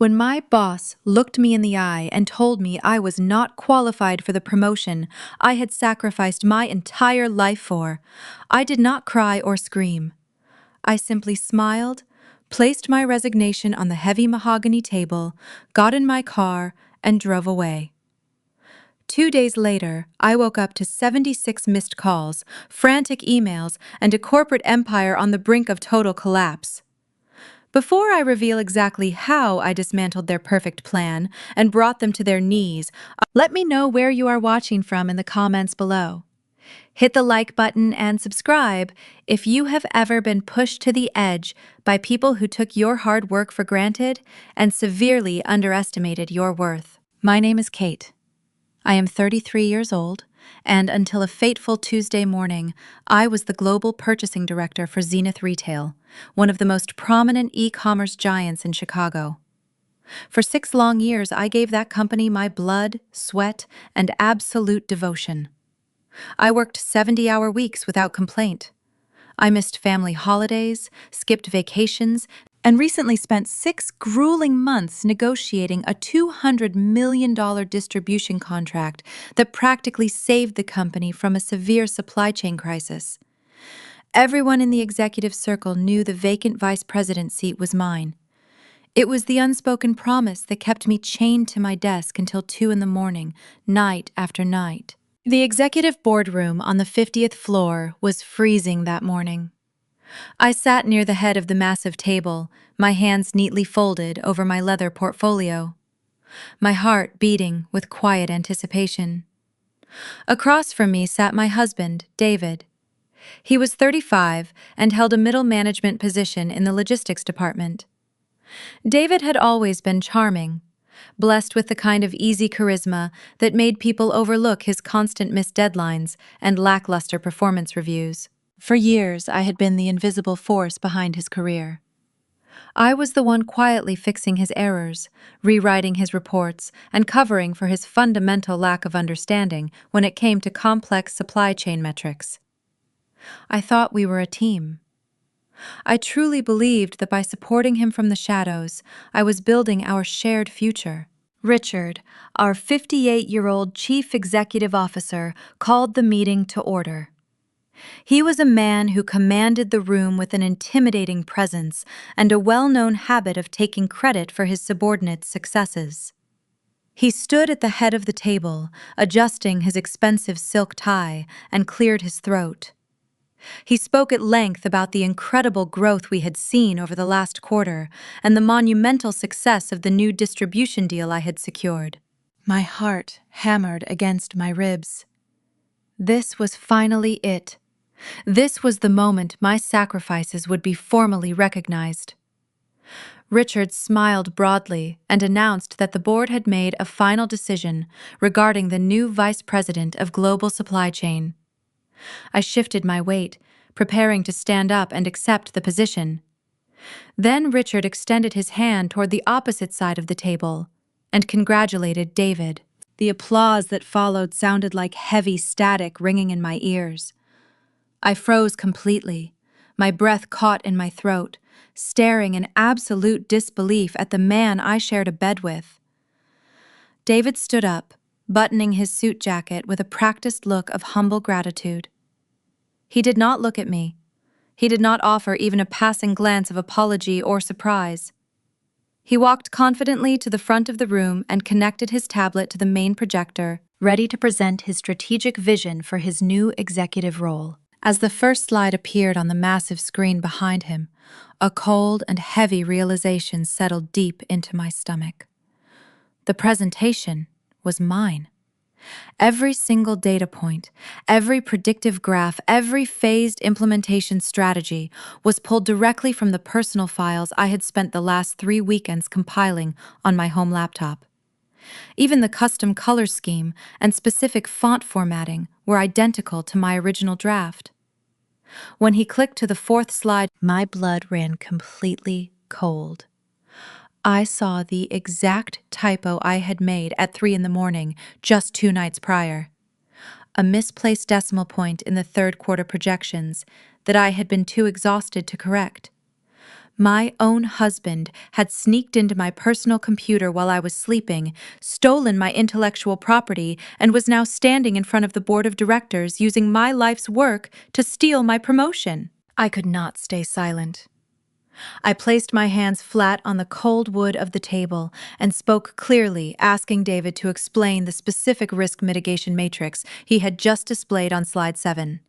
When my boss looked me in the eye and told me I was not qualified for the promotion I had sacrificed my entire life for, I did not cry or scream. I simply smiled, placed my resignation on the heavy mahogany table, got in my car, and drove away. 2 days later, I woke up to 76 missed calls, frantic emails, and a corporate empire on the brink of total collapse. Before I reveal exactly how I dismantled their perfect plan and brought them to their knees, let me know where you are watching from in the comments below. Hit the like button and subscribe if you have ever been pushed to the edge by people who took your hard work for granted and severely underestimated your worth. My name is Kate. I am 33 years old, and until a fateful Tuesday morning, I was the global purchasing director for Zenith Retail, one of the most prominent e-commerce giants in Chicago. For 6 long years, I gave that company my blood, sweat, and absolute devotion. I worked 70-hour weeks without complaint. I missed family holidays, skipped vacations, and recently spent 6 grueling months negotiating a $200 million distribution contract that practically saved the company from a severe supply chain crisis. Everyone in the executive circle knew the vacant vice president seat was mine. It was the unspoken promise that kept me chained to my desk until 2 in the morning, night after night. The executive boardroom on the 50th floor was freezing that morning. I sat near the head of the massive table, my hands neatly folded over my leather portfolio, my heart beating with quiet anticipation. Across from me sat my husband, David. He was 35 and held a middle management position in the logistics department. David had always been charming, blessed with the kind of easy charisma that made people overlook his constant missed deadlines and lackluster performance reviews. For years, I had been the invisible force behind his career. I was the one quietly fixing his errors, rewriting his reports, and covering for his fundamental lack of understanding when it came to complex supply chain metrics. I thought we were a team. I truly believed that by supporting him from the shadows, I was building our shared future. Richard, our 58-year-old chief executive officer, called the meeting to order. He was a man who commanded the room with an intimidating presence and a well-known habit of taking credit for his subordinates' successes. He stood at the head of the table, adjusting his expensive silk tie, and cleared his throat. He spoke at length about the incredible growth we had seen over the last quarter and the monumental success of the new distribution deal I had secured. My heart hammered against my ribs. This was finally it. This was the moment my sacrifices would be formally recognized. Richard smiled broadly and announced that the board had made a final decision regarding the new vice president of global supply chain. I shifted my weight, preparing to stand up and accept the position. Then Richard extended his hand toward the opposite side of the table and congratulated David. The applause that followed sounded like heavy static ringing in my ears. I froze completely, my breath caught in my throat, staring in absolute disbelief at the man I shared a bed with. David stood up, buttoning his suit jacket with a practiced look of humble gratitude. He did not look at me. He did not offer even a passing glance of apology or surprise. He walked confidently to the front of the room and connected his tablet to the main projector, ready to present his strategic vision for his new executive role. As the first slide appeared on the massive screen behind him, a cold and heavy realization settled deep into my stomach. The presentation was mine. Every single data point, every predictive graph, every phased implementation strategy was pulled directly from the personal files I had spent the last 3 weekends compiling on my home laptop. Even the custom color scheme and specific font formatting were identical to my original draft. When he clicked to the 4th slide, my blood ran completely cold. I saw the exact typo I had made at 3 in the morning just 2 nights prior. A misplaced decimal point in the third quarter projections that I had been too exhausted to correct. My own husband had sneaked into my personal computer while I was sleeping, stolen my intellectual property, and was now standing in front of the board of directors using my life's work to steal my promotion. I could not stay silent. I placed my hands flat on the cold wood of the table and spoke clearly, asking David to explain the specific risk mitigation matrix he had just displayed on slide 7.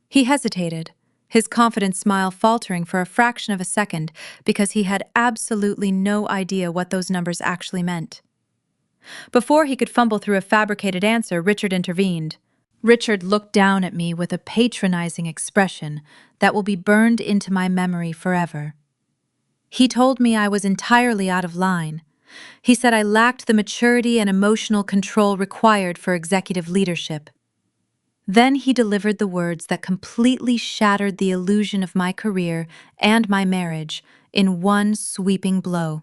He hesitated, his confident smile faltering for a fraction of a second because he had absolutely no idea what those numbers actually meant. Before he could fumble through a fabricated answer, Richard intervened. Richard looked down at me with a patronizing expression that will be burned into my memory forever. He told me I was entirely out of line. He said I lacked the maturity and emotional control required for executive leadership. Then he delivered the words that completely shattered the illusion of my career and my marriage in one sweeping blow.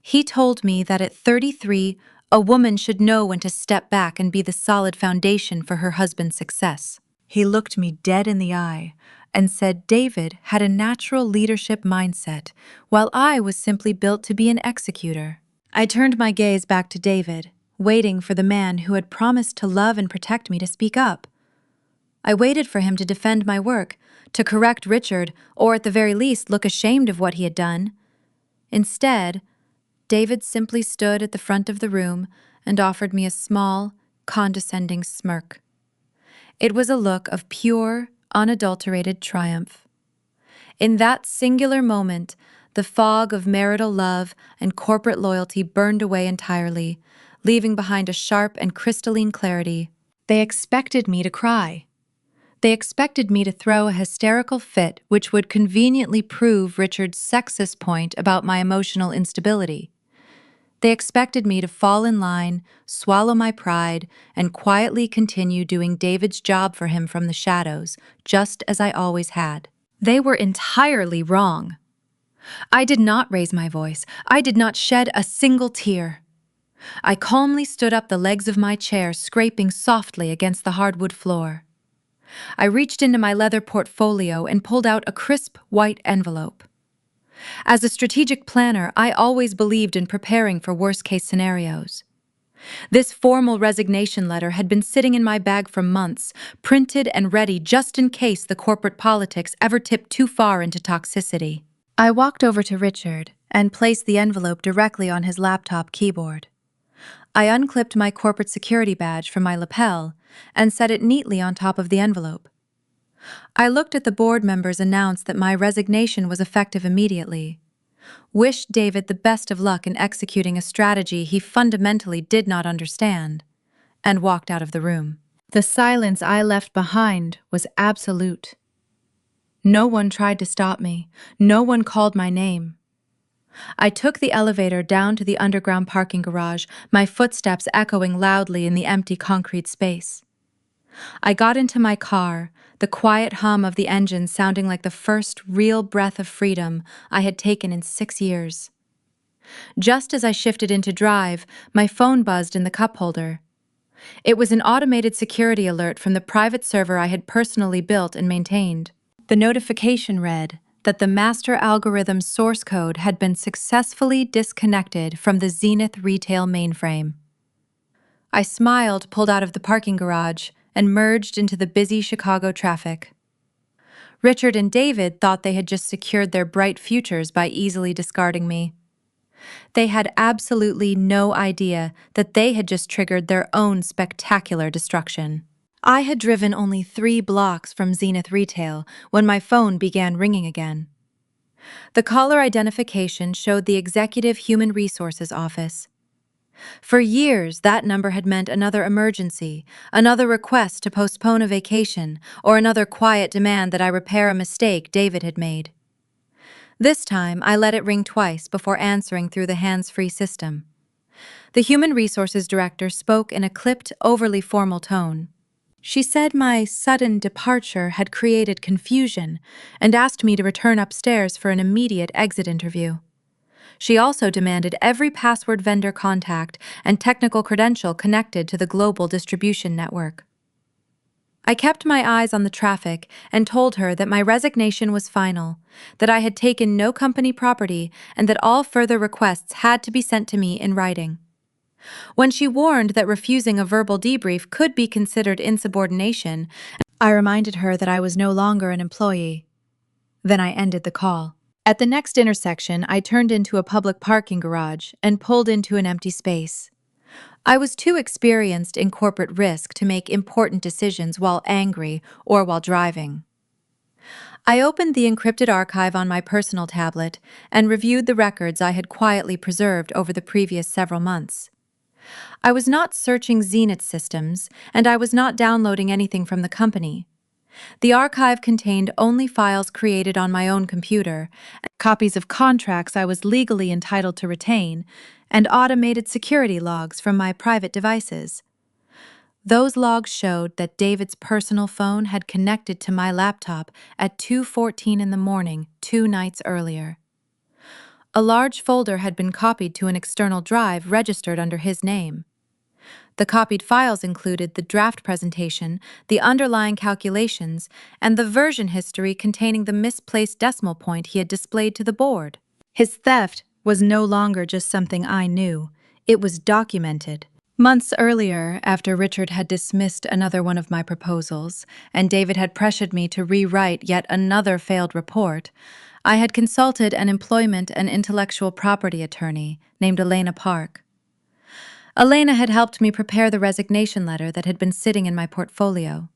He told me that at 33, a woman should know when to step back and be the solid foundation for her husband's success. He looked me dead in the eye and said David had a natural leadership mindset, while I was simply built to be an executor. I turned my gaze back to David, waiting for the man who had promised to love and protect me to speak up. I waited for him to defend my work, to correct Richard, or at the very least look ashamed of what he had done. Instead, David simply stood at the front of the room and offered me a small, condescending smirk. It was a look of pure, unadulterated triumph. In that singular moment, the fog of marital love and corporate loyalty burned away entirely, leaving behind a sharp and crystalline clarity. They expected me to cry. They expected me to throw a hysterical fit which would conveniently prove Richard's sexist point about my emotional instability. They expected me to fall in line, swallow my pride, and quietly continue doing David's job for him from the shadows, just as I always had. They were entirely wrong. I did not raise my voice. I did not shed a single tear. I calmly stood up the legs of my chair, scraping softly against the hardwood floor. I reached into my leather portfolio and pulled out a crisp white envelope. As a strategic planner, I always believed in preparing for worst-case scenarios. This formal resignation letter had been sitting in my bag for months, printed and ready just in case the corporate politics ever tipped too far into toxicity. I walked over to Richard and placed the envelope directly on his laptop keyboard. I unclipped my corporate security badge from my lapel and set it neatly on top of the envelope. I looked at the board members announced that my resignation was effective immediately, wished David the best of luck in executing a strategy he fundamentally did not understand, and walked out of the room. The silence I left behind was absolute. No one tried to stop me. No one called my name. I took the elevator down to the underground parking garage, my footsteps echoing loudly in the empty concrete space. I got into my car, the quiet hum of the engine sounding like the first real breath of freedom I had taken in 6 years. Just as I shifted into drive, my phone buzzed in the cup holder. It was an automated security alert from the private server I had personally built and maintained. The notification read that the master algorithm's source code had been successfully disconnected from the Zenith retail mainframe. I smiled, pulled out of the parking garage, and merged into the busy Chicago traffic. Richard and David thought they had just secured their bright futures by easily discarding me. They had absolutely no idea that they had just triggered their own spectacular destruction. I had driven only 3 blocks from Zenith Retail when my phone began ringing again. The caller identification showed the Executive Human Resources Office. For years, that number had meant another emergency, another request to postpone a vacation, or another quiet demand that I repair a mistake David had made. This time, I let it ring twice before answering through the hands-free system. The Human Resources Director spoke in a clipped, overly formal tone. She said my sudden departure had created confusion and asked me to return upstairs for an immediate exit interview. She also demanded every password vendor contact and technical credential connected to the global distribution network. I kept my eyes on the traffic and told her that my resignation was final, that I had taken no company property, and that all further requests had to be sent to me in writing. When she warned that refusing a verbal debrief could be considered insubordination, I reminded her that I was no longer an employee. Then I ended the call. At the next intersection, I turned into a public parking garage and pulled into an empty space. I was too experienced in corporate risk to make important decisions while angry or while driving. I opened the encrypted archive on my personal tablet and reviewed the records I had quietly preserved over the previous several months. I was not searching Zenith's systems, and I was not downloading anything from the company. The archive contained only files created on my own computer, copies of contracts I was legally entitled to retain, and automated security logs from my private devices. Those logs showed that David's personal phone had connected to my laptop at 2:14 in the morning 2 nights earlier. A large folder had been copied to an external drive registered under his name. The copied files included the draft presentation, the underlying calculations, and the version history containing the misplaced decimal point he had displayed to the board. His theft was no longer just something I knew. It was documented. Months earlier, after Richard had dismissed another one of my proposals, and David had pressured me to rewrite yet another failed report, I had consulted an employment and intellectual property attorney named Elena Park. Elena had helped me prepare the resignation letter that had been sitting in my portfolio.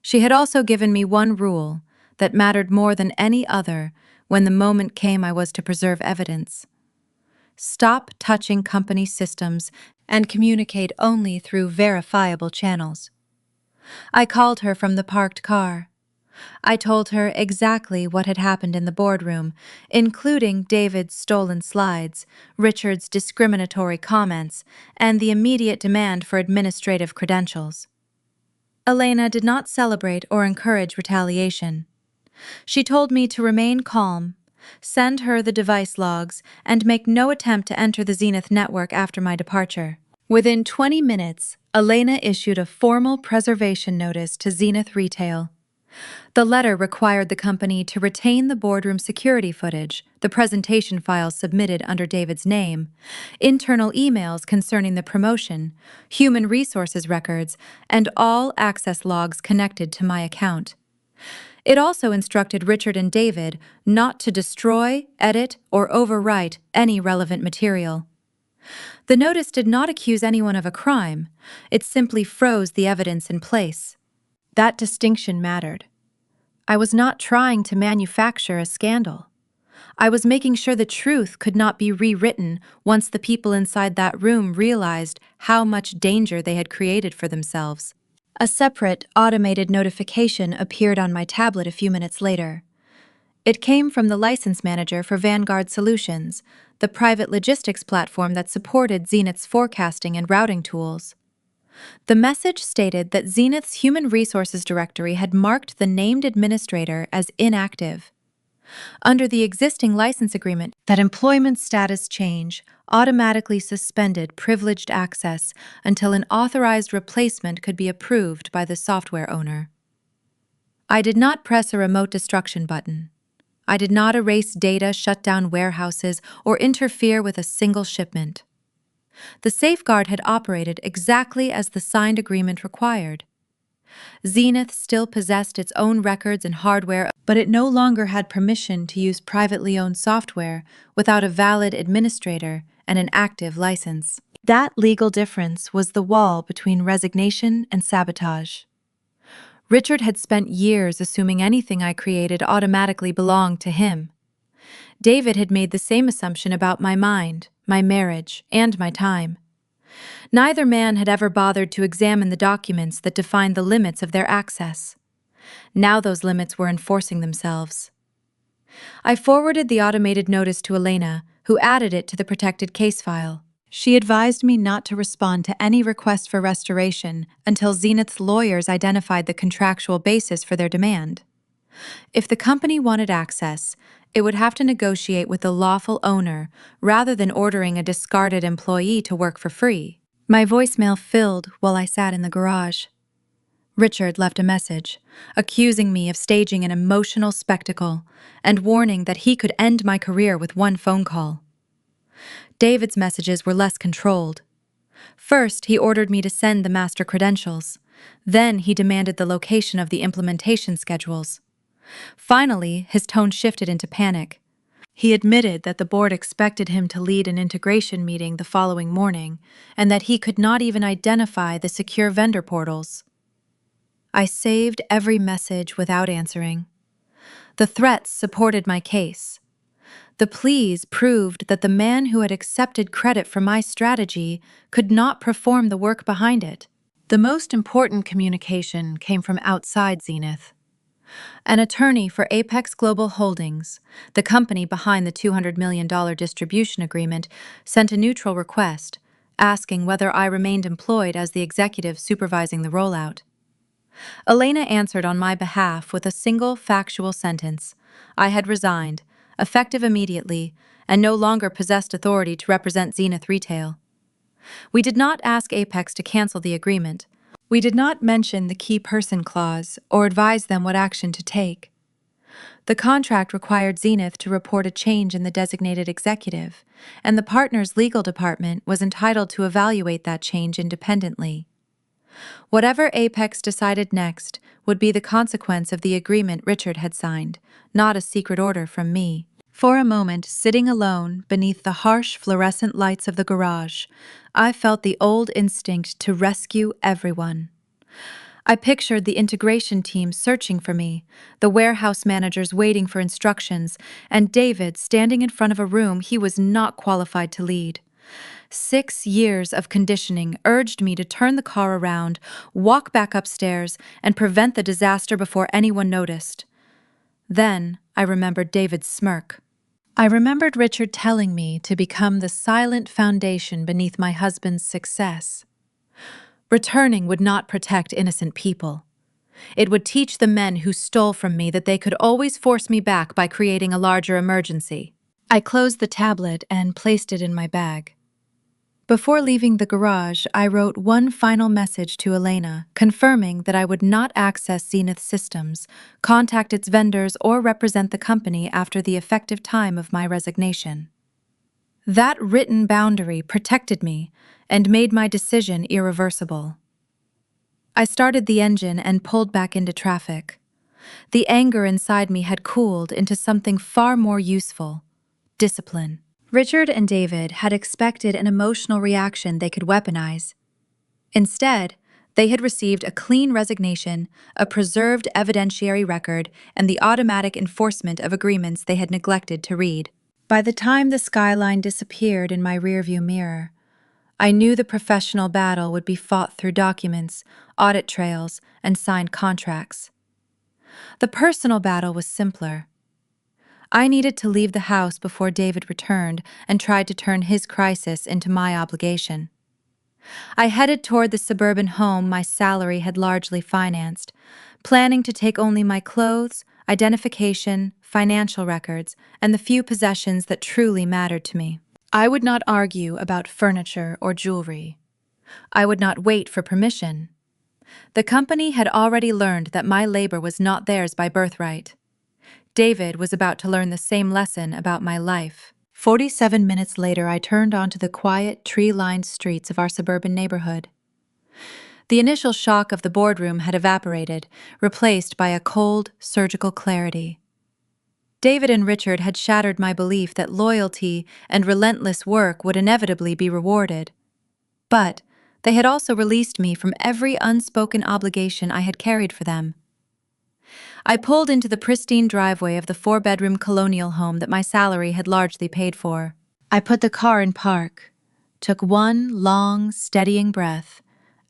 She had also given me one rule that mattered more than any other when the moment came I was to preserve evidence. Stop touching company systems and communicate only through verifiable channels. I called her from the parked car. I told her exactly what had happened in the boardroom, including David's stolen slides, Richard's discriminatory comments, and the immediate demand for administrative credentials. Elena did not celebrate or encourage retaliation. She told me to remain calm, send her the device logs, and make no attempt to enter the Zenith network after my departure. Within 20 minutes, Elena issued a formal preservation notice to Zenith Retail. The letter required the company to retain the boardroom security footage, the presentation files submitted under David's name, internal emails concerning the promotion, human resources records, and all access logs connected to my account. It also instructed Richard and David not to destroy, edit, or overwrite any relevant material. The notice did not accuse anyone of a crime. It simply froze the evidence in place. That distinction mattered. I was not trying to manufacture a scandal. I was making sure the truth could not be rewritten once the people inside that room realized how much danger they had created for themselves. A separate, automated notification appeared on my tablet a few minutes later. It came from the license manager for Vanguard Solutions, the private logistics platform that supported Zenith's forecasting and routing tools. The message stated that Zenith's Human Resources Directory had marked the named administrator as inactive. Under the existing license agreement, that employment status change automatically suspended privileged access until an authorized replacement could be approved by the software owner. I did not press a remote destruction button. I did not erase data, shut down warehouses, or interfere with a single shipment. The safeguard had operated exactly as the signed agreement required. Zenith still possessed its own records and hardware, but it no longer had permission to use privately owned software without a valid administrator and an active license. That legal difference was the wall between resignation and sabotage. Richard had spent years assuming anything I created automatically belonged to him. David had made the same assumption about my mind, my marriage, and my time. Neither man had ever bothered to examine the documents that defined the limits of their access. Now those limits were enforcing themselves. I forwarded the automated notice to Elena, who added it to the protected case file. She advised me not to respond to any request for restoration until Zenith's lawyers identified the contractual basis for their demand. If the company wanted access, it would have to negotiate with the lawful owner rather than ordering a discarded employee to work for free. My voicemail filled while I sat in the garage. Richard left a message, accusing me of staging an emotional spectacle and warning that he could end my career with one phone call. David's messages were less controlled. First, he ordered me to send the master credentials. Then he demanded the location of the implementation schedules. Finally, his tone shifted into panic. He admitted that the board expected him to lead an integration meeting the following morning, and that he could not even identify the secure vendor portals. I saved every message without answering. The threats supported my case. The pleas proved that the man who had accepted credit for my strategy could not perform the work behind it. The most important communication came from outside Zenith. An attorney for Apex Global Holdings, the company behind the $200 million distribution agreement, sent a neutral request, asking whether I remained employed as the executive supervising the rollout. Elena answered on my behalf with a single factual sentence. I had resigned, effective immediately, and no longer possessed authority to represent Zenith Retail. We did not ask Apex to cancel the agreement. We did not mention the key person clause or advise them what action to take. The contract required Zenith to report a change in the designated executive, and the partner's legal department was entitled to evaluate that change independently. Whatever Apex decided next would be the consequence of the agreement Richard had signed, not a secret order from me. For a moment, sitting alone beneath the harsh fluorescent lights of the garage, I felt the old instinct to rescue everyone. I pictured the integration team searching for me, the warehouse managers waiting for instructions, and David standing in front of a room he was not qualified to lead. 6 years of conditioning urged me to turn the car around, walk back upstairs, and prevent the disaster before anyone noticed. Then I remembered David's smirk. I remembered Richard telling me to become the silent foundation beneath my husband's success. Returning would not protect innocent people. It would teach the men who stole from me that they could always force me back by creating a larger emergency. I closed the tablet and placed it in my bag. Before leaving the garage, I wrote one final message to Elena, confirming that I would not access Zenith systems, contact its vendors, or represent the company after the effective time of my resignation. That written boundary protected me and made my decision irreversible. I started the engine and pulled back into traffic. The anger inside me had cooled into something far more useful: discipline. Richard and David had expected an emotional reaction they could weaponize. Instead, they had received a clean resignation, a preserved evidentiary record, and the automatic enforcement of agreements they had neglected to read. By the time the skyline disappeared in my rearview mirror, I knew the professional battle would be fought through documents, audit trails, and signed contracts. The personal battle was simpler. I needed to leave the house before David returned and tried to turn his crisis into my obligation. I headed toward the suburban home my salary had largely financed, planning to take only my clothes, identification, financial records, and the few possessions that truly mattered to me. I would not argue about furniture or jewelry. I would not wait for permission. The company had already learned that my labor was not theirs by birthright. David was about to learn the same lesson about my life. 47 minutes later, I turned onto the quiet, tree-lined streets of our suburban neighborhood. The initial shock of the boardroom had evaporated, replaced by a cold, surgical clarity. David and Richard had shattered my belief that loyalty and relentless work would inevitably be rewarded. But they had also released me from every unspoken obligation I had carried for them. I pulled into the pristine driveway of the 4-bedroom colonial home that my salary had largely paid for. I put the car in park, took one long, steadying breath,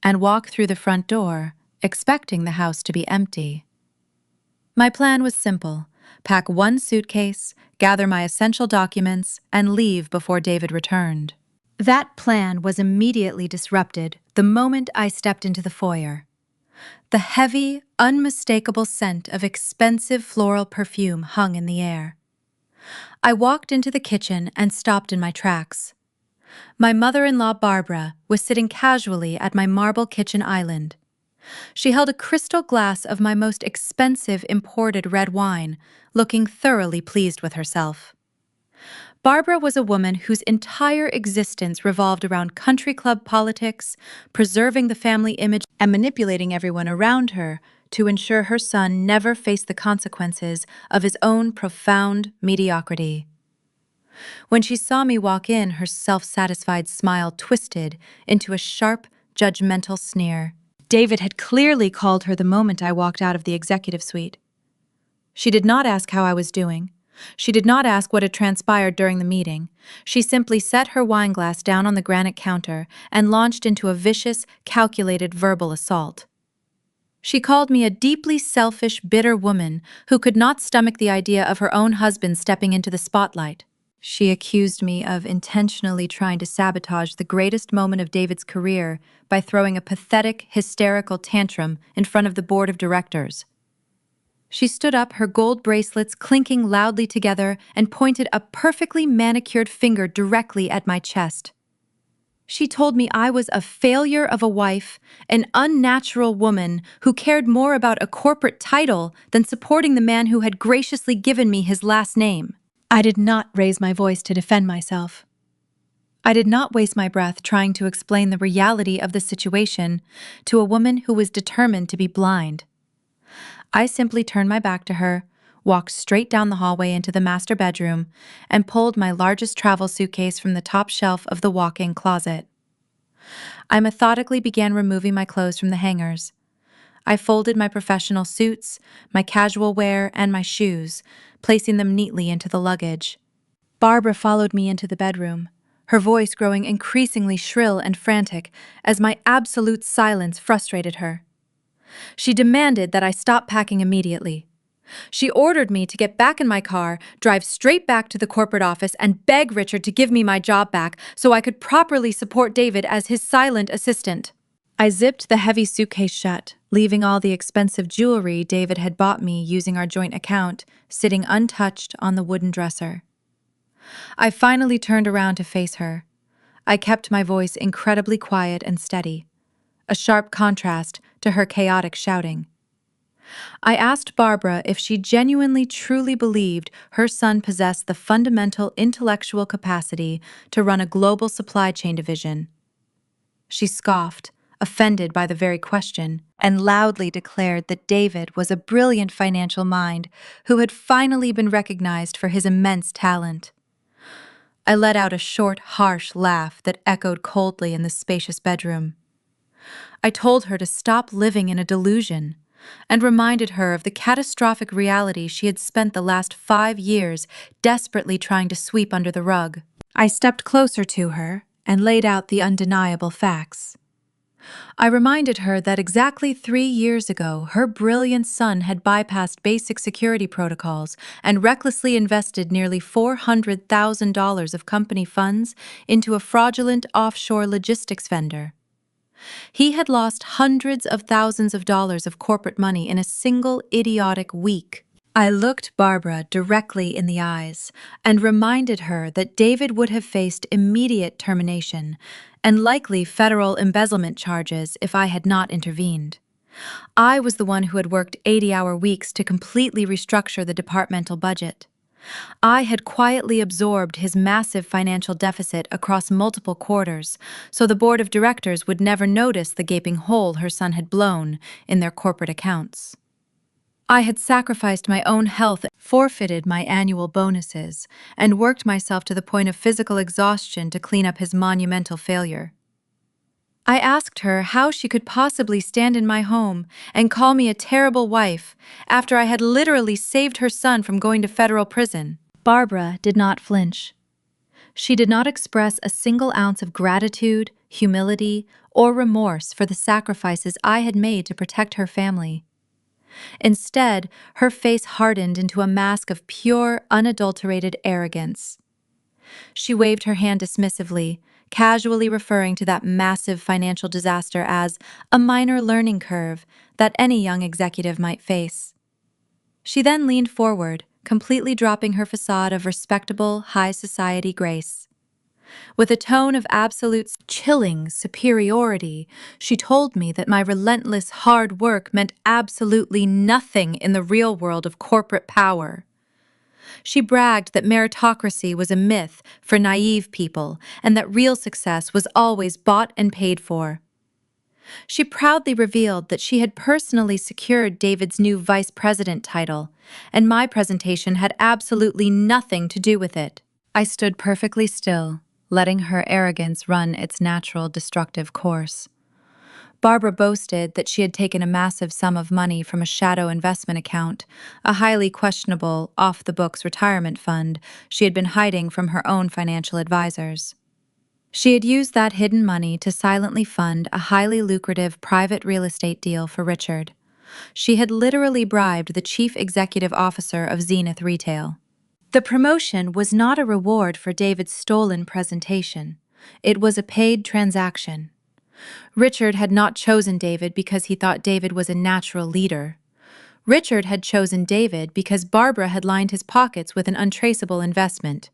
and walked through the front door, expecting the house to be empty. My plan was simple: pack one suitcase, gather my essential documents, and leave before David returned. That plan was immediately disrupted the moment I stepped into the foyer. The heavy, unmistakable scent of expensive floral perfume hung in the air. I walked into the kitchen and stopped in my tracks. My mother-in-law, Barbara, was sitting casually at my marble kitchen island. She held a crystal glass of my most expensive imported red wine, looking thoroughly pleased with herself. Barbara was a woman whose entire existence revolved around country club politics, preserving the family image, and manipulating everyone around her to ensure her son never faced the consequences of his own profound mediocrity. When she saw me walk in, her self-satisfied smile twisted into a sharp, judgmental sneer. David had clearly called her the moment I walked out of the executive suite. She did not ask how I was doing. She did not ask what had transpired during the meeting. She simply set her wineglass down on the granite counter and launched into a vicious, calculated verbal assault. She called me a deeply selfish, bitter woman who could not stomach the idea of her own husband stepping into the spotlight. She accused me of intentionally trying to sabotage the greatest moment of David's career by throwing a pathetic, hysterical tantrum in front of the board of directors. She stood up, her gold bracelets clinking loudly together, and pointed a perfectly manicured finger directly at my chest. She told me I was a failure of a wife, an unnatural woman who cared more about a corporate title than supporting the man who had graciously given me his last name. I did not raise my voice to defend myself. I did not waste my breath trying to explain the reality of the situation to a woman who was determined to be blind. I simply turned my back to her, walked straight down the hallway into the master bedroom, and pulled my largest travel suitcase from the top shelf of the walk-in closet. I methodically began removing my clothes from the hangers. I folded my professional suits, my casual wear, and my shoes, placing them neatly into the luggage. Barbara followed me into the bedroom, her voice growing increasingly shrill and frantic as my absolute silence frustrated her. She demanded that I stop packing immediately. She ordered me to get back in my car, drive straight back to the corporate office, and beg Richard to give me my job back so I could properly support David as his silent assistant. I zipped the heavy suitcase shut, leaving all the expensive jewelry David had bought me using our joint account sitting untouched on the wooden dresser. I finally turned around to face her. I kept my voice incredibly quiet and steady, a sharp contrast to her chaotic shouting. I asked Barbara if she genuinely truly believed her son possessed the fundamental intellectual capacity to run a global supply chain division. She scoffed, offended by the very question, and loudly declared that David was a brilliant financial mind who had finally been recognized for his immense talent. I let out a short, harsh laugh that echoed coldly in the spacious bedroom. I told her to stop living in a delusion and reminded her of the catastrophic reality she had spent the last 5 years desperately trying to sweep under the rug. I stepped closer to her and laid out the undeniable facts. I reminded her that exactly 3 years ago, her brilliant son had bypassed basic security protocols and recklessly invested nearly $400,000 of company funds into a fraudulent offshore logistics vendor. He had lost hundreds of thousands of dollars of corporate money in a single idiotic week. I looked Barbara directly in the eyes and reminded her that David would have faced immediate termination and likely federal embezzlement charges if I had not intervened. I was the one who had worked 80-hour weeks to completely restructure the departmental budget. I had quietly absorbed his massive financial deficit across multiple quarters, so the board of directors would never notice the gaping hole her son had blown in their corporate accounts. I had sacrificed my own health, forfeited my annual bonuses, and worked myself to the point of physical exhaustion to clean up his monumental failure. I asked her how she could possibly stand in my home and call me a terrible wife after I had literally saved her son from going to federal prison. Barbara did not flinch. She did not express a single ounce of gratitude, humility, or remorse for the sacrifices I had made to protect her family. Instead, her face hardened into a mask of pure, unadulterated arrogance. She waved her hand dismissively, casually referring to that massive financial disaster as a minor learning curve that any young executive might face. She then leaned forward, completely dropping her facade of respectable, high society grace. With a tone of absolute chilling superiority, she told me that my relentless hard work meant absolutely nothing in the real world of corporate power. She bragged that meritocracy was a myth for naive people and that real success was always bought and paid for. She proudly revealed that she had personally secured David's new vice president title, and my presentation had absolutely nothing to do with it. I stood perfectly still, letting her arrogance run its natural destructive course. Barbara boasted that she had taken a massive sum of money from a shadow investment account, a highly questionable, off-the-books retirement fund she had been hiding from her own financial advisors. She had used that hidden money to silently fund a highly lucrative private real estate deal for Richard. She had literally bribed the chief executive officer of Zenith Retail. The promotion was not a reward for David's stolen presentation. It was a paid transaction. Richard had not chosen David because he thought David was a natural leader. Richard had chosen David because Barbara had lined his pockets with an untraceable investment.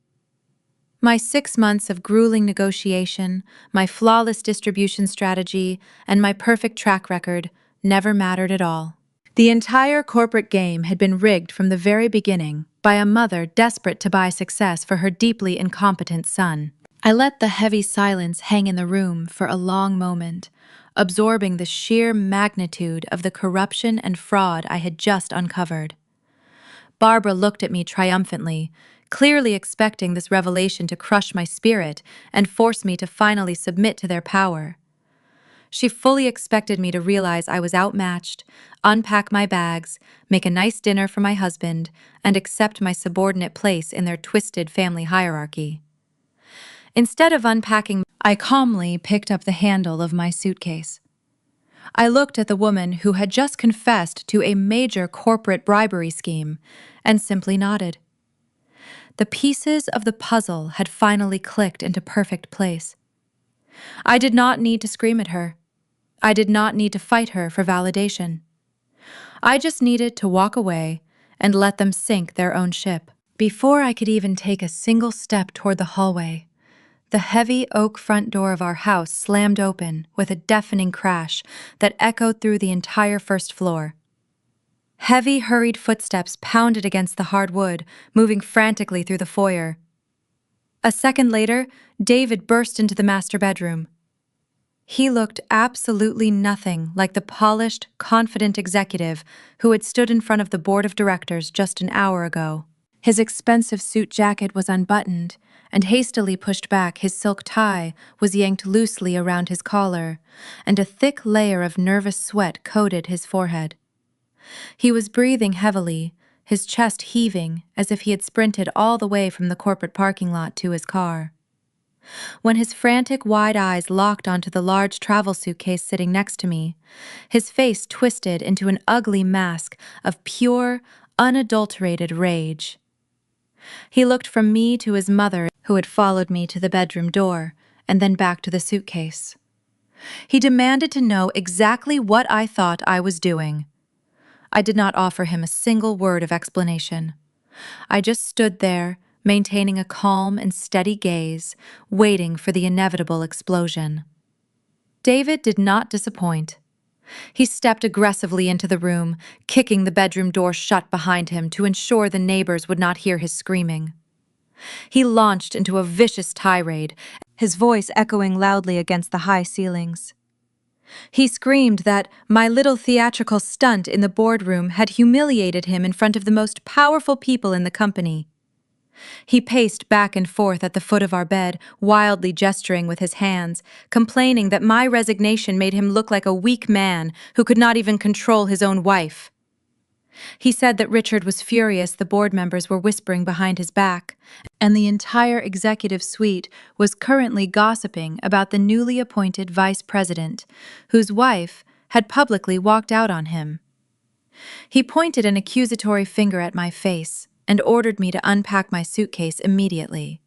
My 6 months of grueling negotiation, my flawless distribution strategy, and my perfect track record never mattered at all. The entire corporate game had been rigged from the very beginning by a mother desperate to buy success for her deeply incompetent son. I let the heavy silence hang in the room for a long moment, absorbing the sheer magnitude of the corruption and fraud I had just uncovered. Barbara looked at me triumphantly, clearly expecting this revelation to crush my spirit and force me to finally submit to their power. She fully expected me to realize I was outmatched, unpack my bags, make a nice dinner for my husband, and accept my subordinate place in their twisted family hierarchy. Instead of unpacking, I calmly picked up the handle of my suitcase. I looked at the woman who had just confessed to a major corporate bribery scheme and simply nodded. The pieces of the puzzle had finally clicked into perfect place. I did not need to scream at her. I did not need to fight her for validation. I just needed to walk away and let them sink their own ship. Before I could even take a single step toward the hallway, the heavy oak front door of our house slammed open with a deafening crash that echoed through the entire first floor. Heavy, hurried footsteps pounded against the hard wood, moving frantically through the foyer. A second later, David burst into the master bedroom. He looked absolutely nothing like the polished, confident executive who had stood in front of the board of directors just an hour ago. His expensive suit jacket was unbuttoned, and hastily pushed back his silk tie was yanked loosely around his collar, and a thick layer of nervous sweat coated his forehead. He was breathing heavily, his chest heaving as if he had sprinted all the way from the corporate parking lot to his car. When his frantic wide eyes locked onto the large travel suitcase sitting next to me, his face twisted into an ugly mask of pure, unadulterated rage. He looked from me to his mother, who had followed me to the bedroom door, and then back to the suitcase. He demanded to know exactly what I thought I was doing. I did not offer him a single word of explanation. I just stood there, maintaining a calm and steady gaze, waiting for the inevitable explosion. David did not disappoint. He stepped aggressively into the room, kicking the bedroom door shut behind him to ensure the neighbors would not hear his screaming. He launched into a vicious tirade, his voice echoing loudly against the high ceilings. He screamed that my little theatrical stunt in the boardroom had humiliated him in front of the most powerful people in the company. He paced back and forth at the foot of our bed, wildly gesturing with his hands, complaining that my resignation made him look like a weak man who could not even control his own wife. He said that Richard was furious the board members were whispering behind his back, and the entire executive suite was currently gossiping about the newly appointed vice president, whose wife had publicly walked out on him. He pointed an accusatory finger at my face and ordered me to unpack my suitcase immediately.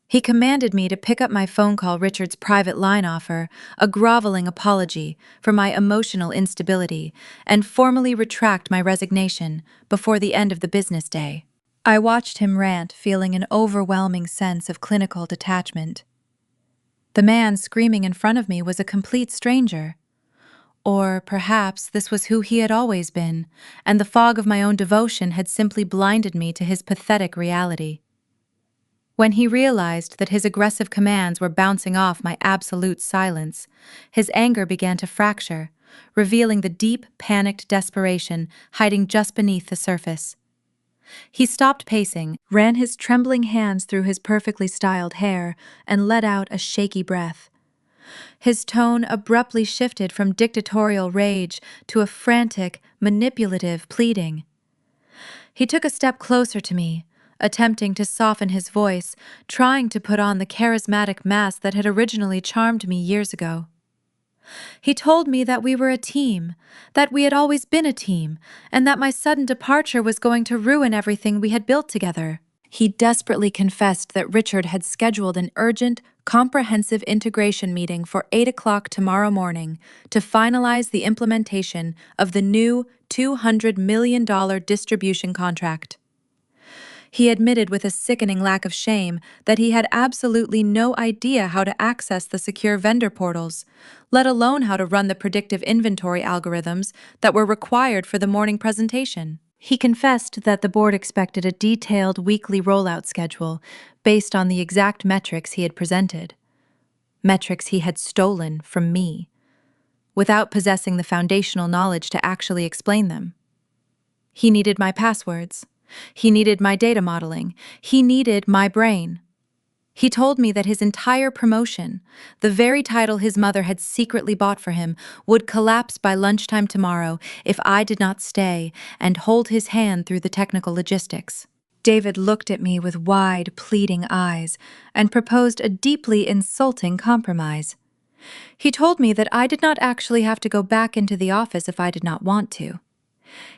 He commanded me to pick up my phone call Richard's private line offer, a groveling apology for my emotional instability, and formally retract my resignation before the end of the business day. I watched him rant, feeling an overwhelming sense of clinical detachment. The man screaming in front of me was a complete stranger. Or perhaps this was who he had always been, and the fog of my own devotion had simply blinded me to his pathetic reality. When he realized that his aggressive commands were bouncing off my absolute silence, his anger began to fracture, revealing the deep, panicked desperation hiding just beneath the surface. He stopped pacing, ran his trembling hands through his perfectly styled hair, and let out a shaky breath. His tone abruptly shifted from dictatorial rage to a frantic, manipulative pleading. He took a step closer to me, attempting to soften his voice, trying to put on the charismatic mask that had originally charmed me years ago. He told me that we were a team, that we had always been a team, and that my sudden departure was going to ruin everything we had built together. He desperately confessed that Richard had scheduled an urgent, comprehensive integration meeting for 8 o'clock tomorrow morning to finalize the implementation of the new $200 million distribution contract. He admitted with a sickening lack of shame that he had absolutely no idea how to access the secure vendor portals, let alone how to run the predictive inventory algorithms that were required for the morning presentation. He confessed that the board expected a detailed weekly rollout schedule based on the exact metrics he had presented. Metrics he had stolen from me, without possessing the foundational knowledge to actually explain them. He needed my passwords. He needed my data modeling. He needed my brain. He told me that his entire promotion, the very title his mother had secretly bought for him, would collapse by lunchtime tomorrow if I did not stay and hold his hand through the technical logistics. David looked at me with wide, pleading eyes and proposed a deeply insulting compromise. He told me that I did not actually have to go back into the office if I did not want to.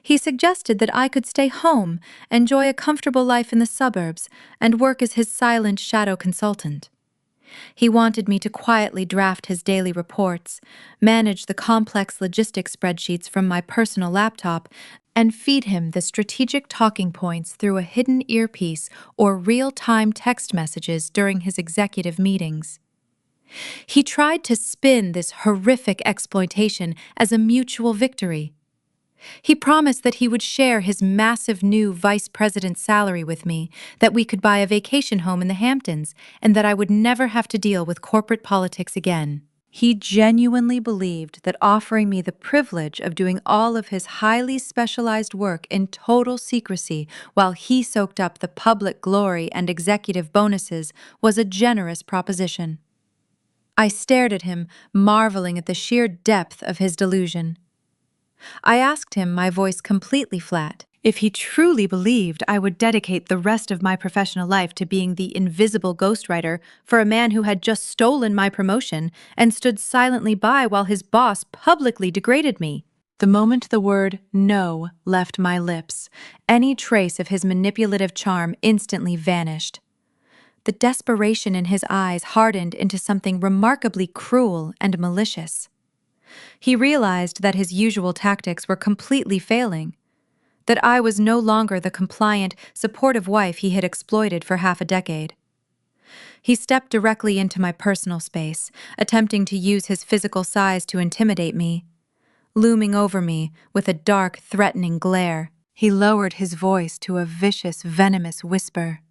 He suggested that I could stay home, enjoy a comfortable life in the suburbs, and work as his silent shadow consultant. He wanted me to quietly draft his daily reports, manage the complex logistics spreadsheets from my personal laptop, and feed him the strategic talking points through a hidden earpiece or real-time text messages during his executive meetings. He tried to spin this horrific exploitation as a mutual victory. He promised that he would share his massive new vice president's salary with me, that we could buy a vacation home in the Hamptons, and that I would never have to deal with corporate politics again. He genuinely believed that offering me the privilege of doing all of his highly specialized work in total secrecy while he soaked up the public glory and executive bonuses was a generous proposition. I stared at him, marveling at the sheer depth of his delusion. I asked him, my voice completely flat, if he truly believed I would dedicate the rest of my professional life to being the invisible ghostwriter for a man who had just stolen my promotion and stood silently by while his boss publicly degraded me. The moment the word "no" left my lips, any trace of his manipulative charm instantly vanished. The desperation in his eyes hardened into something remarkably cruel and malicious. He realized that his usual tactics were completely failing, that I was no longer the compliant, supportive wife he had exploited for half a decade. He stepped directly into my personal space, attempting to use his physical size to intimidate me. Looming over me with a dark, threatening glare, he lowered his voice to a vicious, venomous whisper,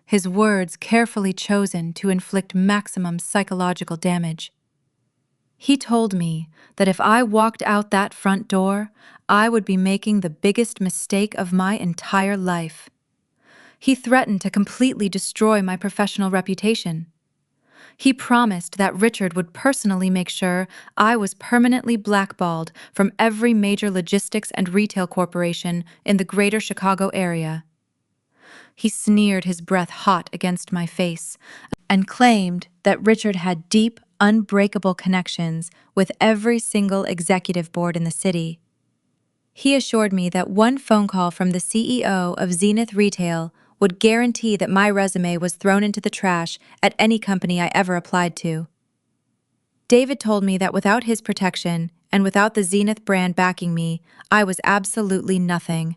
his words carefully chosen to inflict maximum psychological damage. He told me that if I walked out that front door, I would be making the biggest mistake of my entire life. He threatened to completely destroy my professional reputation. He promised that Richard would personally make sure I was permanently blackballed from every major logistics and retail corporation in the greater Chicago area. He sneered his breath hot against my face and claimed that Richard had deep, unbreakable connections with every single executive board in the city. He assured me that one phone call from the CEO of Zenith Retail would guarantee that my resume was thrown into the trash at any company I ever applied to. David told me that without his protection and without the Zenith brand backing me, I was absolutely nothing.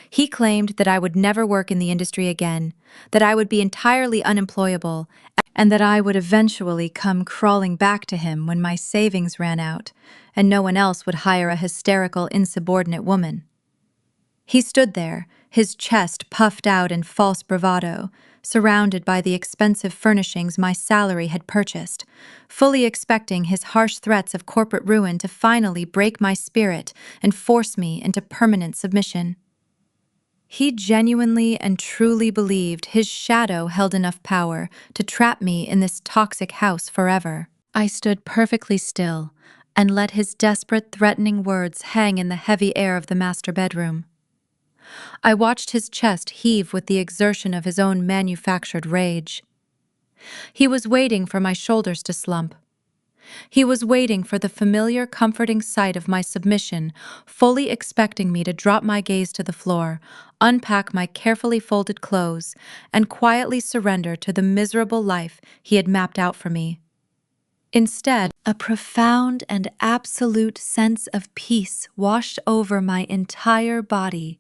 He claimed that I would never work in the industry again, that I would be entirely unemployable, and that I would eventually come crawling back to him when my savings ran out and no one else would hire a hysterical, insubordinate woman. He stood there, his chest puffed out in false bravado, surrounded by the expensive furnishings my salary had purchased, fully expecting his harsh threats of corporate ruin to finally break my spirit and force me into permanent submission. He genuinely and truly believed his shadow held enough power to trap me in this toxic house forever. I stood perfectly still and let his desperate, threatening words hang in the heavy air of the master bedroom. I watched his chest heave with the exertion of his own manufactured rage. He was waiting for my shoulders to slump. He was waiting for the familiar, comforting sight of my submission, fully expecting me to drop my gaze to the floor, unpack my carefully folded clothes, and quietly surrender to the miserable life he had mapped out for me. Instead, a profound and absolute sense of peace washed over my entire body.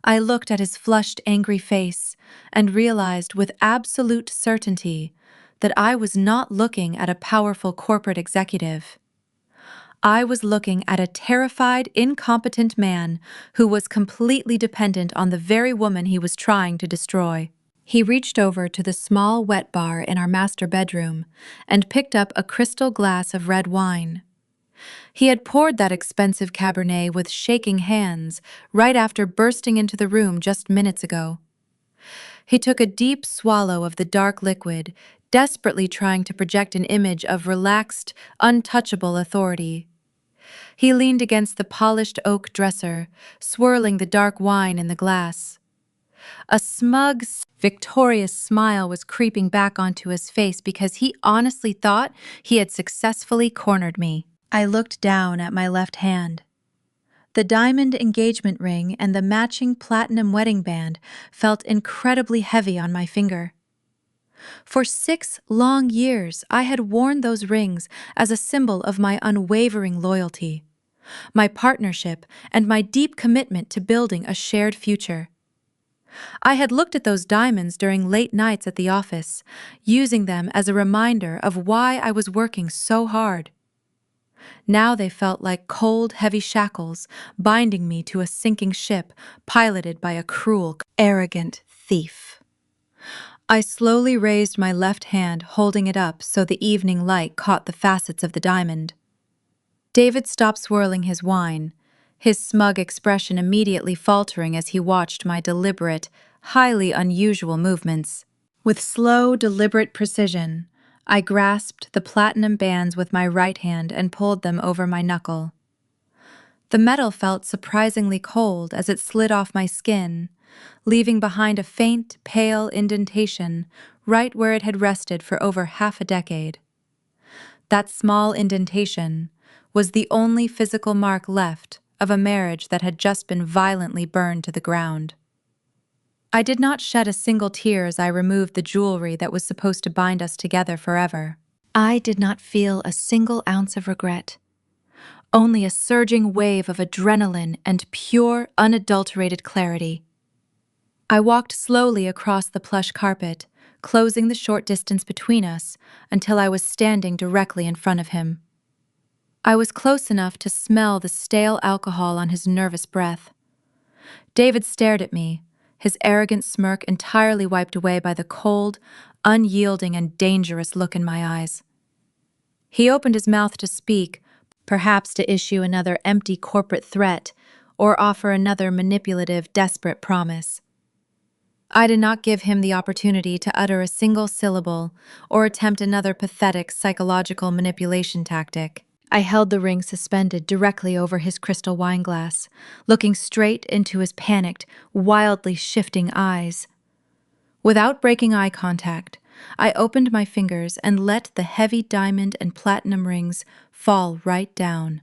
I looked at his flushed, angry face and realized with absolute certainty that I was not looking at a powerful corporate executive. I was looking at a terrified, incompetent man who was completely dependent on the very woman he was trying to destroy. He reached over to the small wet bar in our master bedroom and picked up a crystal glass of red wine. He had poured that expensive Cabernet with shaking hands right after bursting into the room just minutes ago. He took a deep swallow of the dark liquid, desperately trying to project an image of relaxed, untouchable authority. He leaned against the polished oak dresser, swirling the dark wine in the glass. A smug, victorious smile was creeping back onto his face because he honestly thought he had successfully cornered me. I looked down at my left hand. The diamond engagement ring and the matching platinum wedding band felt incredibly heavy on my finger. For 6 long years, I had worn those rings as a symbol of my unwavering loyalty, my partnership, and my deep commitment to building a shared future. I had looked at those diamonds during late nights at the office, using them as a reminder of why I was working so hard. Now they felt like cold, heavy shackles binding me to a sinking ship piloted by a cruel, arrogant thief. I slowly raised my left hand, holding it up so the evening light caught the facets of the diamond. David stopped swirling his wine, his smug expression immediately faltering as he watched my deliberate, highly unusual movements. With slow, deliberate precision, I grasped the platinum bands with my right hand and pulled them over my knuckle. The metal felt surprisingly cold as it slid off my skin, leaving behind a faint, pale indentation right where it had rested for over half a decade. That small indentation was the only physical mark left of a marriage that had just been violently burned to the ground. I did not shed a single tear as I removed the jewelry that was supposed to bind us together forever. I did not feel a single ounce of regret, only a surging wave of adrenaline and pure, unadulterated clarity. I walked slowly across the plush carpet, closing the short distance between us until I was standing directly in front of him. I was close enough to smell the stale alcohol on his nervous breath. David stared at me, his arrogant smirk entirely wiped away by the cold, unyielding, and dangerous look in my eyes. He opened his mouth to speak, perhaps to issue another empty corporate threat or offer another manipulative, desperate promise. I did not give him the opportunity to utter a single syllable or attempt another pathetic psychological manipulation tactic. I held the ring suspended directly over his crystal wineglass, looking straight into his panicked, wildly shifting eyes. Without breaking eye contact, I opened my fingers and let the heavy diamond and platinum rings fall right down.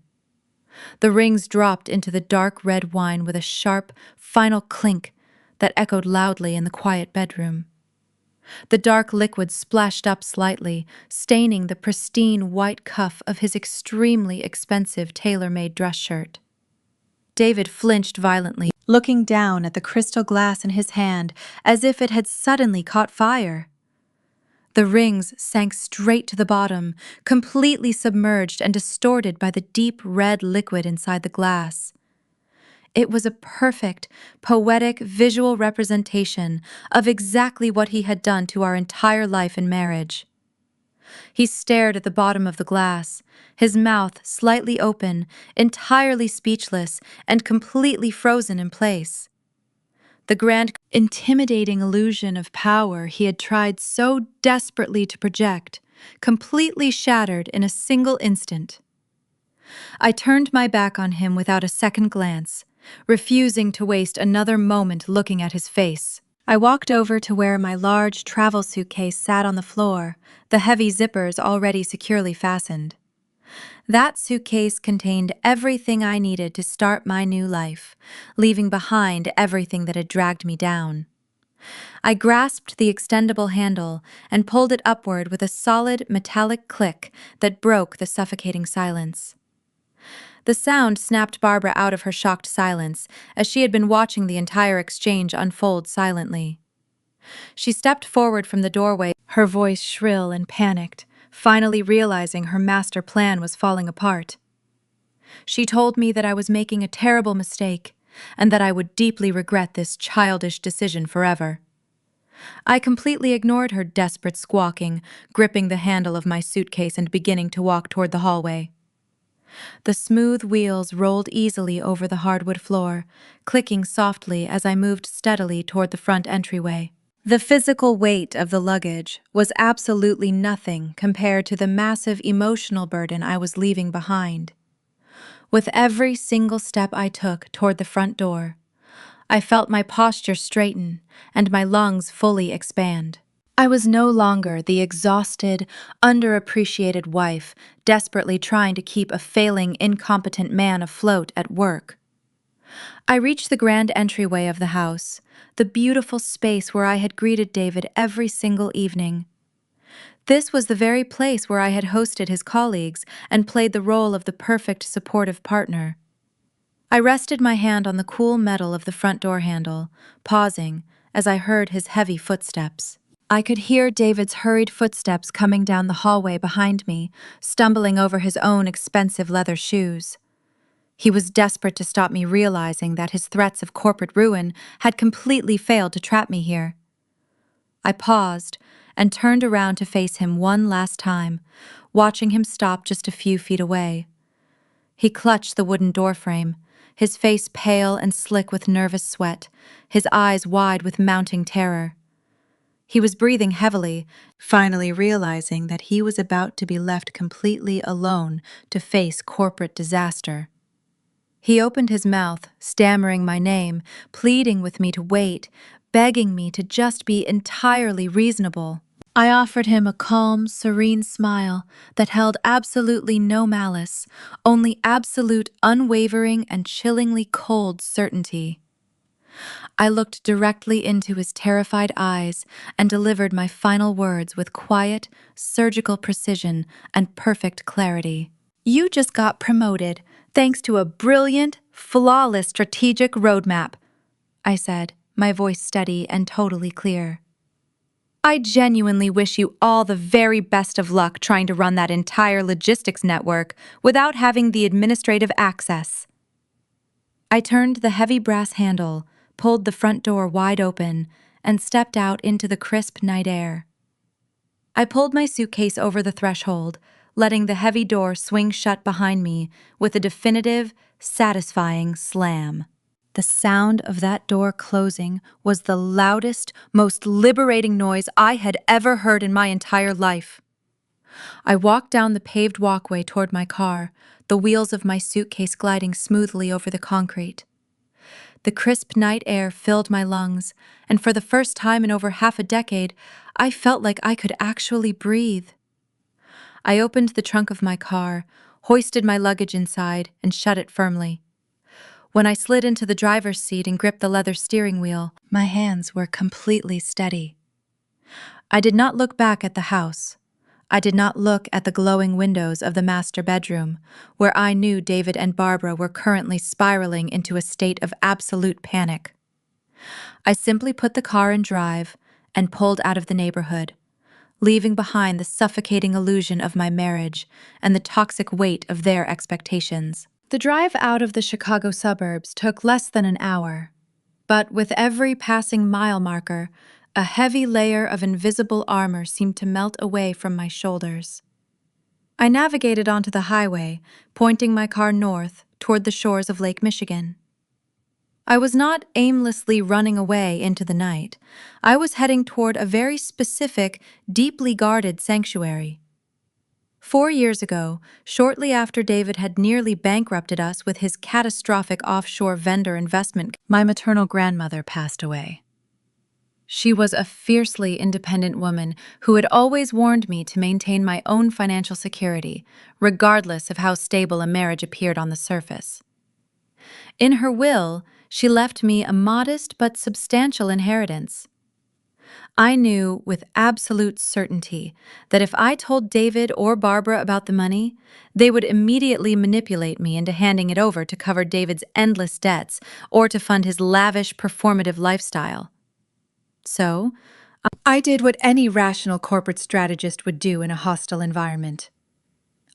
The rings dropped into the dark red wine with a sharp, final clink that echoed loudly in the quiet bedroom. The dark liquid splashed up slightly, staining the pristine white cuff of his extremely expensive tailor-made dress shirt. David flinched violently, looking down at the crystal glass in his hand as if it had suddenly caught fire. The rings sank straight to the bottom, completely submerged and distorted by the deep red liquid inside the glass. It was a perfect, poetic visual representation of exactly what he had done to our entire life in marriage. He stared at the bottom of the glass, his mouth slightly open, entirely speechless, and completely frozen in place. The grand, intimidating illusion of power he had tried so desperately to project, completely shattered in a single instant. I turned my back on him without a second glance, refusing to waste another moment looking at his face. I walked over to where my large travel suitcase sat on the floor, the heavy zippers already securely fastened. That suitcase contained everything I needed to start my new life, leaving behind everything that had dragged me down. I grasped the extendable handle and pulled it upward with a solid metallic click that broke the suffocating silence. The sound snapped Barbara out of her shocked silence, as she had been watching the entire exchange unfold silently. She stepped forward from the doorway, her voice shrill and panicked, finally realizing her master plan was falling apart. She told me that I was making a terrible mistake, and that I would deeply regret this childish decision forever. I completely ignored her desperate squawking, gripping the handle of my suitcase and beginning to walk toward the hallway. The smooth wheels rolled easily over the hardwood floor, clicking softly as I moved steadily toward the front entryway. The physical weight of the luggage was absolutely nothing compared to the massive emotional burden I was leaving behind. With every single step I took toward the front door, I felt my posture straighten and my lungs fully expand. I was no longer the exhausted, underappreciated wife desperately trying to keep a failing, incompetent man afloat at work. I reached the grand entryway of the house, the beautiful space where I had greeted David every single evening. This was the very place where I had hosted his colleagues and played the role of the perfect supportive partner. I rested my hand on the cool metal of the front door handle, pausing as I heard his heavy footsteps. I could hear David's hurried footsteps coming down the hallway behind me, stumbling over his own expensive leather shoes. He was desperate to stop me, realizing that his threats of corporate ruin had completely failed to trap me here. I paused and turned around to face him one last time, watching him stop just a few feet away. He clutched the wooden doorframe, his face pale and slick with nervous sweat, his eyes wide with mounting terror. He was breathing heavily, finally realizing that he was about to be left completely alone to face corporate disaster. He opened his mouth, stammering my name, pleading with me to wait, begging me to just be entirely reasonable. I offered him a calm, serene smile that held absolutely no malice, only absolute, unwavering, and chillingly cold certainty. I looked directly into his terrified eyes and delivered my final words with quiet, surgical precision and perfect clarity. You just got promoted, thanks to a brilliant, flawless strategic roadmap, I said, my voice steady and totally clear. I genuinely wish you all the very best of luck trying to run that entire logistics network without having the administrative access. I turned the heavy brass handle, pulled the front door wide open, and stepped out into the crisp night air. I pulled my suitcase over the threshold, letting the heavy door swing shut behind me with a definitive, satisfying slam. The sound of that door closing was the loudest, most liberating noise I had ever heard in my entire life. I walked down the paved walkway toward my car, the wheels of my suitcase gliding smoothly over the concrete. The crisp night air filled my lungs, and for the first time in over half a decade, I felt like I could actually breathe. I opened the trunk of my car, hoisted my luggage inside, and shut it firmly. When I slid into the driver's seat and gripped the leather steering wheel, my hands were completely steady. I did not look back at the house. I did not look at the glowing windows of the master bedroom, where I knew David and Barbara were currently spiraling into a state of absolute panic. I simply put the car in drive and pulled out of the neighborhood, leaving behind the suffocating illusion of my marriage and the toxic weight of their expectations. The drive out of the Chicago suburbs took less than an hour, but with every passing mile marker, a heavy layer of invisible armor seemed to melt away from my shoulders. I navigated onto the highway, pointing my car north toward the shores of Lake Michigan. I was not aimlessly running away into the night. I was heading toward a very specific, deeply guarded sanctuary. 4 years ago, shortly after David had nearly bankrupted us with his catastrophic offshore vendor investment, my maternal grandmother passed away. She was a fiercely independent woman who had always warned me to maintain my own financial security, regardless of how stable a marriage appeared on the surface. In her will, she left me a modest but substantial inheritance. I knew with absolute certainty that if I told David or Barbara about the money, they would immediately manipulate me into handing it over to cover David's endless debts or to fund his lavish performative lifestyle. So, I did what any rational corporate strategist would do in a hostile environment.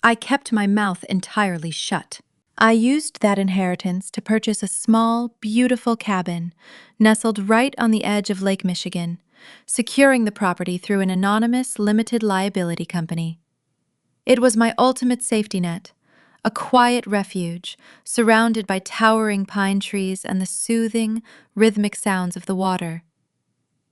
I kept my mouth entirely shut. I used that inheritance to purchase a small, beautiful cabin nestled right on the edge of Lake Michigan, securing the property through an anonymous limited liability company. It was my ultimate safety net, a quiet refuge surrounded by towering pine trees and the soothing, rhythmic sounds of the water.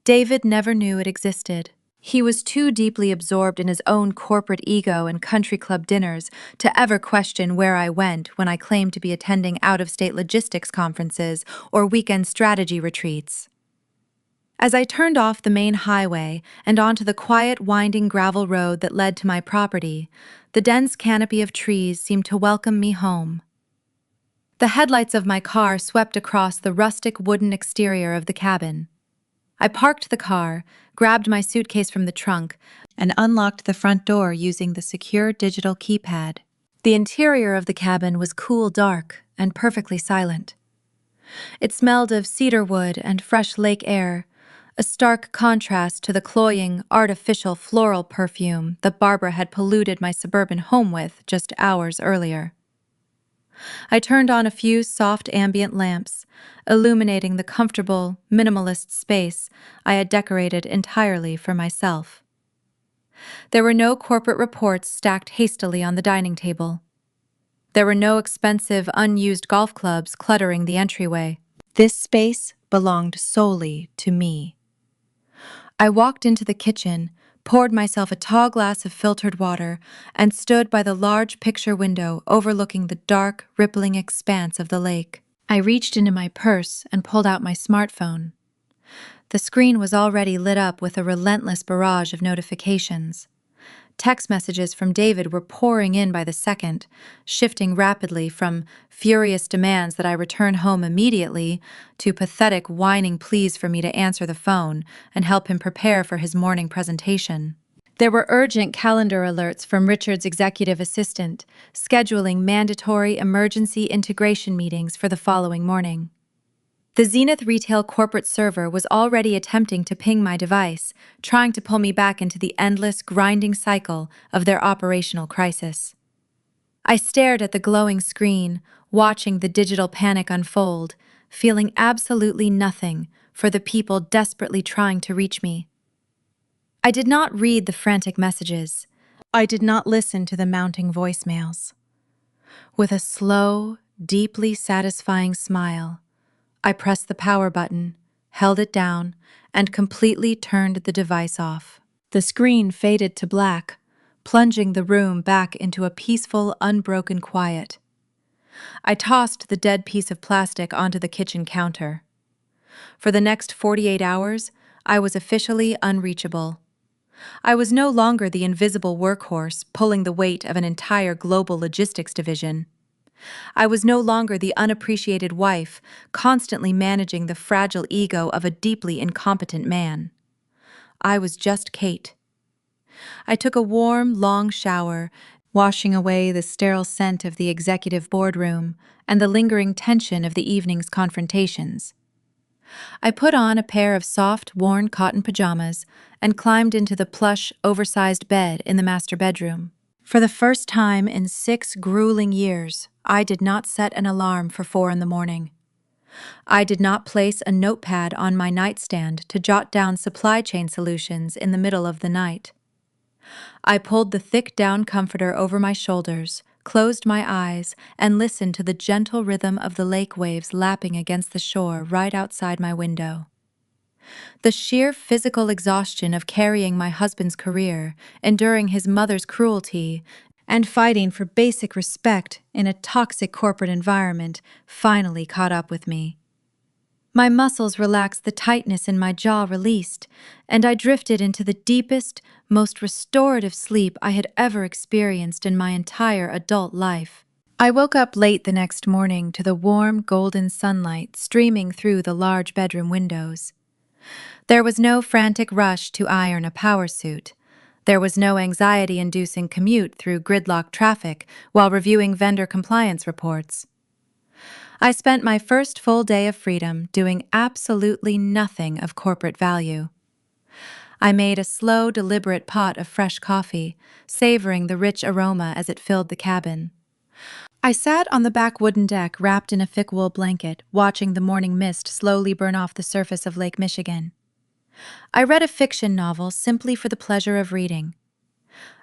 David never knew it existed. He was too deeply absorbed in his own corporate ego and country club dinners to ever question where I went when I claimed to be attending out-of-state logistics conferences or weekend strategy retreats. As I turned off the main highway and onto the quiet, winding gravel road that led to my property, the dense canopy of trees seemed to welcome me home. The headlights of my car swept across the rustic wooden exterior of the cabin. I parked the car, grabbed my suitcase from the trunk, and unlocked the front door using the secure digital keypad. The interior of the cabin was cool dark and perfectly silent. It smelled of cedar wood and fresh lake air, a stark contrast to the cloying, artificial floral perfume that Barbara had polluted my suburban home with just hours earlier. I turned on a few soft ambient lamps, illuminating the comfortable, minimalist space I had decorated entirely for myself. There were no corporate reports stacked hastily on the dining table. There were no expensive, unused golf clubs cluttering the entryway. This space belonged solely to me. I walked into the kitchen, poured myself a tall glass of filtered water, and stood by the large picture window overlooking the dark, rippling expanse of the lake. I reached into my purse and pulled out my smartphone. The screen was already lit up with a relentless barrage of notifications. Text messages from David were pouring in by the second, shifting rapidly from furious demands that I return home immediately to pathetic whining pleas for me to answer the phone and help him prepare for his morning presentation. There were urgent calendar alerts from Richard's executive assistant, scheduling mandatory emergency integration meetings for the following morning. The Zenith Retail corporate server was already attempting to ping my device, trying to pull me back into the endless, grinding cycle of their operational crisis. I stared at the glowing screen, watching the digital panic unfold, feeling absolutely nothing for the people desperately trying to reach me. I did not read the frantic messages. I did not listen to the mounting voicemails. With a slow, deeply satisfying smile, I pressed the power button, held it down, and completely turned the device off. The screen faded to black, plunging the room back into a peaceful, unbroken quiet. I tossed the dead piece of plastic onto the kitchen counter. For the next 48 hours, I was officially unreachable. I was no longer the invisible workhorse pulling the weight of an entire global logistics division. I was no longer the unappreciated wife, constantly managing the fragile ego of a deeply incompetent man. I was just Kate. I took a warm, long shower, washing away the sterile scent of the executive boardroom and the lingering tension of the evening's confrontations. I put on a pair of soft, worn cotton pajamas and climbed into the plush, oversized bed in the master bedroom. For the first time in 6 grueling years, I did not set an alarm for 4 in the morning. I did not place a notepad on my nightstand to jot down supply chain solutions in the middle of the night. I pulled the thick down comforter over my shoulders, closed my eyes, and listened to the gentle rhythm of the lake waves lapping against the shore right outside my window. The sheer physical exhaustion of carrying my husband's career, enduring his mother's cruelty, and fighting for basic respect in a toxic corporate environment finally caught up with me. My muscles relaxed, the tightness in my jaw released, and I drifted into the deepest, most restorative sleep I had ever experienced in my entire adult life. I woke up late the next morning to the warm, golden sunlight streaming through the large bedroom windows. There was no frantic rush to iron a power suit. There was no anxiety-inducing commute through gridlock traffic while reviewing vendor compliance reports. I spent my first full day of freedom doing absolutely nothing of corporate value. I made a slow, deliberate pot of fresh coffee, savoring the rich aroma as it filled the cabin. I sat on the back wooden deck wrapped in a thick wool blanket, watching the morning mist slowly burn off the surface of Lake Michigan. I read a fiction novel simply for the pleasure of reading.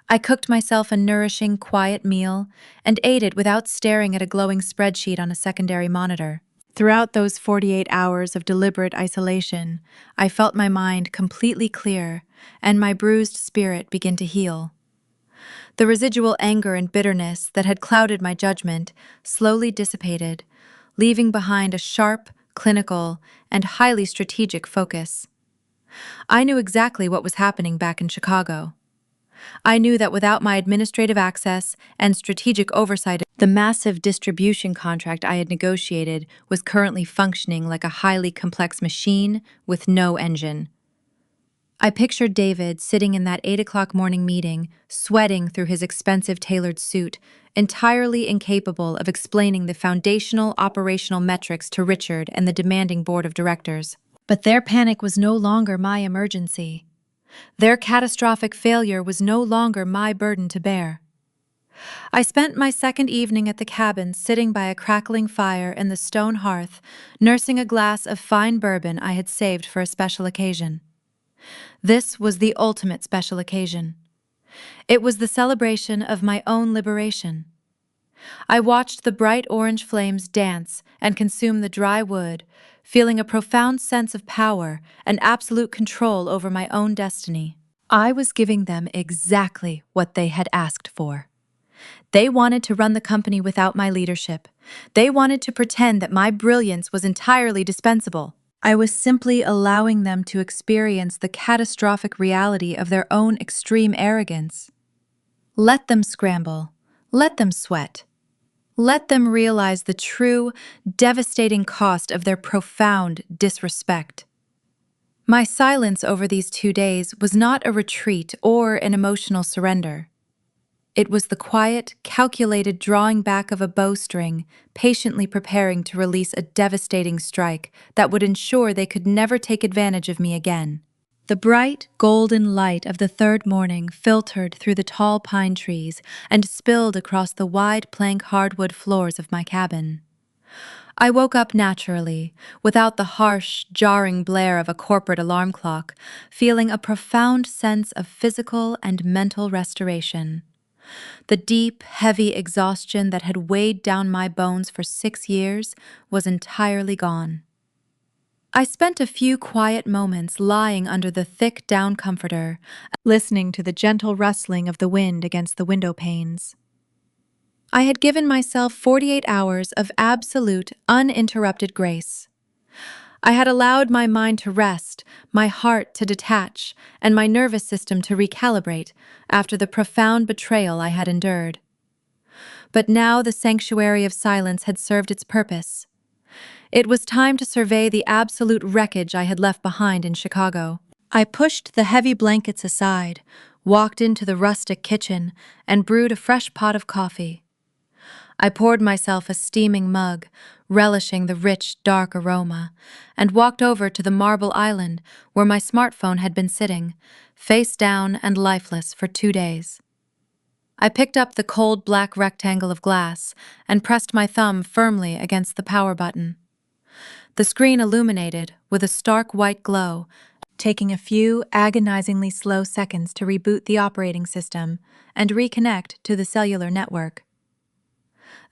I cooked myself a nourishing, quiet meal and ate it without staring at a glowing spreadsheet on a secondary monitor. Throughout those 48 hours of deliberate isolation, I felt my mind completely clear and my bruised spirit begin to heal. The residual anger and bitterness that had clouded my judgment slowly dissipated, leaving behind a sharp, clinical, and highly strategic focus. I knew exactly what was happening back in Chicago. I knew that without my administrative access and strategic oversight, the massive distribution contract I had negotiated was currently functioning like a highly complex machine with no engine. I pictured David sitting in that 8 o'clock morning meeting, sweating through his expensive tailored suit, entirely incapable of explaining the foundational operational metrics to Richard and the demanding board of directors. But their panic was no longer my emergency. Their catastrophic failure was no longer my burden to bear. I spent my second evening at the cabin sitting by a crackling fire in the stone hearth, nursing a glass of fine bourbon I had saved for a special occasion. This was the ultimate special occasion. It was the celebration of my own liberation. I watched the bright orange flames dance and consume the dry wood, feeling a profound sense of power and absolute control over my own destiny. I was giving them exactly what they had asked for. They wanted to run the company without my leadership. They wanted to pretend that my brilliance was entirely dispensable. I was simply allowing them to experience the catastrophic reality of their own extreme arrogance. Let them scramble. Let them sweat. Let them realize the true, devastating cost of their profound disrespect. My silence over these 2 days was not a retreat or an emotional surrender. It was the quiet, calculated drawing back of a bowstring, patiently preparing to release a devastating strike that would ensure they could never take advantage of me again. The bright, golden light of the third morning filtered through the tall pine trees and spilled across the wide plank hardwood floors of my cabin. I woke up naturally, without the harsh, jarring blare of a corporate alarm clock, feeling a profound sense of physical and mental restoration. The deep, heavy exhaustion that had weighed down my bones for 6 years was entirely gone. I spent a few quiet moments lying under the thick down comforter, listening to the gentle rustling of the wind against the window panes. I had given myself 48 hours of absolute, uninterrupted grace. I had allowed my mind to rest, my heart to detach, and my nervous system to recalibrate after the profound betrayal I had endured. But now the sanctuary of silence had served its purpose. It was time to survey the absolute wreckage I had left behind in Chicago. I pushed the heavy blankets aside, walked into the rustic kitchen, and brewed a fresh pot of coffee. I poured myself a steaming mug, relishing the rich, dark aroma, and walked over to the marble island where my smartphone had been sitting, face down and lifeless for 2 days. I picked up the cold black rectangle of glass and pressed my thumb firmly against the power button. The screen illuminated with a stark white glow, taking a few agonizingly slow seconds to reboot the operating system and reconnect to the cellular network.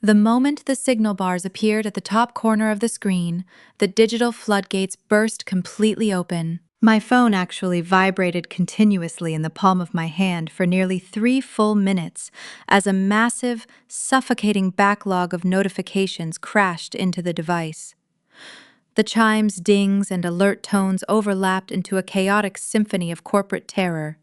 The moment the signal bars appeared at the top corner of the screen, the digital floodgates burst completely open. My phone actually vibrated continuously in the palm of my hand for nearly 3 full minutes as a massive, suffocating backlog of notifications crashed into the device. The chimes, dings, and alert tones overlapped into a chaotic symphony of corporate terror.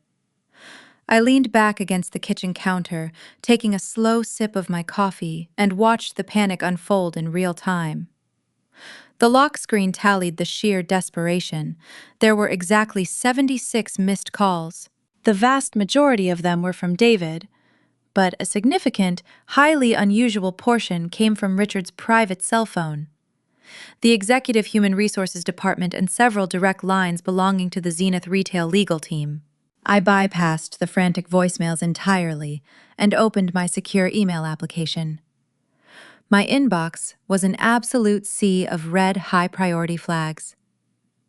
I leaned back against the kitchen counter, taking a slow sip of my coffee, and watched the panic unfold in real time. The lock screen tallied the sheer desperation. There were exactly 76 missed calls. The vast majority of them were from David, but a significant, highly unusual portion came from Richard's private cell phone. The Executive Human Resources Department and several direct lines belonging to the Zenith Retail legal team. I bypassed the frantic voicemails entirely and opened my secure email application. My inbox was an absolute sea of red high-priority flags.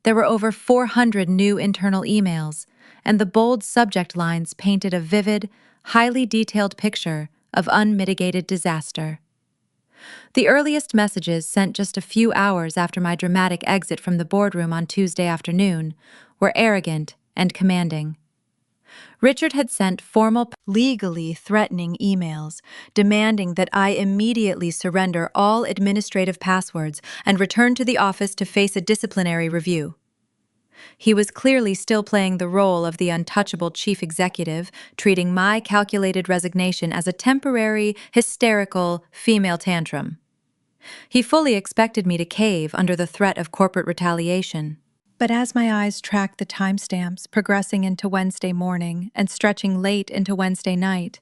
There were over 400 new internal emails, and the bold subject lines painted a vivid, highly detailed picture of unmitigated disaster. The earliest messages, sent just a few hours after my dramatic exit from the boardroom on Tuesday afternoon, were arrogant and commanding. Richard had sent formal, legally threatening emails demanding that I immediately surrender all administrative passwords and return to the office to face a disciplinary review. He was clearly still playing the role of the untouchable chief executive, treating my calculated resignation as a temporary, hysterical, female tantrum. He fully expected me to cave under the threat of corporate retaliation. But as my eyes tracked the timestamps progressing into Wednesday morning and stretching late into Wednesday night,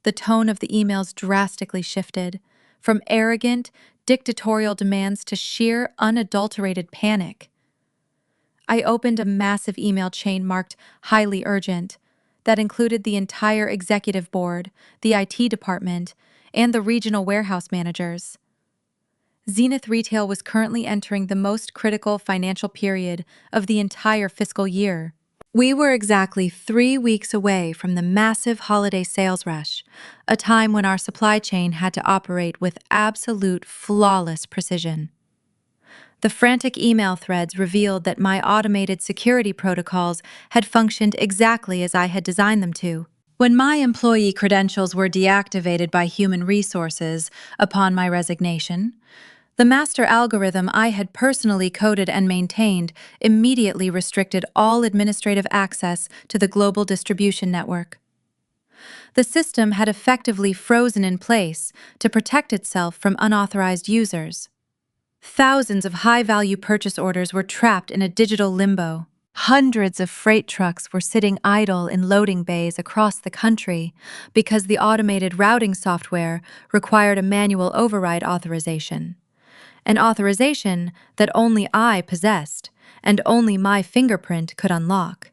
the tone of the emails drastically shifted, from arrogant, dictatorial demands to sheer, unadulterated panic. I opened a massive email chain marked highly urgent that included the entire executive board, the IT department, and the regional warehouse managers. Zenith Retail was currently entering the most critical financial period of the entire fiscal year. We were exactly 3 weeks away from the massive holiday sales rush, a time when our supply chain had to operate with absolute flawless precision. The frantic email threads revealed that my automated security protocols had functioned exactly as I had designed them to. When my employee credentials were deactivated by human resources upon my resignation, the master algorithm I had personally coded and maintained immediately restricted all administrative access to the global distribution network. The system had effectively frozen in place to protect itself from unauthorized users. Thousands of high-value purchase orders were trapped in a digital limbo. Hundreds of freight trucks were sitting idle in loading bays across the country because the automated routing software required a manual override authorization. An authorization that only I possessed and only my fingerprint could unlock.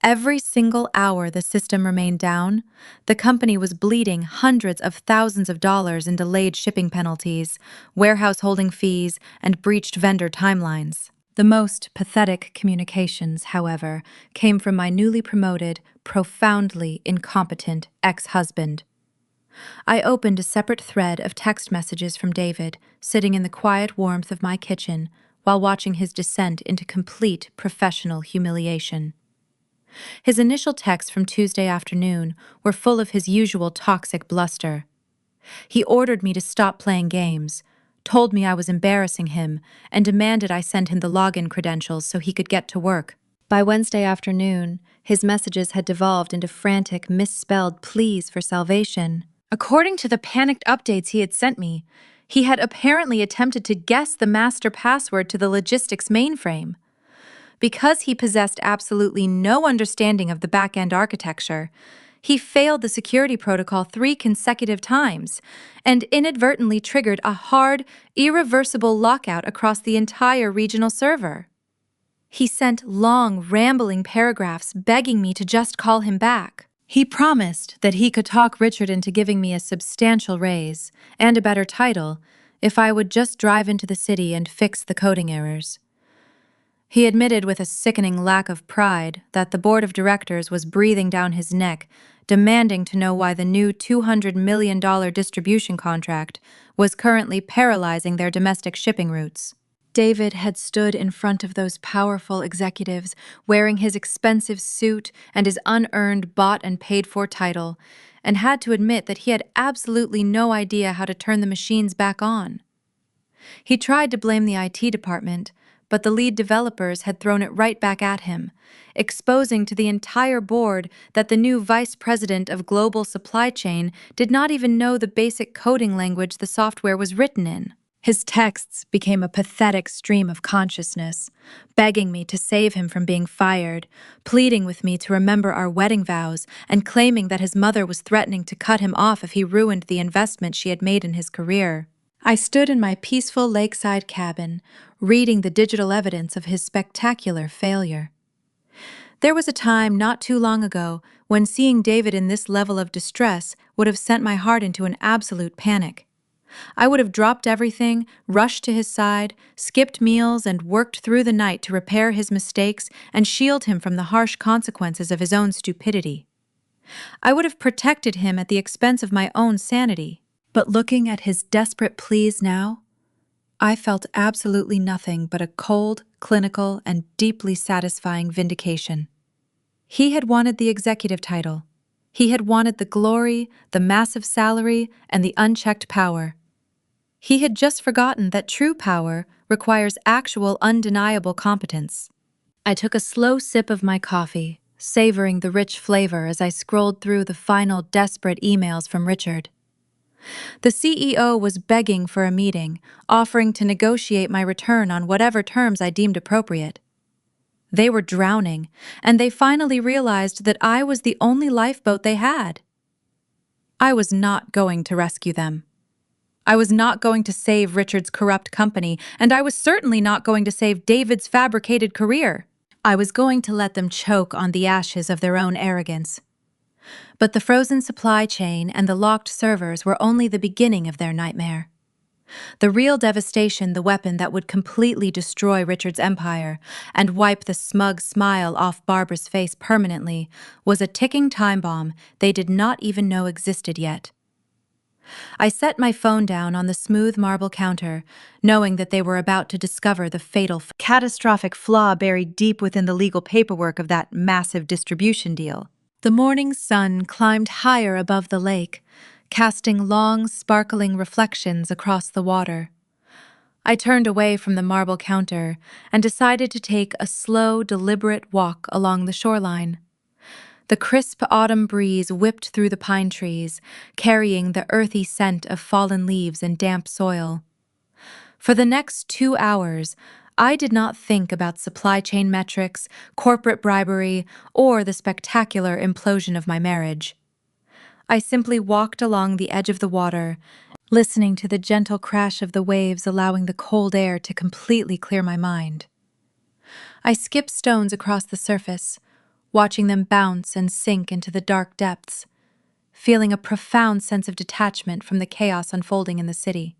Every single hour the system remained down, the company was bleeding hundreds of thousands of dollars in delayed shipping penalties, warehouse holding fees, and breached vendor timelines. The most pathetic communications, however, came from my newly promoted, profoundly incompetent ex-husband. I opened a separate thread of text messages from David, sitting in the quiet warmth of my kitchen while watching his descent into complete professional humiliation. His initial texts from Tuesday afternoon were full of his usual toxic bluster. He ordered me to stop playing games, told me I was embarrassing him, and demanded I send him the login credentials so he could get to work. By Wednesday afternoon, his messages had devolved into frantic, misspelled pleas for salvation. According to the panicked updates he had sent me, he had apparently attempted to guess the master password to the logistics mainframe. Because he possessed absolutely no understanding of the back-end architecture, He failed the security protocol 3 consecutive times and inadvertently triggered a hard, irreversible lockout across the entire regional server. He sent long, rambling paragraphs begging me to just call him back. He promised that he could talk Richard into giving me a substantial raise and a better title if I would just drive into the city and fix the coding errors. He admitted with a sickening lack of pride that the board of directors was breathing down his neck, demanding to know why the new $200 million distribution contract was currently paralyzing their domestic shipping routes. David had stood in front of those powerful executives, wearing his expensive suit and his unearned, bought and paid-for title, and had to admit that he had absolutely no idea how to turn the machines back on. He tried to blame the IT department, but the lead developers had thrown it right back at him, exposing to the entire board that the new vice president of global supply chain did not even know the basic coding language the software was written in. His texts became a pathetic stream of consciousness, begging me to save him from being fired, pleading with me to remember our wedding vows, and claiming that his mother was threatening to cut him off if he ruined the investment she had made in his career. I stood in my peaceful lakeside cabin, reading the digital evidence of his spectacular failure. There was a time not too long ago when seeing David in this level of distress would have sent my heart into an absolute panic. I would have dropped everything, rushed to his side, skipped meals, and worked through the night to repair his mistakes and shield him from the harsh consequences of his own stupidity. I would have protected him at the expense of my own sanity. But looking at his desperate pleas now, I felt absolutely nothing but a cold, clinical, and deeply satisfying vindication. He had wanted the executive title. He had wanted the glory, the massive salary, and the unchecked power. He had just forgotten that true power requires actual, undeniable competence. I took a slow sip of my coffee, savoring the rich flavor as I scrolled through the final desperate emails from Richard. The CEO was begging for a meeting, offering to negotiate my return on whatever terms I deemed appropriate. They were drowning, and they finally realized that I was the only lifeboat they had. I was not going to rescue them. I was not going to save Richard's corrupt company, and I was certainly not going to save David's fabricated career. I was going to let them choke on the ashes of their own arrogance. But the frozen supply chain and the locked servers were only the beginning of their nightmare. The real devastation, the weapon that would completely destroy Richard's empire and wipe the smug smile off Barbara's face permanently, was a ticking time bomb they did not even know existed yet. I set my phone down on the smooth marble counter, knowing that they were about to discover the fatal, catastrophic flaw buried deep within the legal paperwork of that massive distribution deal. The morning sun climbed higher above the lake, casting long, sparkling reflections across the water. I turned away from the marble counter and decided to take a slow, deliberate walk along the shoreline. The crisp autumn breeze whipped through the pine trees, carrying the earthy scent of fallen leaves and damp soil. For the next 2 hours, I did not think about supply chain metrics, corporate bribery, or the spectacular implosion of my marriage. I simply walked along the edge of the water, listening to the gentle crash of the waves, allowing the cold air to completely clear my mind. I skipped stones across the surface, watching them bounce and sink into the dark depths, feeling a profound sense of detachment from the chaos unfolding in the city.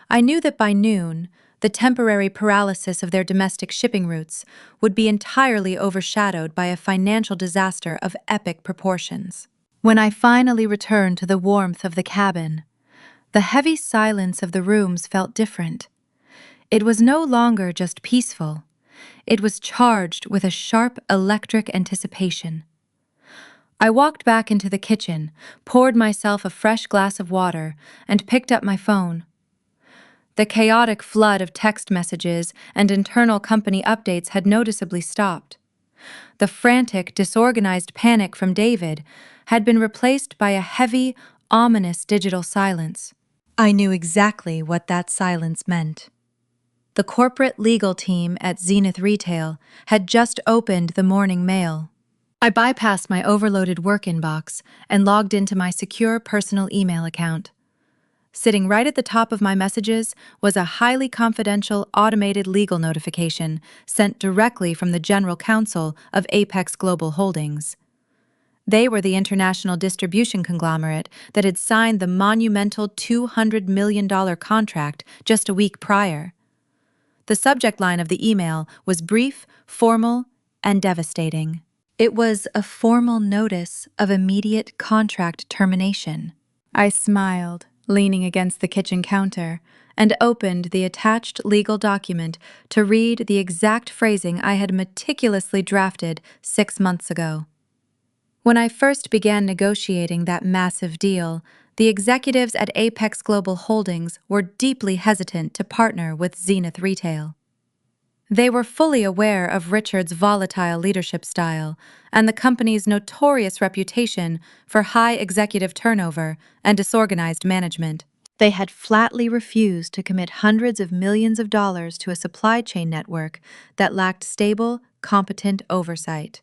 I knew that by noon, the temporary paralysis of their domestic shipping routes would be entirely overshadowed by a financial disaster of epic proportions. When I finally returned to the warmth of the cabin, the heavy silence of the rooms felt different. It was no longer just peaceful. It was charged with a sharp electric anticipation. I walked back into the kitchen, poured myself a fresh glass of water, and picked up my phone. The chaotic flood of text messages and internal company updates had noticeably stopped. The frantic, disorganized panic from David had been replaced by a heavy, ominous digital silence. I knew exactly what that silence meant. The corporate legal team at Zenith Retail had just opened the morning mail. I bypassed my overloaded work inbox and logged into my secure personal email account. Sitting right at the top of my messages was a highly confidential automated legal notification sent directly from the General Counsel of Apex Global Holdings. They were the international distribution conglomerate that had signed the monumental $200 million contract just a week prior. The subject line of the email was brief, formal, and devastating. It was a formal notice of immediate contract termination. I smiled, leaning against the kitchen counter, and opened the attached legal document to read the exact phrasing I had meticulously drafted 6 months ago. When I first began negotiating that massive deal, the executives at Apex Global Holdings were deeply hesitant to partner with Zenith Retail. They were fully aware of Richard's volatile leadership style and the company's notorious reputation for high executive turnover and disorganized management. They had flatly refused to commit hundreds of millions of dollars to a supply chain network that lacked stable, competent oversight.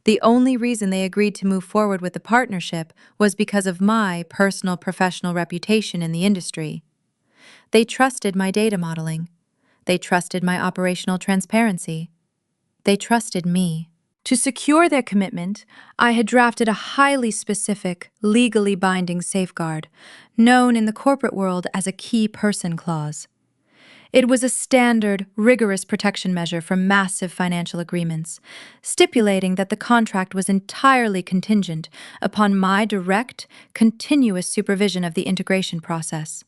The only reason they agreed to move forward with the partnership was because of my personal professional reputation in the industry. They trusted my data modeling. They trusted my operational transparency. They trusted me. To secure their commitment, I had drafted a highly specific, legally binding safeguard, known in the corporate world as a key person clause. It was a standard, rigorous protection measure for massive financial agreements, stipulating that the contract was entirely contingent upon my direct, continuous supervision of the integration process.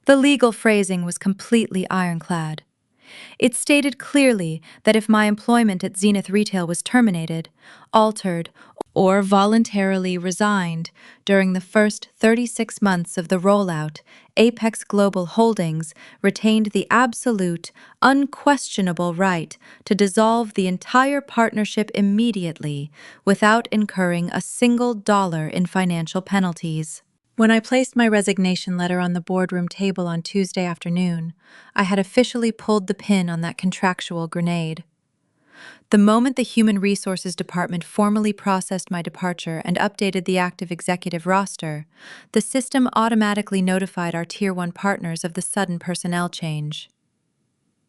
The legal phrasing was completely ironclad. It stated clearly that if my employment at Zenith Retail was terminated, altered, or voluntarily resigned during the first 36 months of the rollout, Apex Global Holdings retained the absolute, unquestionable right to dissolve the entire partnership immediately without incurring a single dollar in financial penalties. When I placed my resignation letter on the boardroom table on Tuesday afternoon, I had officially pulled the pin on that contractual grenade. The moment the Human Resources Department formally processed my departure and updated the active executive roster, the system automatically notified our Tier 1 partners of the sudden personnel change.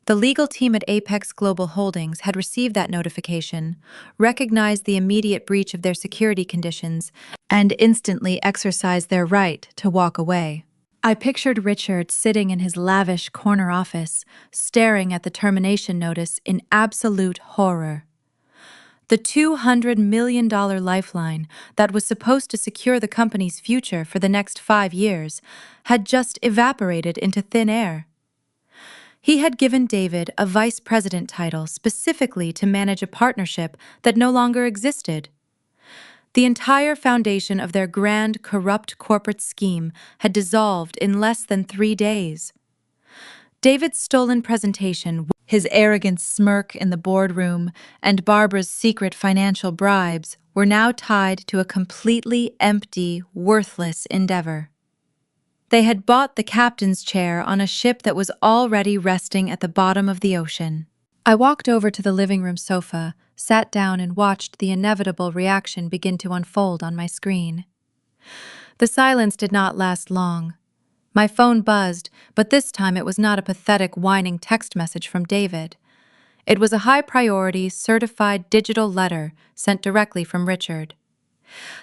The legal team at Apex Global Holdings had received that notification, recognized the immediate breach of their security conditions, and instantly exercised their right to walk away. I pictured Richard sitting in his lavish corner office, staring at the termination notice in absolute horror. The $200 million lifeline that was supposed to secure the company's future for the next 5 years had just evaporated into thin air. He had given David a vice president title specifically to manage a partnership that no longer existed. The entire foundation of their grand, corrupt corporate scheme had dissolved in less than 3 days. David's stolen presentation, his arrogant smirk in the boardroom, and Barbara's secret financial bribes were now tied to a completely empty, worthless endeavor. They had bought the captain's chair on a ship that was already resting at the bottom of the ocean. I walked over to the living room sofa, sat down, and watched the inevitable reaction begin to unfold on my screen. The silence did not last long. My phone buzzed, but this time it was not a pathetic, whining text message from David. It was a high-priority, certified digital letter sent directly from Richard.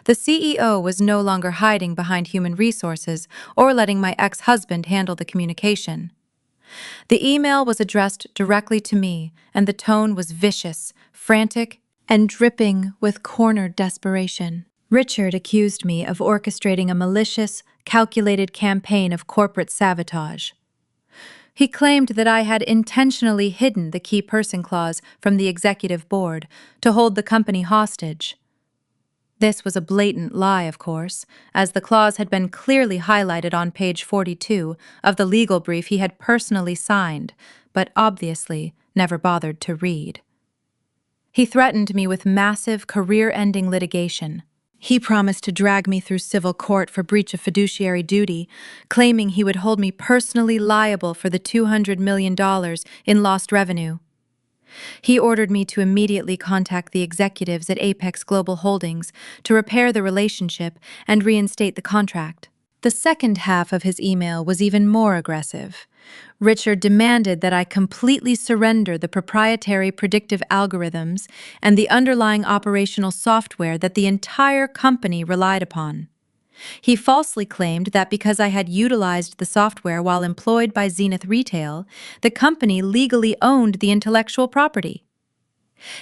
The CEO was no longer hiding behind human resources or letting my ex-husband handle the communication. The email was addressed directly to me, and the tone was vicious, frantic, and dripping with cornered desperation. Richard accused me of orchestrating a malicious, calculated campaign of corporate sabotage. He claimed that I had intentionally hidden the key person clause from the executive board to hold the company hostage. This was a blatant lie, of course, as the clause had been clearly highlighted on page 42 of the legal brief he had personally signed, but obviously never bothered to read. He threatened me with massive, career-ending litigation. He promised to drag me through civil court for breach of fiduciary duty, claiming he would hold me personally liable for the $200 million in lost revenue. He ordered me to immediately contact the executives at Apex Global Holdings to repair the relationship and reinstate the contract. The second half of his email was even more aggressive. Richard demanded that I completely surrender the proprietary predictive algorithms and the underlying operational software that the entire company relied upon. He falsely claimed that because I had utilized the software while employed by Zenith Retail, the company legally owned the intellectual property.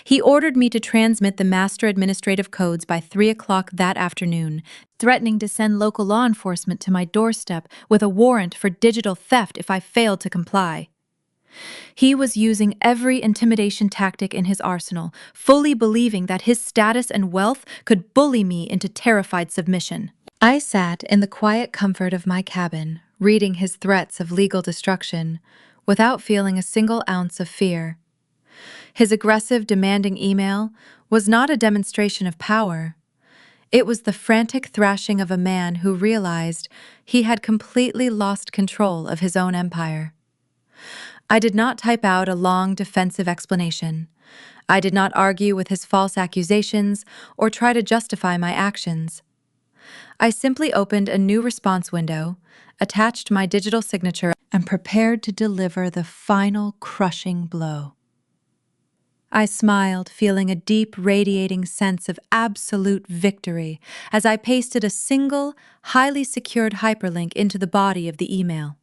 He ordered me to transmit the master administrative codes by 3 o'clock that afternoon, threatening to send local law enforcement to my doorstep with a warrant for digital theft if I failed to comply. He was using every intimidation tactic in his arsenal, fully believing that his status and wealth could bully me into terrified submission. I sat in the quiet comfort of my cabin, reading his threats of legal destruction, without feeling a single ounce of fear. His aggressive, demanding email was not a demonstration of power. It was the frantic thrashing of a man who realized he had completely lost control of his own empire. I did not type out a long, defensive explanation. I did not argue with his false accusations or try to justify my actions. I simply opened a new response window, attached my digital signature, and prepared to deliver the final crushing blow. I smiled, feeling a deep, radiating sense of absolute victory as I pasted a single, highly secured hyperlink into the body of the email.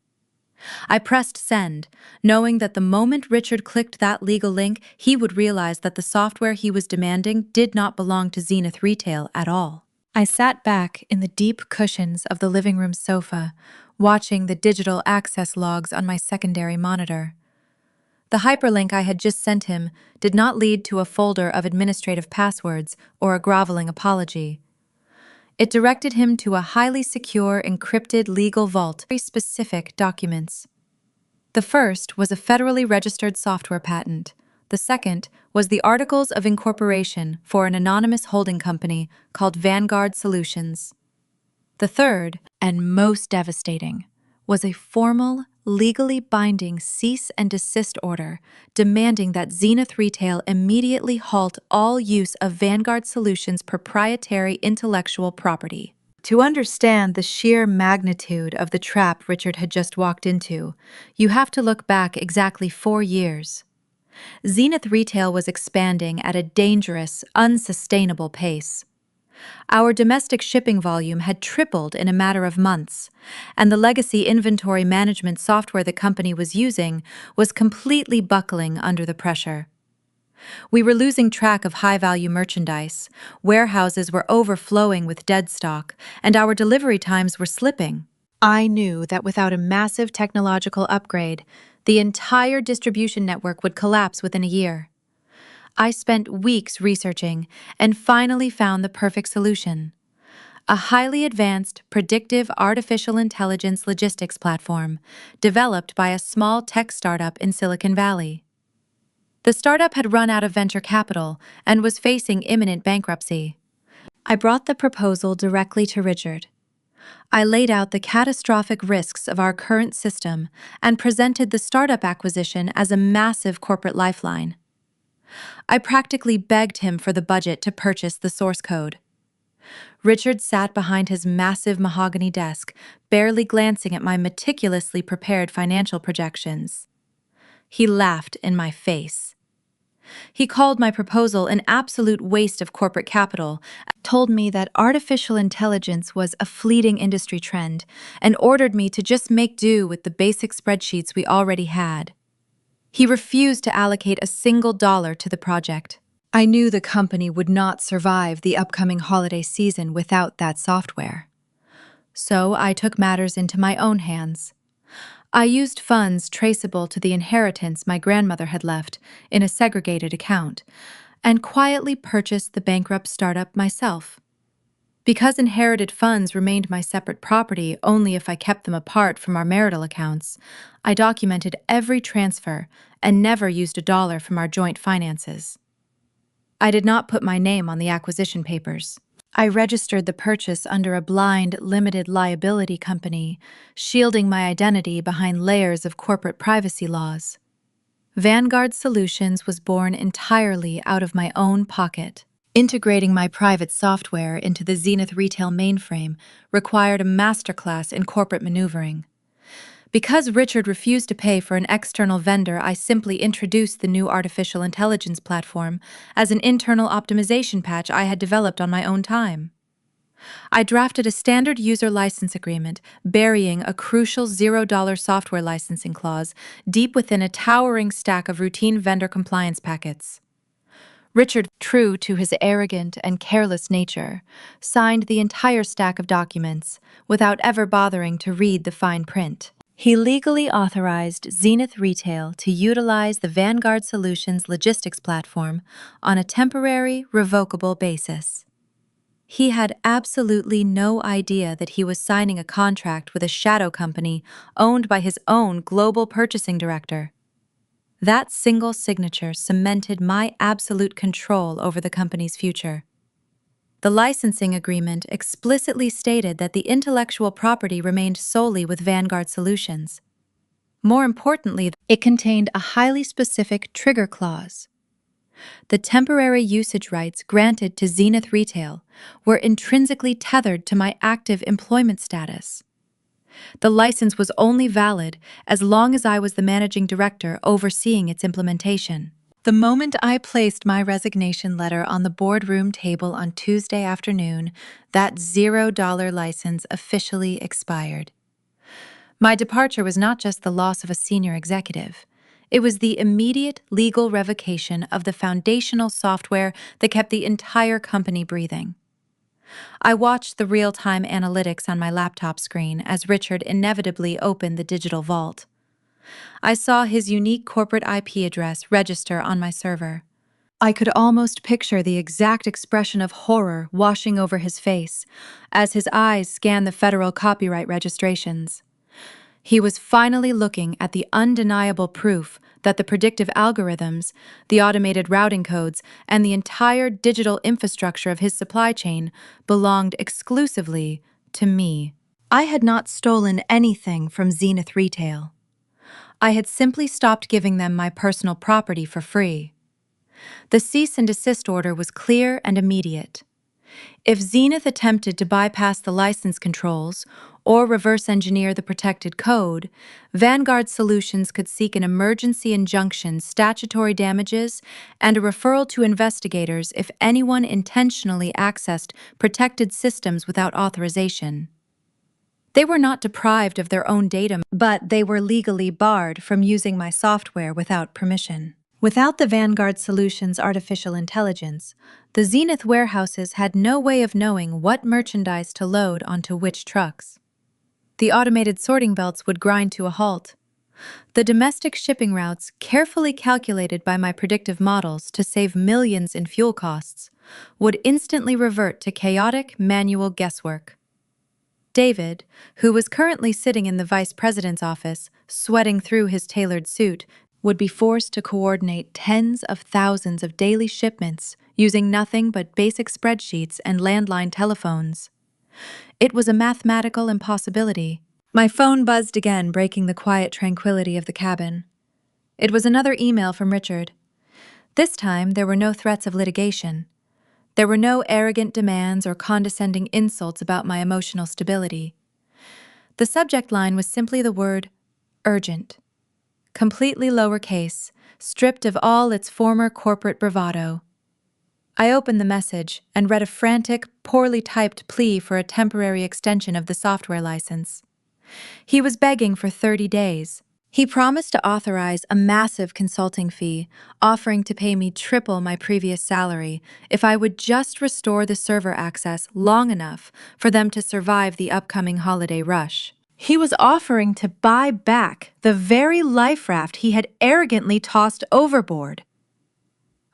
I pressed send, knowing that the moment Richard clicked that legal link, he would realize that the software he was demanding did not belong to Zenith Retail at all. I sat back in the deep cushions of the living room sofa, watching the digital access logs on my secondary monitor. The hyperlink I had just sent him did not lead to a folder of administrative passwords or a groveling apology. It directed him to a highly secure, encrypted legal vault, very specific documents. The first was a federally registered software patent. The second was the Articles of Incorporation for an anonymous holding company called Vanguard Solutions. The third, and most devastating, was a formal, legally binding cease and desist order demanding that Zenith Retail immediately halt all use of Vanguard Solutions' proprietary intellectual property. To understand the sheer magnitude of the trap Richard had just walked into, you have to look back exactly 4 years. Zenith Retail was expanding at a dangerous, unsustainable pace. Our domestic shipping volume had tripled in a matter of months, and the legacy inventory management software the company was using was completely buckling under the pressure. We were losing track of high-value merchandise, warehouses were overflowing with dead stock, and our delivery times were slipping. I knew that without a massive technological upgrade, the entire distribution network would collapse within a year. I spent weeks researching and finally found the perfect solution: a highly advanced, predictive artificial intelligence logistics platform developed by a small tech startup in Silicon Valley. The startup had run out of venture capital and was facing imminent bankruptcy. I brought the proposal directly to Richard. I laid out the catastrophic risks of our current system and presented the startup acquisition as a massive corporate lifeline. I practically begged him for the budget to purchase the source code. Richard sat behind his massive mahogany desk, barely glancing at my meticulously prepared financial projections. He laughed in my face. He called my proposal an absolute waste of corporate capital, told me that artificial intelligence was a fleeting industry trend, and ordered me to just make do with the basic spreadsheets we already had. He refused to allocate a single dollar to the project. I knew the company would not survive the upcoming holiday season without that software. So I took matters into my own hands. I used funds traceable to the inheritance my grandmother had left in a segregated account, and quietly purchased the bankrupt startup myself. Because inherited funds remained my separate property only if I kept them apart from our marital accounts, I documented every transfer and never used a dollar from our joint finances. I did not put my name on the acquisition papers. I registered the purchase under a blind, limited liability company, shielding my identity behind layers of corporate privacy laws. Vanguard Solutions was born entirely out of my own pocket. Integrating my private software into the Zenith retail mainframe required a masterclass in corporate maneuvering. Because Richard refused to pay for an external vendor, I simply introduced the new artificial intelligence platform as an internal optimization patch I had developed on my own time. I drafted a standard user license agreement, burying a crucial $0 software licensing clause deep within a towering stack of routine vendor compliance packets. Richard, true to his arrogant and careless nature, signed the entire stack of documents without ever bothering to read the fine print. He legally authorized Zenith Retail to utilize the Vanguard Solutions logistics platform on a temporary, revocable basis. He had absolutely no idea that he was signing a contract with a shadow company owned by his own global purchasing director. That single signature cemented my absolute control over the company's future. The licensing agreement explicitly stated that the intellectual property remained solely with Vanguard Solutions. More importantly, it contained a highly specific trigger clause. The temporary usage rights granted to Zenith Retail were intrinsically tethered to my active employment status. The license was only valid as long as I was the managing director overseeing its implementation. The moment I placed my resignation letter on the boardroom table on Tuesday afternoon, that $0 license officially expired. My departure was not just the loss of a senior executive. It was the immediate legal revocation of the foundational software that kept the entire company breathing. I watched the real-time analytics on my laptop screen as Richard inevitably opened the digital vault. I saw his unique corporate IP address register on my server. I could almost picture the exact expression of horror washing over his face as his eyes scanned the federal copyright registrations. He was finally looking at the undeniable proof that the predictive algorithms, the automated routing codes, and the entire digital infrastructure of his supply chain belonged exclusively to me. I had not stolen anything from Zenith Retail. I had simply stopped giving them my personal property for free. The cease and desist order was clear and immediate. If Zenith attempted to bypass the license controls or reverse engineer the protected code, Vanguard Solutions could seek an emergency injunction, statutory damages, and a referral to investigators if anyone intentionally accessed protected systems without authorization. They were not deprived of their own data, but they were legally barred from using my software without permission. Without the Vanguard Solutions artificial intelligence, the Zenith warehouses had no way of knowing what merchandise to load onto which trucks. The automated sorting belts would grind to a halt. The domestic shipping routes, carefully calculated by my predictive models to save millions in fuel costs, would instantly revert to chaotic, manual guesswork. David, who was currently sitting in the vice president's office, sweating through his tailored suit, would be forced to coordinate tens of thousands of daily shipments using nothing but basic spreadsheets and landline telephones. It was a mathematical impossibility. My phone buzzed again, breaking the quiet tranquility of the cabin. It was another email from Richard. This time, there were no threats of litigation. There were no arrogant demands or condescending insults about my emotional stability. The subject line was simply the word urgent. Completely lowercase, stripped of all its former corporate bravado. I opened the message and read a frantic, poorly typed plea for a temporary extension of the software license. He was begging for 30 days. He promised to authorize a massive consulting fee, offering to pay me triple my previous salary if I would just restore the server access long enough for them to survive the upcoming holiday rush. He was offering to buy back the very life raft he had arrogantly tossed overboard.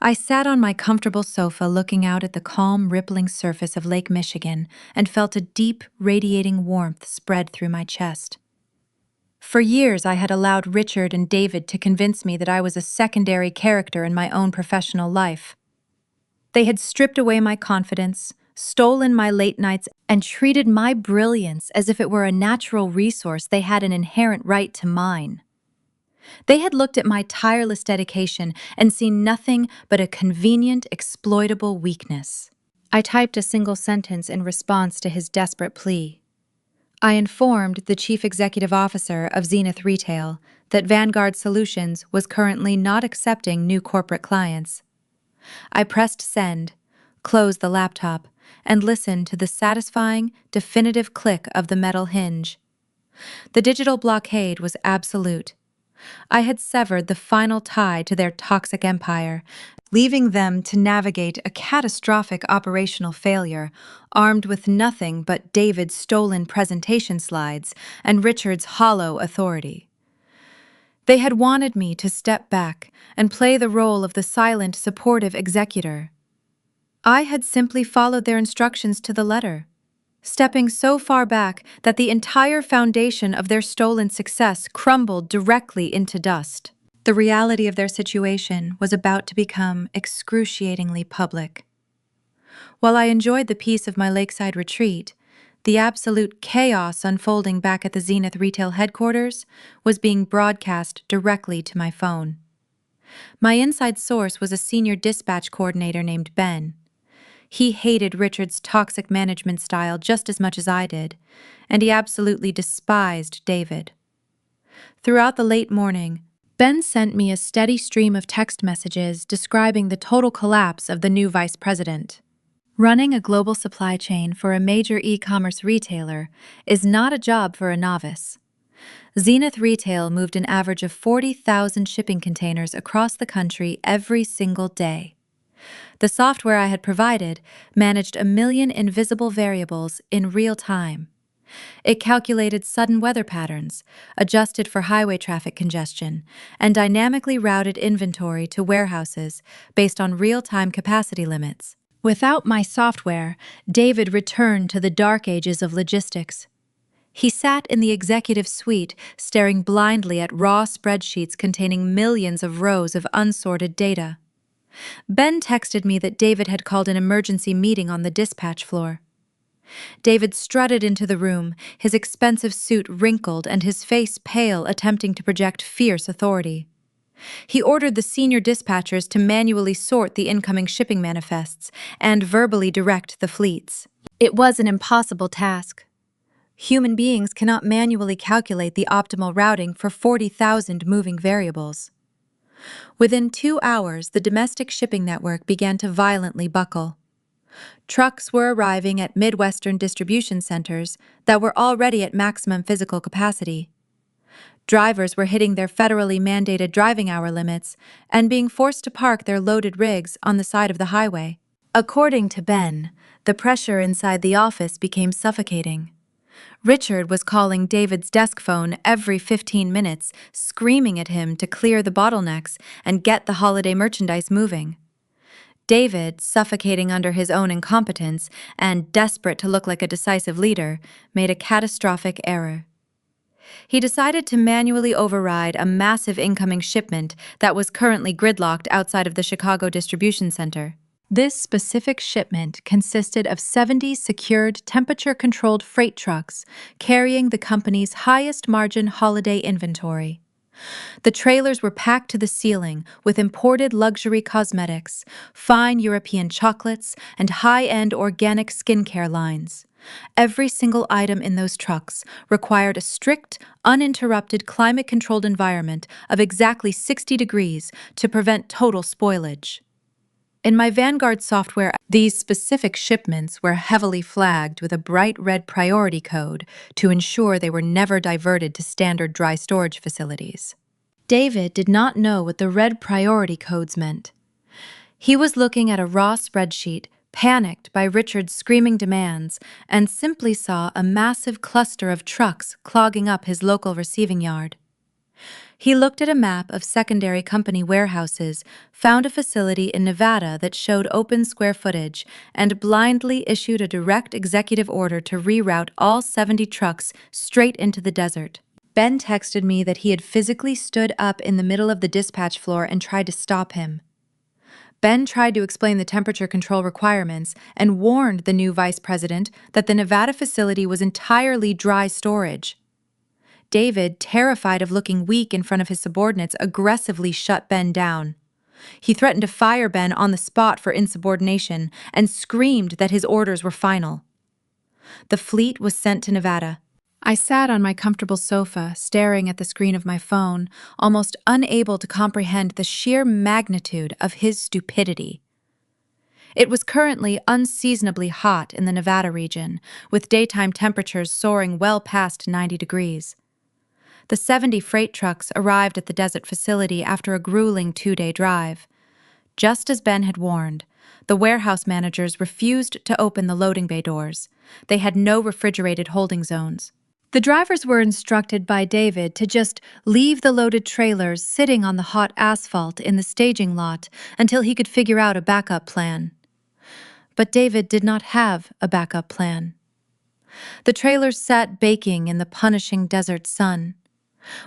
I sat on my comfortable sofa looking out at the calm, rippling surface of Lake Michigan and felt a deep, radiating warmth spread through my chest. For years, I had allowed Richard and David to convince me that I was a secondary character in my own professional life. They had stripped away my confidence, stolen my late nights, and treated my brilliance as if it were a natural resource they had an inherent right to mine. They had looked at my tireless dedication and seen nothing but a convenient, exploitable weakness. I typed a single sentence in response to his desperate plea. I informed the chief executive officer of Zenith Retail that Vanguard Solutions was currently not accepting new corporate clients. I pressed send, closed the laptop, and listened to the satisfying, definitive click of the metal hinge. The digital blockade was absolute. I had severed the final tie to their toxic empire, leaving them to navigate a catastrophic operational failure, armed with nothing but David's stolen presentation slides and Richard's hollow authority. They had wanted me to step back and play the role of the silent, supportive executor. I had simply followed their instructions to the letter, stepping so far back that the entire foundation of their stolen success crumbled directly into dust. The reality of their situation was about to become excruciatingly public. While I enjoyed the peace of my lakeside retreat, the absolute chaos unfolding back at the Zenith retail headquarters was being broadcast directly to my phone. My inside source was a senior dispatch coordinator named Ben. He hated Richard's toxic management style just as much as I did, and he absolutely despised David. Throughout the late morning, Ben sent me a steady stream of text messages describing the total collapse of the new vice president. Running a global supply chain for a major e-commerce retailer is not a job for a novice. Zenith Retail moved an average of 40,000 shipping containers across the country every single day. The software I had provided managed 1 million invisible variables in real time. It calculated sudden weather patterns, adjusted for highway traffic congestion, and dynamically routed inventory to warehouses based on real-time capacity limits. Without my software, David returned to the dark ages of logistics. He sat in the executive suite, staring blindly at raw spreadsheets containing millions of rows of unsorted data. Ben texted me that David had called an emergency meeting on the dispatch floor. David strutted into the room, his expensive suit wrinkled and his face pale, attempting to project fierce authority. He ordered the senior dispatchers to manually sort the incoming shipping manifests and verbally direct the fleets. It was an impossible task. Human beings cannot manually calculate the optimal routing for 40,000 moving variables. Within 2 hours, the domestic shipping network began to violently buckle. Trucks were arriving at Midwestern distribution centers that were already at maximum physical capacity. Drivers were hitting their federally mandated driving hour limits and being forced to park their loaded rigs on the side of the highway. According to Ben, the pressure inside the office became suffocating. Richard was calling David's desk phone every 15 minutes, screaming at him to clear the bottlenecks and get the holiday merchandise moving. David, suffocating under his own incompetence and desperate to look like a decisive leader, made a catastrophic error. He decided to manually override a massive incoming shipment that was currently gridlocked outside of the Chicago distribution center. This specific shipment consisted of 70 secured, temperature-controlled freight trucks carrying the company's highest-margin holiday inventory. The trailers were packed to the ceiling with imported luxury cosmetics, fine European chocolates, and high-end organic skincare lines. Every single item in those trucks required a strict, uninterrupted climate-controlled environment of exactly 60 degrees to prevent total spoilage. In my Vanguard software, these specific shipments were heavily flagged with a bright red priority code to ensure they were never diverted to standard dry storage facilities. David did not know what the red priority codes meant. He was looking at a raw spreadsheet, panicked by Richard's screaming demands, and simply saw a massive cluster of trucks clogging up his local receiving yard. He looked at a map of secondary company warehouses, found a facility in Nevada that showed open square footage, and blindly issued a direct executive order to reroute all 70 trucks straight into the desert. Ben texted me that he had physically stood up in the middle of the dispatch floor and tried to stop him. Ben tried to explain the temperature control requirements and warned the new vice president that the Nevada facility was entirely dry storage. David, terrified of looking weak in front of his subordinates, aggressively shut Ben down. He threatened to fire Ben on the spot for insubordination and screamed that his orders were final. The fleet was sent to Nevada. I sat on my comfortable sofa, staring at the screen of my phone, almost unable to comprehend the sheer magnitude of his stupidity. It was currently unseasonably hot in the Nevada region, with daytime temperatures soaring well past 90 degrees. The 70 freight trucks arrived at the desert facility after a grueling 2-day drive. Just as Ben had warned, the warehouse managers refused to open the loading bay doors. They had no refrigerated holding zones. The drivers were instructed by David to just leave the loaded trailers sitting on the hot asphalt in the staging lot until he could figure out a backup plan. But David did not have a backup plan. The trailers sat baking in the punishing desert sun.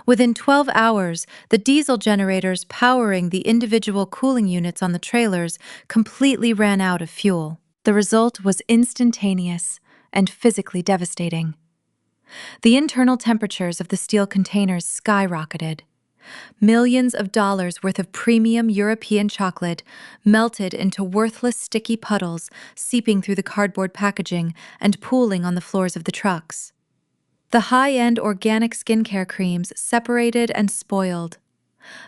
Within 12 hours, the diesel generators powering the individual cooling units on the trailers completely ran out of fuel. The result was instantaneous and physically devastating. The internal temperatures of the steel containers skyrocketed. Millions of dollars worth of premium European chocolate melted into worthless sticky puddles, seeping through the cardboard packaging and pooling on the floors of the trucks. The high-end organic skincare creams separated and spoiled.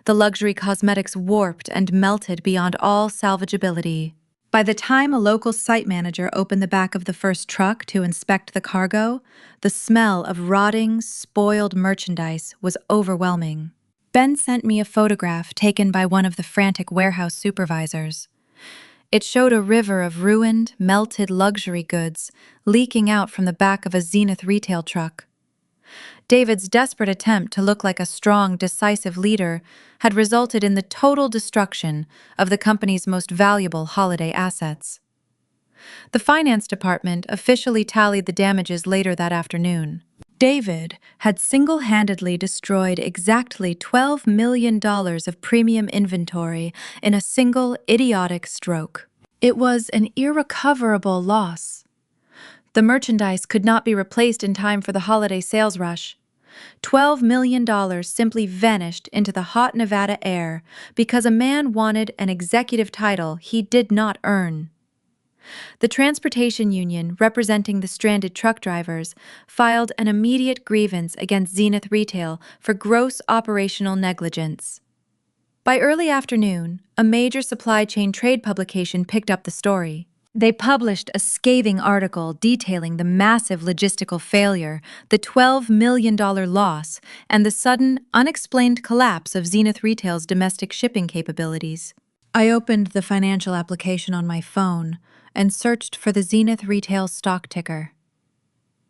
The luxury cosmetics warped and melted beyond all salvageability. By the time a local site manager opened the back of the first truck to inspect the cargo, the smell of rotting, spoiled merchandise was overwhelming. Ben sent me a photograph taken by one of the frantic warehouse supervisors. It showed a river of ruined, melted luxury goods leaking out from the back of a Zenith retail truck. David's desperate attempt to look like a strong, decisive leader had resulted in the total destruction of the company's most valuable holiday assets. The finance department officially tallied the damages later that afternoon. David had single-handedly destroyed exactly $12 million of premium inventory in a single idiotic stroke. It was an irrecoverable loss. The merchandise could not be replaced in time for the holiday sales rush. $12 million simply vanished into the hot Nevada air because a man wanted an executive title he did not earn. The transportation union representing the stranded truck drivers filed an immediate grievance against Zenith Retail for gross operational negligence. By early afternoon, a major supply chain trade publication picked up the story. They published a scathing article detailing the massive logistical failure, the $12 million loss, and the sudden, unexplained collapse of Zenith Retail's domestic shipping capabilities. I opened the financial application on my phone and searched for the Zenith Retail stock ticker.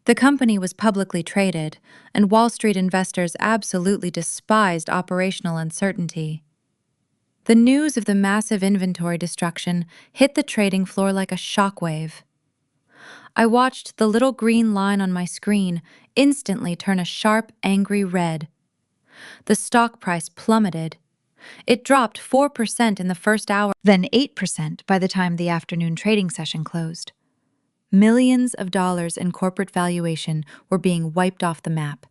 The company was publicly traded, and Wall Street investors absolutely despised operational uncertainty. The news of the massive inventory destruction hit the trading floor like a shockwave. I watched the little green line on my screen instantly turn a sharp, angry red. The stock price plummeted. It dropped 4% in the first hour, then 8% by the time the afternoon trading session closed. Millions of dollars in corporate valuation were being wiped off the map.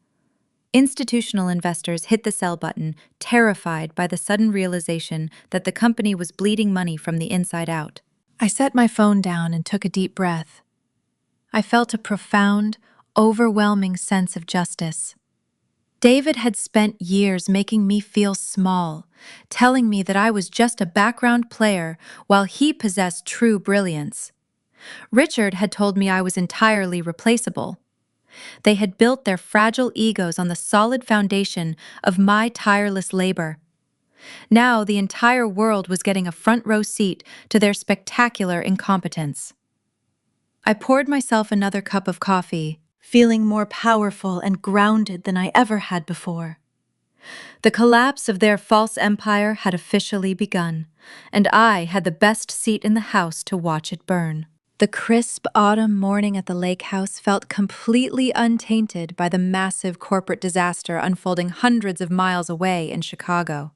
Institutional investors hit the sell button, terrified by the sudden realization that the company was bleeding money from the inside out. I set my phone down and took a deep breath. I felt a profound, overwhelming sense of justice. David had spent years making me feel small, telling me that I was just a background player while he possessed true brilliance. Richard had told me I was entirely replaceable. They had built their fragile egos on the solid foundation of my tireless labor. Now the entire world was getting a front-row seat to their spectacular incompetence. I poured myself another cup of coffee, feeling more powerful and grounded than I ever had before. The collapse of their false empire had officially begun, and I had the best seat in the house to watch it burn. The crisp autumn morning at the lake house felt completely untainted by the massive corporate disaster unfolding hundreds of miles away in Chicago.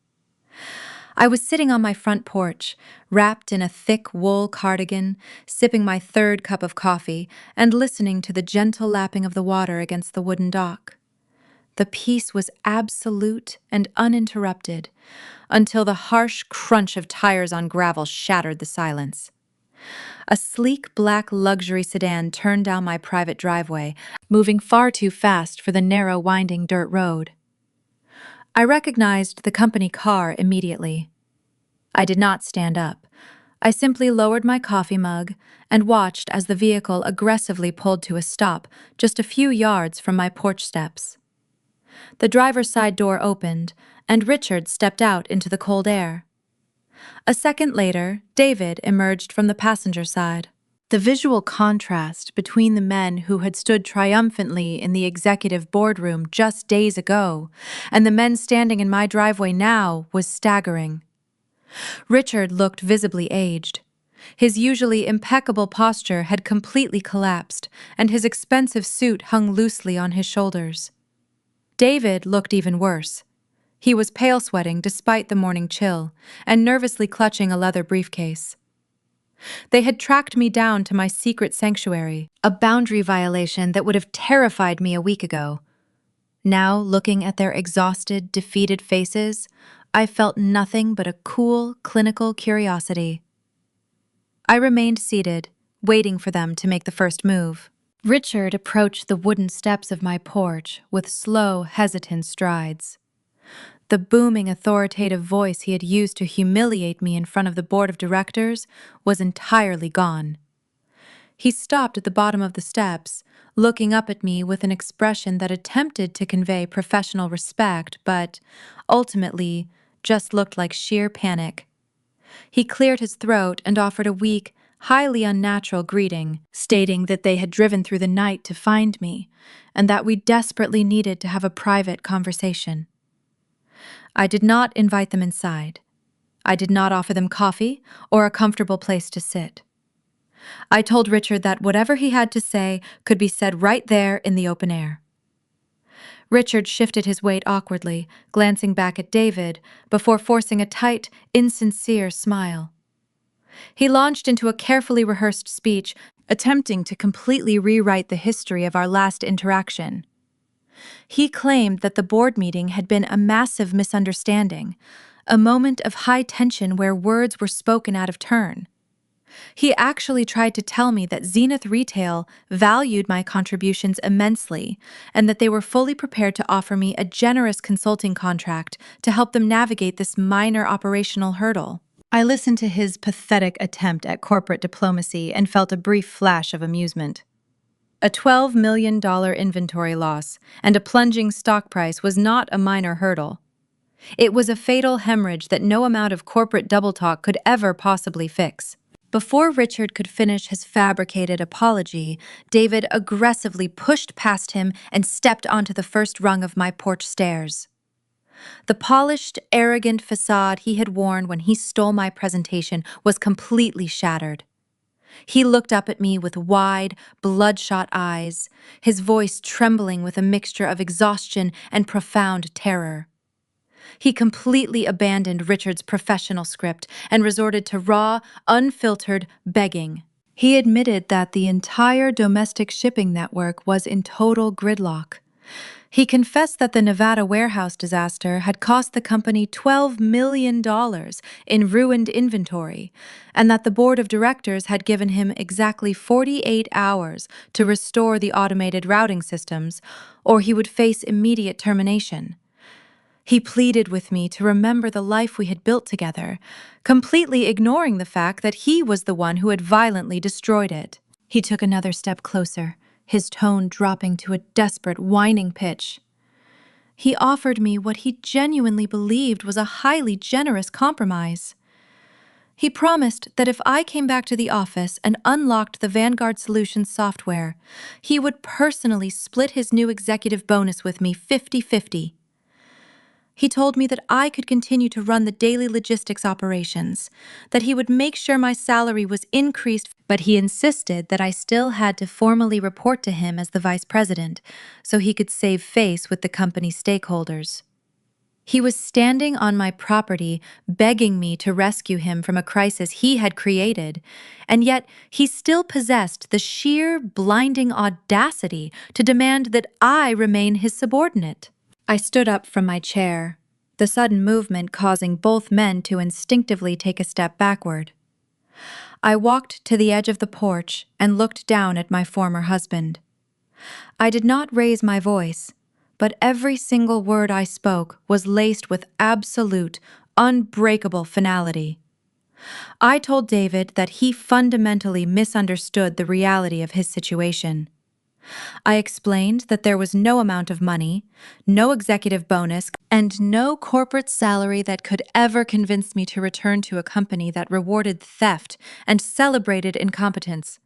I was sitting on my front porch, wrapped in a thick wool cardigan, sipping my third cup of coffee and listening to the gentle lapping of the water against the wooden dock. The peace was absolute and uninterrupted until the harsh crunch of tires on gravel shattered the silence. A sleek black luxury sedan turned down my private driveway, moving far too fast for the narrow, winding dirt road. I recognized the company car immediately. I did not stand up. I simply lowered my coffee mug and watched as the vehicle aggressively pulled to a stop just a few yards from my porch steps. The driver's side door opened, and Richard stepped out into the cold air. A second later, David emerged from the passenger side. The visual contrast between the men who had stood triumphantly in the executive boardroom just days ago and the men standing in my driveway now was staggering. Richard looked visibly aged. His usually impeccable posture had completely collapsed, and his expensive suit hung loosely on his shoulders. David looked even worse. He was pale sweating despite the morning chill, and nervously clutching a leather briefcase. They had tracked me down to my secret sanctuary, a boundary violation that would have terrified me a week ago. Now, looking at their exhausted, defeated faces, I felt nothing but a cool, clinical curiosity. I remained seated, waiting for them to make the first move. Richard approached the wooden steps of my porch with slow, hesitant strides. The booming, authoritative voice he had used to humiliate me in front of the board of directors was entirely gone. He stopped at the bottom of the steps, looking up at me with an expression that attempted to convey professional respect, but, ultimately, just looked like sheer panic. He cleared his throat and offered a weak, highly unnatural greeting, stating that they had driven through the night to find me, and that we desperately needed to have a private conversation. I did not invite them inside. I did not offer them coffee or a comfortable place to sit. I told Richard that whatever he had to say could be said right there in the open air. Richard shifted his weight awkwardly, glancing back at David, before forcing a tight, insincere smile. He launched into a carefully rehearsed speech, attempting to completely rewrite the history of our last interaction. He claimed that the board meeting had been a massive misunderstanding, a moment of high tension where words were spoken out of turn. He actually tried to tell me that Zenith Retail valued my contributions immensely and that they were fully prepared to offer me a generous consulting contract to help them navigate this minor operational hurdle. I listened to his pathetic attempt at corporate diplomacy and felt a brief flash of amusement. A $12 million inventory loss and a plunging stock price was not a minor hurdle. It was a fatal hemorrhage that no amount of corporate double talk could ever possibly fix. Before Richard could finish his fabricated apology, David aggressively pushed past him and stepped onto the first rung of my porch stairs. The polished, arrogant facade he had worn when he stole my presentation was completely shattered. He looked up at me with wide, bloodshot eyes, his voice trembling with a mixture of exhaustion and profound terror. He completely abandoned Richard's professional script and resorted to raw, unfiltered begging. He admitted that the entire domestic shipping network was in total gridlock. He confessed that the Nevada warehouse disaster had cost the company $12 million in ruined inventory, and that the board of directors had given him exactly 48 hours to restore the automated routing systems, or he would face immediate termination. He pleaded with me to remember the life we had built together, completely ignoring the fact that he was the one who had violently destroyed it. He took another step closer, his tone dropping to a desperate, whining pitch. He offered me what he genuinely believed was a highly generous compromise. He promised that if I came back to the office and unlocked the Vanguard Solutions software, he would personally split his new executive bonus with me 50-50. He told me that I could continue to run the daily logistics operations, that he would make sure my salary was increased, but he insisted that I still had to formally report to him as the vice president, so he could save face with the company's stakeholders. He was standing on my property, begging me to rescue him from a crisis he had created, and yet he still possessed the sheer, blinding audacity to demand that I remain his subordinate. I stood up from my chair, the sudden movement causing both men to instinctively take a step backward. I walked to the edge of the porch and looked down at my former husband. I did not raise my voice, but every single word I spoke was laced with absolute, unbreakable finality. I told David that he fundamentally misunderstood the reality of his situation. I explained that there was no amount of money, no executive bonus, and no corporate salary that could ever convince me to return to a company that rewarded theft and celebrated incompetence.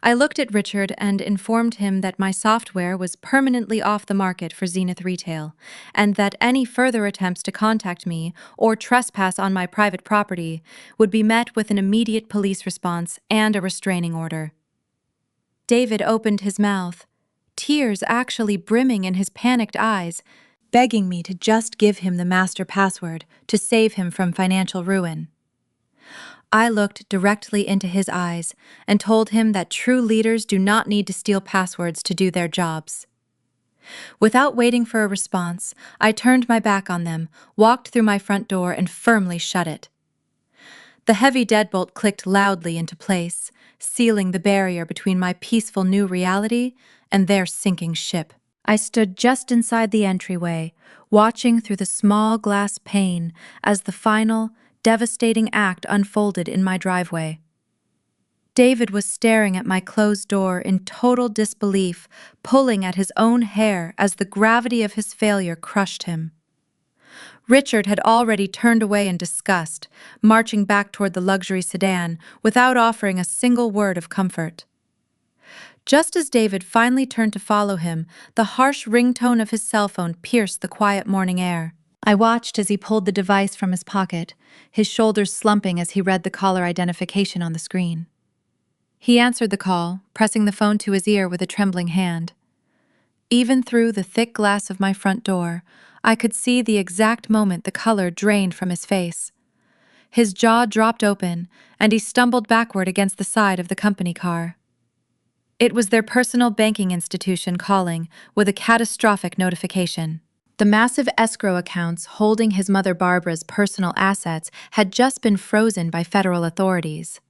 I looked at Richard and informed him that my software was permanently off the market for Zenith Retail, and that any further attempts to contact me or trespass on my private property would be met with an immediate police response and a restraining order. David opened his mouth, tears actually brimming in his panicked eyes, begging me to just give him the master password to save him from financial ruin. I looked directly into his eyes and told him that true leaders do not need to steal passwords to do their jobs. Without waiting for a response, I turned my back on them, walked through my front door, and firmly shut it. The heavy deadbolt clicked loudly into place, sealing the barrier between my peaceful new reality and their sinking ship. I stood just inside the entryway, watching through the small glass pane as the final, devastating act unfolded in my driveway. David was staring at my closed door in total disbelief, pulling at his own hair as the gravity of his failure crushed him. Richard had already turned away in disgust, marching back toward the luxury sedan without offering a single word of comfort. Just as David finally turned to follow him, the harsh ringtone of his cell phone pierced the quiet morning air. I watched as he pulled the device from his pocket, his shoulders slumping as he read the caller identification on the screen. He answered the call, pressing the phone to his ear with a trembling hand. Even through the thick glass of my front door, I could see the exact moment the color drained from his face. His jaw dropped open, and he stumbled backward against the side of the company car. It was their personal banking institution calling with a catastrophic notification. The massive escrow accounts holding his mother Barbara's personal assets had just been frozen by federal authorities.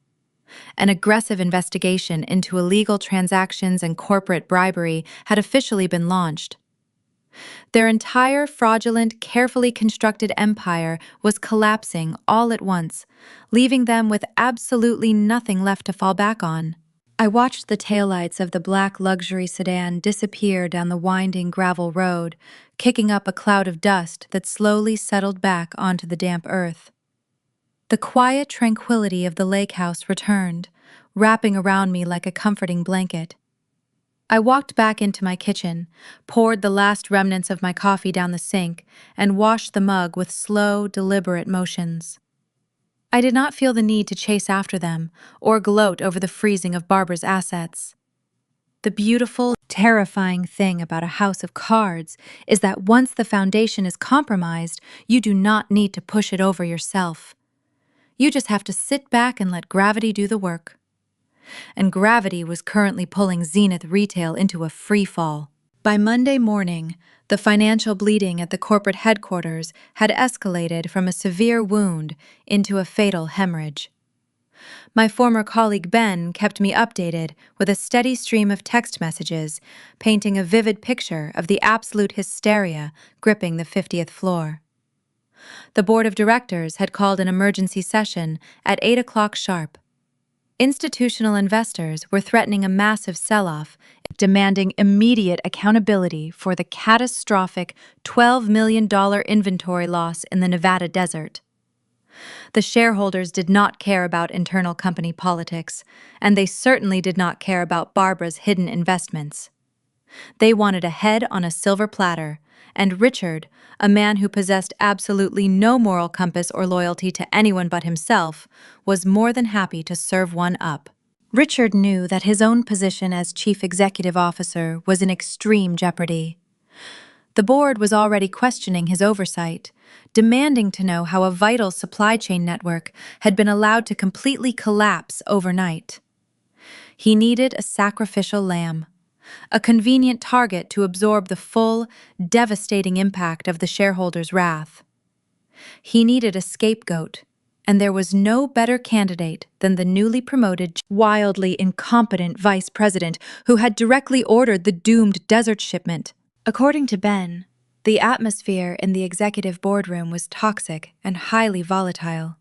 An aggressive investigation into illegal transactions and corporate bribery had officially been launched. Their entire fraudulent, carefully constructed empire was collapsing all at once, leaving them with absolutely nothing left to fall back on. I watched the taillights of the black luxury sedan disappear down the winding gravel road, kicking up a cloud of dust that slowly settled back onto the damp earth. The quiet tranquility of the lake house returned, wrapping around me like a comforting blanket. I walked back into my kitchen, poured the last remnants of my coffee down the sink, and washed the mug with slow, deliberate motions. I did not feel the need to chase after them or gloat over the freezing of Barbara's assets. The beautiful, terrifying thing about a house of cards is that once the foundation is compromised, you do not need to push it over yourself. You just have to sit back and let gravity do the work. And gravity was currently pulling Zenith Retail into a free fall. By Monday morning, the financial bleeding at the corporate headquarters had escalated from a severe wound into a fatal hemorrhage. My former colleague Ben kept me updated with a steady stream of text messages, painting a vivid picture of the absolute hysteria gripping the 50th floor. The board of directors had called an emergency session at 8 o'clock sharp. Institutional investors were threatening a massive sell-off, demanding immediate accountability for the catastrophic $12 million inventory loss in the Nevada desert. The shareholders did not care about internal company politics, and they certainly did not care about Barbara's hidden investments. They wanted a head on a silver platter, and Richard, a man who possessed absolutely no moral compass or loyalty to anyone but himself, was more than happy to serve one up. Richard knew that his own position as chief executive officer was in extreme jeopardy. The board was already questioning his oversight, demanding to know how a vital supply chain network had been allowed to completely collapse overnight. He needed a sacrificial lamb, a convenient target to absorb the full, devastating impact of the shareholders' wrath. He needed a scapegoat, and there was no better candidate than the newly promoted, wildly incompetent vice president who had directly ordered the doomed desert shipment. According to Ben, the atmosphere in the executive boardroom was toxic and highly volatile.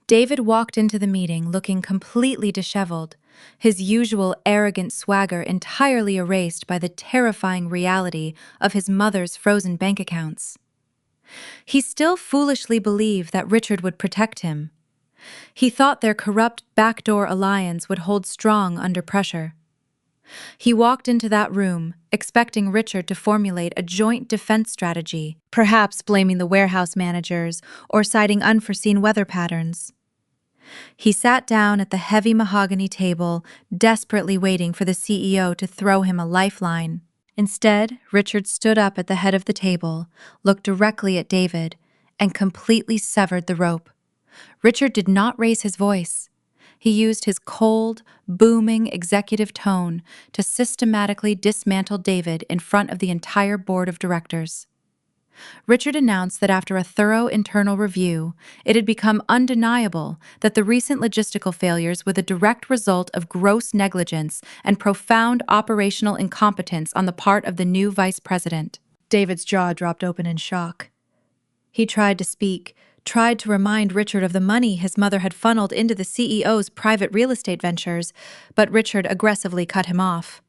David walked into the meeting looking completely disheveled, his usual arrogant swagger entirely erased by the terrifying reality of his mother's frozen bank accounts. He still foolishly believed that Richard would protect him. He thought their corrupt backdoor alliance would hold strong under pressure. He walked into that room, expecting Richard to formulate a joint defense strategy, perhaps blaming the warehouse managers or citing unforeseen weather patterns. He sat down at the heavy mahogany table, desperately waiting for the CEO to throw him a lifeline. Instead, Richard stood up at the head of the table, looked directly at David, and completely severed the rope. Richard did not raise his voice. He used his cold, booming executive tone to systematically dismantle David in front of the entire board of directors. Richard announced that after a thorough internal review, it had become undeniable that the recent logistical failures were the direct result of gross negligence and profound operational incompetence on the part of the new vice president. David's jaw dropped open in shock. He tried to speak, tried to remind Richard of the money his mother had funneled into the CEO's private real estate ventures, but Richard aggressively cut him off.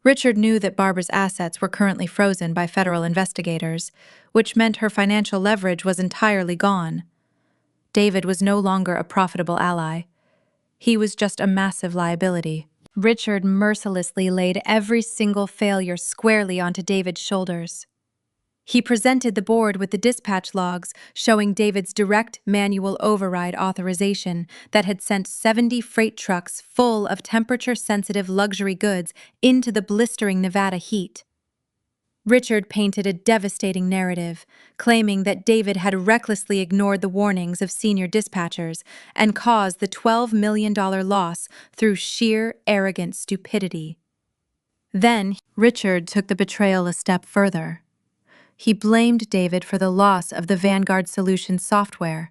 Richard knew that Barbara's assets were currently frozen by federal investigators, which meant her financial leverage was entirely gone. David was no longer a profitable ally. He was just a massive liability. Richard mercilessly laid every single failure squarely onto David's shoulders. He presented the board with the dispatch logs showing David's direct manual override authorization that had sent 70 freight trucks full of temperature-sensitive luxury goods into the blistering Nevada heat. Richard painted a devastating narrative, claiming that David had recklessly ignored the warnings of senior dispatchers and caused the $12 million loss through sheer arrogant stupidity. Then, Richard took the betrayal a step further. He blamed David for the loss of the Vanguard Solutions software.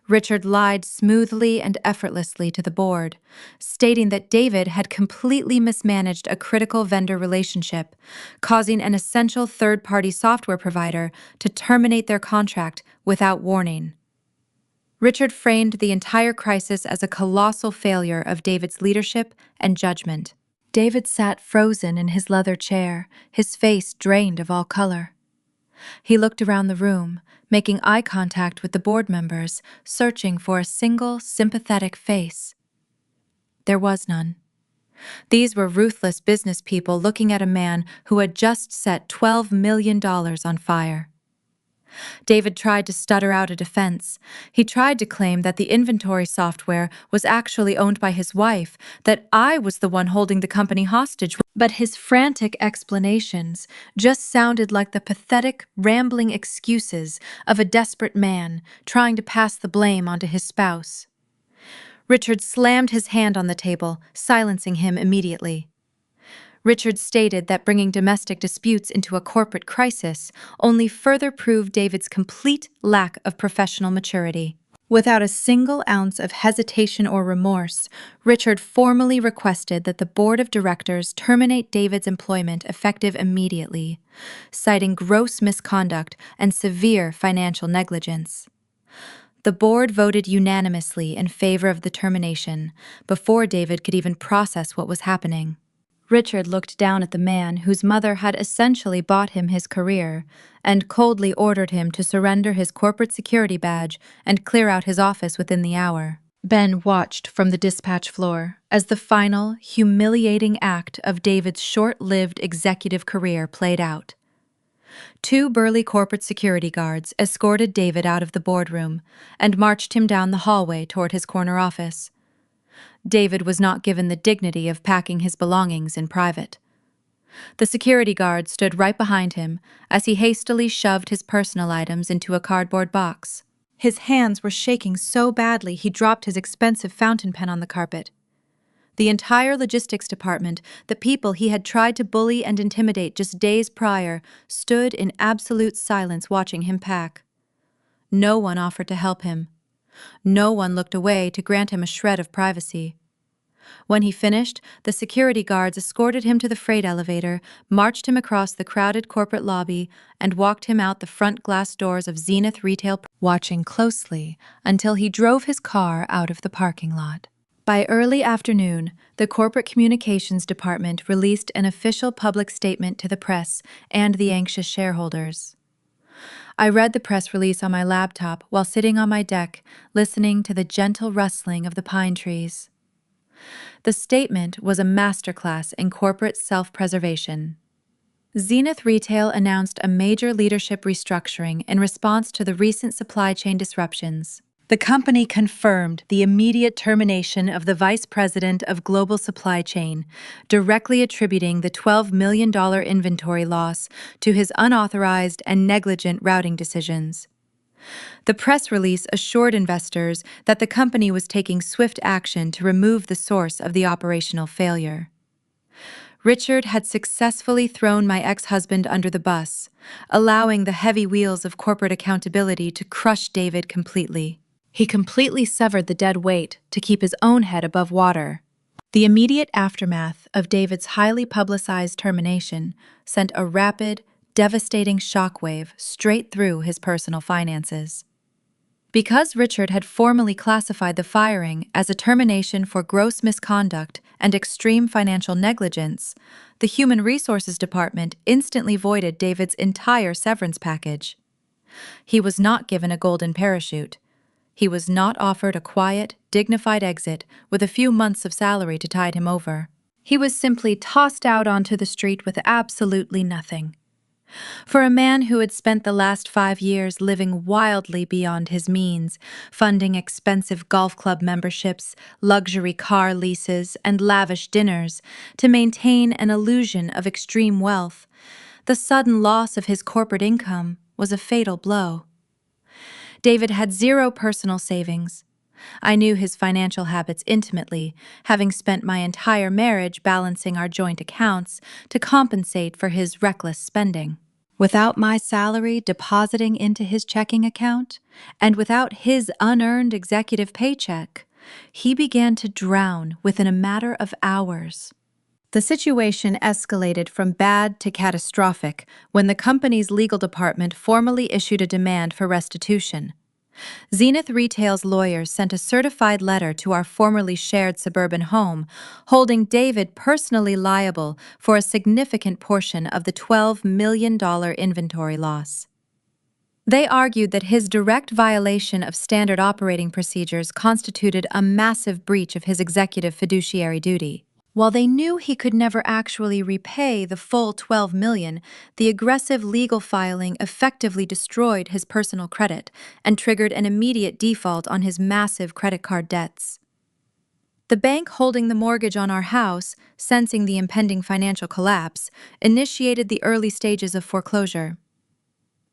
Richard lied smoothly and effortlessly to the board, stating that David had completely mismanaged a critical vendor relationship, causing an essential third-party software provider to terminate their contract without warning. Richard framed the entire crisis as a colossal failure of David's leadership and judgment. David sat frozen in his leather chair, his face drained of all color. He looked around the room, making eye contact with the board members, searching for a single, sympathetic face. There was none. These were ruthless business people looking at a man who had just set $12 million on fire. David tried to stutter out a defense. He tried to claim that the inventory software was actually owned by his wife, that I was the one holding the company hostage. But his frantic explanations just sounded like the pathetic, rambling excuses of a desperate man trying to pass the blame onto his spouse. Richard slammed his hand on the table, silencing him immediately. Richard stated that bringing domestic disputes into a corporate crisis only further proved David's complete lack of professional maturity. Without a single ounce of hesitation or remorse, Richard formally requested that the board of directors terminate David's employment effective immediately, citing gross misconduct and severe financial negligence. The board voted unanimously in favor of the termination before David could even process what was happening. Richard looked down at the man whose mother had essentially bought him his career and coldly ordered him to surrender his corporate security badge and clear out his office within the hour. Ben watched from the dispatch floor as the final, humiliating act of David's short-lived executive career played out. 2 burly corporate security guards escorted David out of the boardroom and marched him down the hallway toward his corner office. David was not given the dignity of packing his belongings in private. The security guard stood right behind him as he hastily shoved his personal items into a cardboard box. His hands were shaking so badly he dropped his expensive fountain pen on the carpet. The entire logistics department, the people he had tried to bully and intimidate just days prior, stood in absolute silence watching him pack. No one offered to help him. No one looked away to grant him a shred of privacy. When he finished, the security guards escorted him to the freight elevator, marched him across the crowded corporate lobby, and walked him out the front glass doors of Zenith Retail, watching closely until he drove his car out of the parking lot. By early afternoon, the corporate communications department released an official public statement to the press and the anxious shareholders. I read the press release on my laptop while sitting on my deck, listening to the gentle rustling of the pine trees. The statement was a masterclass in corporate self-preservation. Zenith Retail announced a major leadership restructuring in response to the recent supply chain disruptions. The company confirmed the immediate termination of the vice president of global supply chain, directly attributing the $12 million inventory loss to his unauthorized and negligent routing decisions. The press release assured investors that the company was taking swift action to remove the source of the operational failure. Richard had successfully thrown my ex-husband under the bus, allowing the heavy wheels of corporate accountability to crush David completely. He completely severed the dead weight to keep his own head above water. The immediate aftermath of David's highly publicized termination sent a rapid, devastating shockwave straight through his personal finances. Because Richard had formally classified the firing as a termination for gross misconduct and extreme financial negligence, the Human Resources Department instantly voided David's entire severance package. He was not given a golden parachute. He was not offered a quiet, dignified exit with a few months of salary to tide him over. He was simply tossed out onto the street with absolutely nothing. For a man who had spent the last 5 years living wildly beyond his means, funding expensive golf club memberships, luxury car leases, and lavish dinners to maintain an illusion of extreme wealth, the sudden loss of his corporate income was a fatal blow. David had zero personal savings. I knew his financial habits intimately, having spent my entire marriage balancing our joint accounts to compensate for his reckless spending. Without my salary depositing into his checking account, and without his unearned executive paycheck, he began to drown within a matter of hours. The situation escalated from bad to catastrophic when the company's legal department formally issued a demand for restitution. Zenith Retail's lawyers sent a certified letter to our formerly shared suburban home, holding David personally liable for a significant portion of the $12 million inventory loss. They argued that his direct violation of standard operating procedures constituted a massive breach of his executive fiduciary duty. While they knew he could never actually repay the full $12 million, the aggressive legal filing effectively destroyed his personal credit and triggered an immediate default on his massive credit card debts. The bank holding the mortgage on our house, sensing the impending financial collapse, initiated the early stages of foreclosure.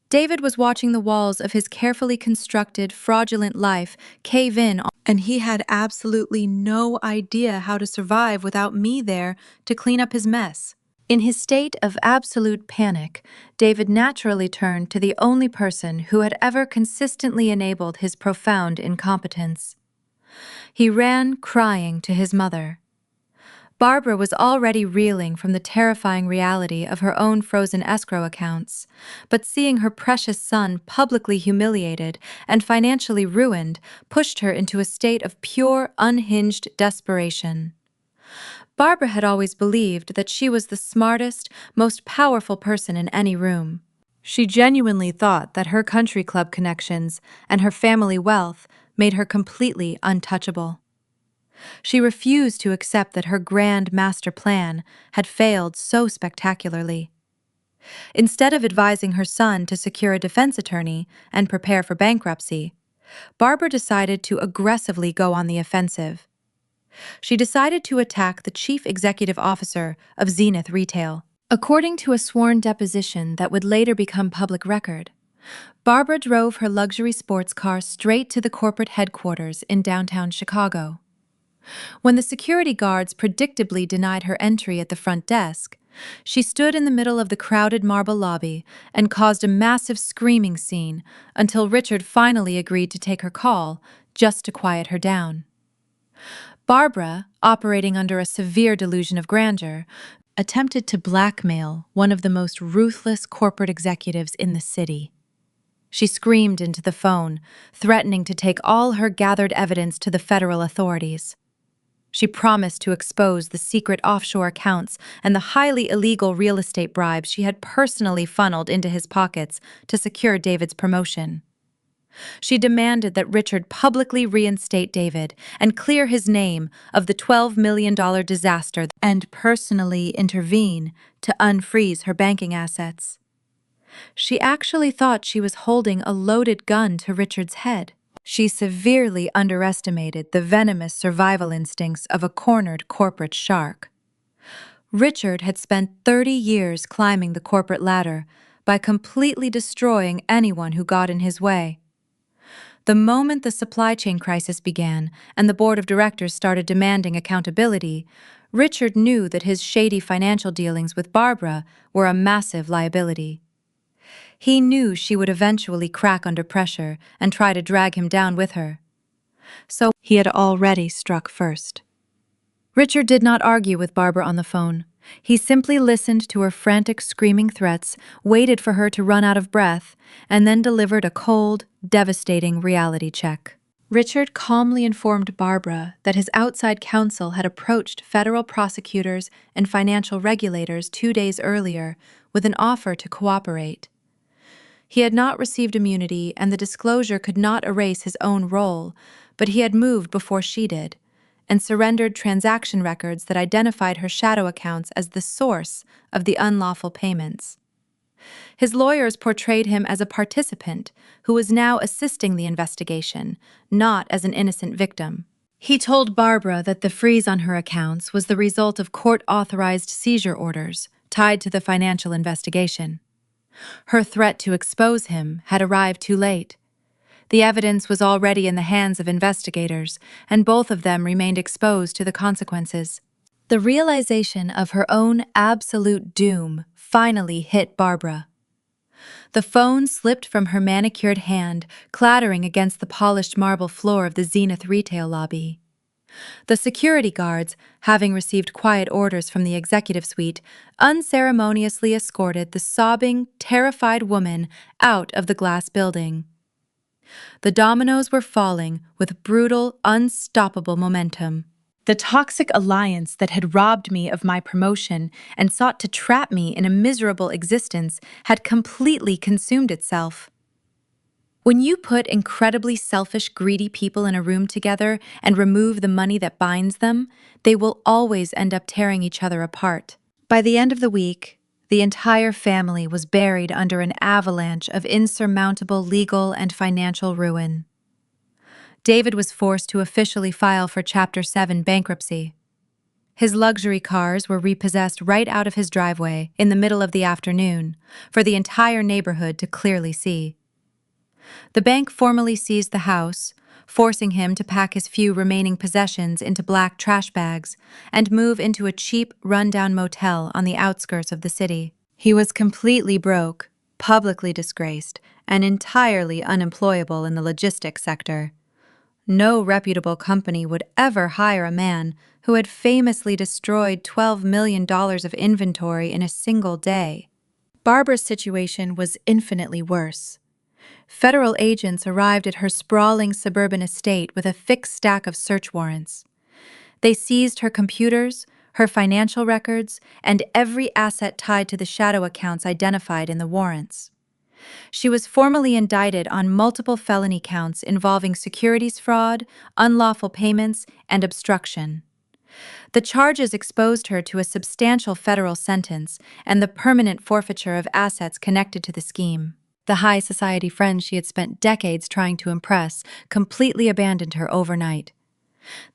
David was watching the walls of his carefully constructed, fraudulent life cave in, and he had absolutely no idea how to survive without me there to clean up his mess. In his state of absolute panic, David naturally turned to the only person who had ever consistently enabled his profound incompetence. He ran crying to his mother. Barbara was already reeling from the terrifying reality of her own frozen escrow accounts, but seeing her precious son publicly humiliated and financially ruined pushed her into a state of pure, unhinged desperation. Barbara had always believed that she was the smartest, most powerful person in any room. She genuinely thought that her country club connections and her family wealth made her completely untouchable. She refused to accept that her grand master plan had failed so spectacularly. Instead of advising her son to secure a defense attorney and prepare for bankruptcy, Barbara decided to aggressively go on the offensive. She decided to attack the chief executive officer of Zenith Retail. According to a sworn deposition that would later become public record, Barbara drove her luxury sports car straight to the corporate headquarters in downtown Chicago. When the security guards predictably denied her entry at the front desk, she stood in the middle of the crowded marble lobby and caused a massive screaming scene until Richard finally agreed to take her call just to quiet her down. Barbara, operating under a severe delusion of grandeur, attempted to blackmail one of the most ruthless corporate executives in the city. She screamed into the phone, threatening to take all her gathered evidence to the federal authorities. She promised to expose the secret offshore accounts and the highly illegal real estate bribes she had personally funneled into his pockets to secure David's promotion. She demanded that Richard publicly reinstate David and clear his name of the $12 million disaster and personally intervene to unfreeze her banking assets. She actually thought she was holding a loaded gun to Richard's head. She severely underestimated the venomous survival instincts of a cornered corporate shark. Richard had spent 30 years climbing the corporate ladder by completely destroying anyone who got in his way. The moment the supply chain crisis began and the board of directors started demanding accountability, Richard knew that his shady financial dealings with Barbara were a massive liability. He knew she would eventually crack under pressure and try to drag him down with her. So he had already struck first. Richard did not argue with Barbara on the phone. He simply listened to her frantic screaming threats, waited for her to run out of breath, and then delivered a cold, devastating reality check. Richard calmly informed Barbara that his outside counsel had approached federal prosecutors and financial regulators 2 days earlier with an offer to cooperate. He had not received immunity, and the disclosure could not erase his own role, but he had moved before she did, and surrendered transaction records that identified her shadow accounts as the source of the unlawful payments. His lawyers portrayed him as a participant who was now assisting the investigation, not as an innocent victim. He told Barbara that the freeze on her accounts was the result of court-authorized seizure orders tied to the financial investigation. Her threat to expose him had arrived too late. The evidence was already in the hands of investigators, and both of them remained exposed to the consequences. The realization of her own absolute doom finally hit Barbara. The phone slipped from her manicured hand, clattering against the polished marble floor of the Zenith retail lobby. The security guards, having received quiet orders from the executive suite, unceremoniously escorted the sobbing, terrified woman out of the glass building. The dominoes were falling with brutal, unstoppable momentum. The toxic alliance that had robbed me of my promotion and sought to trap me in a miserable existence had completely consumed itself. When you put incredibly selfish, greedy people in a room together and remove the money that binds them, they will always end up tearing each other apart. By the end of the week, the entire family was buried under an avalanche of insurmountable legal and financial ruin. David was forced to officially file for Chapter 7 bankruptcy. His luxury cars were repossessed right out of his driveway in the middle of the afternoon for the entire neighborhood to clearly see. The bank formally seized the house, forcing him to pack his few remaining possessions into black trash bags and move into a cheap, run-down motel on the outskirts of the city. He was completely broke, publicly disgraced, and entirely unemployable in the logistics sector. No reputable company would ever hire a man who had famously destroyed $12 million of inventory in a single day. Barbara's situation was infinitely worse. Federal agents arrived at her sprawling suburban estate with a thick stack of search warrants. They seized her computers, her financial records, and every asset tied to the shadow accounts identified in the warrants. She was formally indicted on multiple felony counts involving securities fraud, unlawful payments, and obstruction. The charges exposed her to a substantial federal sentence and the permanent forfeiture of assets connected to the scheme. The high society friends she had spent decades trying to impress completely abandoned her overnight.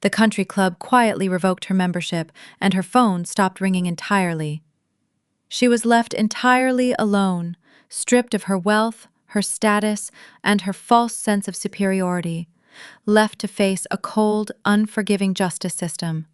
The country club quietly revoked her membership, and her phone stopped ringing entirely. She was left entirely alone, stripped of her wealth, her status, and her false sense of superiority, left to face a cold, unforgiving justice system.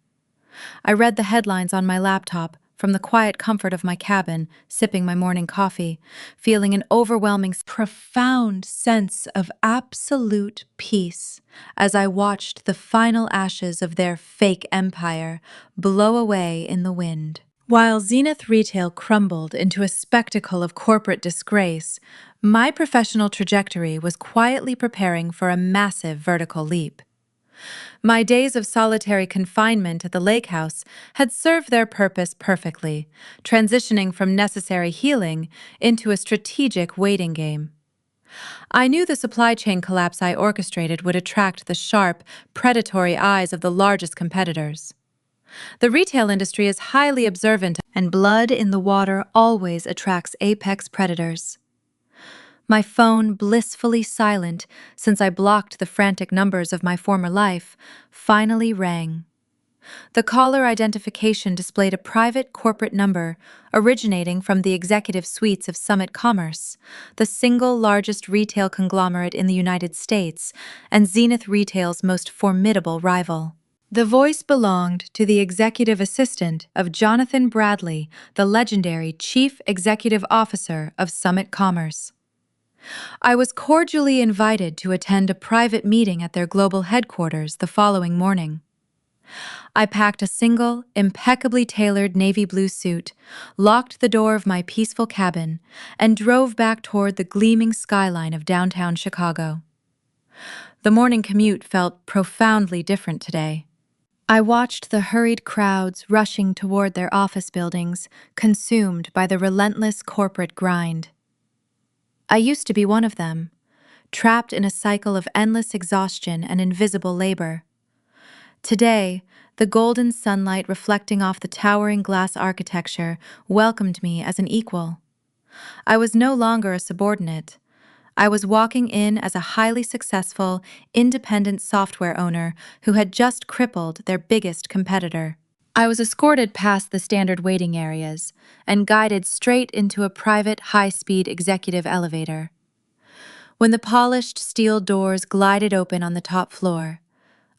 I read the headlines on my laptop from the quiet comfort of my cabin, sipping my morning coffee, feeling an overwhelming, profound sense of absolute peace as I watched the final ashes of their fake empire blow away in the wind. While Zenith Retail crumbled into a spectacle of corporate disgrace, my professional trajectory was quietly preparing for a massive vertical leap. My days of solitary confinement at the lake house had served their purpose perfectly, transitioning from necessary healing into a strategic waiting game. I knew the supply chain collapse I orchestrated would attract the sharp, predatory eyes of the largest competitors. The retail industry is highly observant, and blood in the water always attracts apex predators. My phone, blissfully silent since I blocked the frantic numbers of my former life, finally rang. The caller identification displayed a private corporate number originating from the executive suites of Summit Commerce, the single largest retail conglomerate in the United States and Zenith Retail's most formidable rival. The voice belonged to the executive assistant of Jonathan Bradley, the legendary Chief Executive Officer of Summit Commerce. I was cordially invited to attend a private meeting at their global headquarters the following morning. I packed a single, impeccably tailored navy blue suit, locked the door of my peaceful cabin, and drove back toward the gleaming skyline of downtown Chicago. The morning commute felt profoundly different today. I watched the hurried crowds rushing toward their office buildings, consumed by the relentless corporate grind. I used to be one of them, trapped in a cycle of endless exhaustion and invisible labor. Today, the golden sunlight reflecting off the towering glass architecture welcomed me as an equal. I was no longer a subordinate. I was walking in as a highly successful, independent software owner who had just crippled their biggest competitor. I was escorted past the standard waiting areas and guided straight into a private, high-speed executive elevator. When the polished steel doors glided open on the top floor,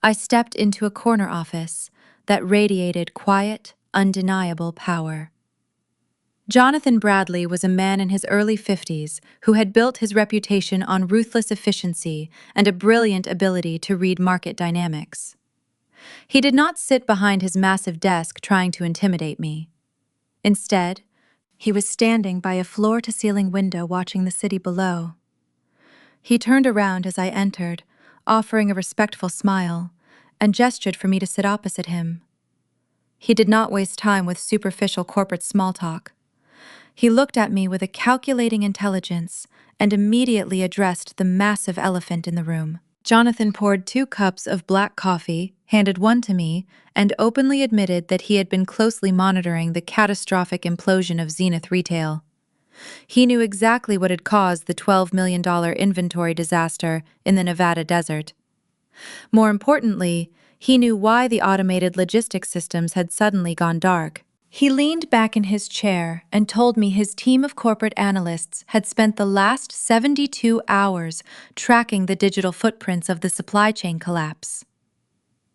I stepped into a corner office that radiated quiet, undeniable power. Jonathan Bradley was a man in his early 50s who had built his reputation on ruthless efficiency and a brilliant ability to read market dynamics. He did not sit behind his massive desk trying to intimidate me. Instead, he was standing by a floor-to-ceiling window watching the city below. He turned around as I entered, offering a respectful smile, and gestured for me to sit opposite him. He did not waste time with superficial corporate small talk. He looked at me with a calculating intelligence and immediately addressed the massive elephant in the room. Jonathan poured 2 cups of black coffee, handed one to me, and openly admitted that he had been closely monitoring the catastrophic implosion of Zenith Retail. He knew exactly what had caused the $12 million inventory disaster in the Nevada desert. More importantly, he knew why the automated logistics systems had suddenly gone dark. He leaned back in his chair and told me his team of corporate analysts had spent the last 72 hours tracking the digital footprints of the supply chain collapse.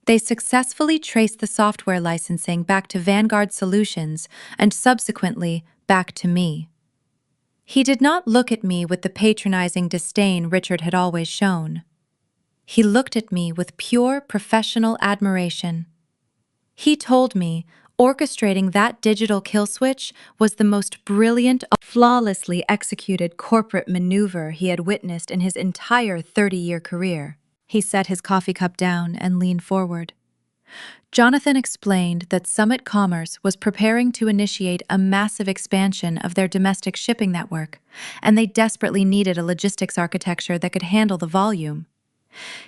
They successfully traced the software licensing back to Vanguard Solutions and subsequently back to me. He did not look at me with the patronizing disdain Richard had always shown. He looked at me with pure professional admiration. He told me orchestrating that digital kill switch was the most brilliant, flawlessly executed corporate maneuver he had witnessed in his entire 30-year career. He set his coffee cup down and leaned forward. Jonathan explained that Summit Commerce was preparing to initiate a massive expansion of their domestic shipping network, and they desperately needed a logistics architecture that could handle the volume.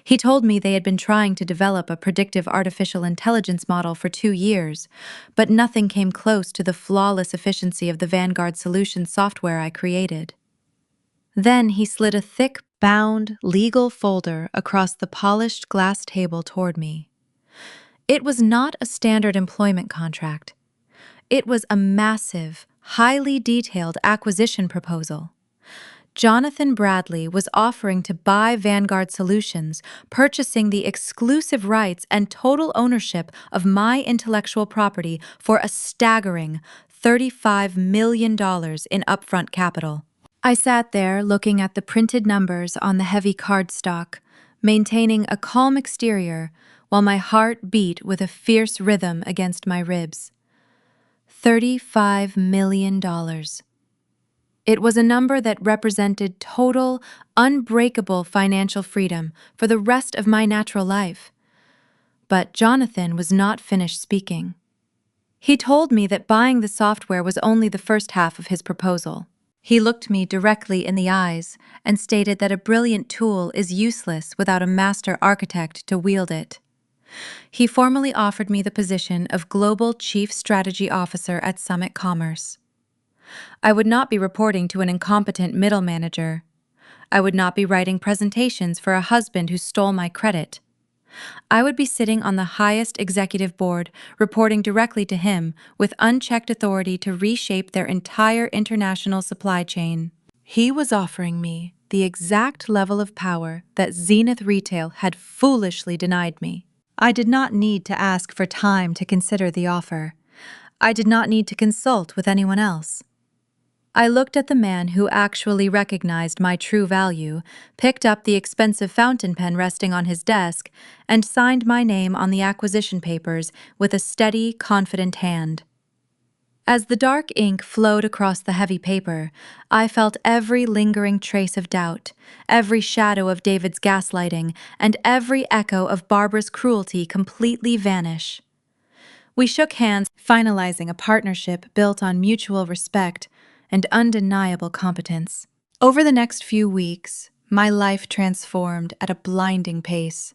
He told me they had been trying to develop a predictive artificial intelligence model for 2 years, but nothing came close to the flawless efficiency of the Vanguard Solutions software I created. Then he slid a thick, bound, legal folder across the polished glass table toward me. It was not a standard employment contract. It was a massive, highly detailed acquisition proposal. Jonathan Bradley was offering to buy Vanguard Solutions, purchasing the exclusive rights and total ownership of my intellectual property for a staggering $35 million in upfront capital. I sat there looking at the printed numbers on the heavy cardstock, maintaining a calm exterior while my heart beat with a fierce rhythm against my ribs. $35 million. It was a number that represented total, unbreakable financial freedom for the rest of my natural life. But Jonathan was not finished speaking. He told me that buying the software was only the first half of his proposal. He looked me directly in the eyes and stated that a brilliant tool is useless without a master architect to wield it. He formally offered me the position of Global Chief Strategy Officer at Summit Commerce. I would not be reporting to an incompetent middle manager. I would not be writing presentations for a husband who stole my credit. I would be sitting on the highest executive board, reporting directly to him with unchecked authority to reshape their entire international supply chain. He was offering me the exact level of power that Zenith Retail had foolishly denied me. I did not need to ask for time to consider the offer. I did not need to consult with anyone else. I looked at the man who actually recognized my true value, picked up the expensive fountain pen resting on his desk, and signed my name on the acquisition papers with a steady, confident hand. As the dark ink flowed across the heavy paper, I felt every lingering trace of doubt, every shadow of David's gaslighting, and every echo of Barbara's cruelty completely vanish. We shook hands, finalizing a partnership built on mutual respect and undeniable competence. Over the next few weeks, my life transformed at a blinding pace.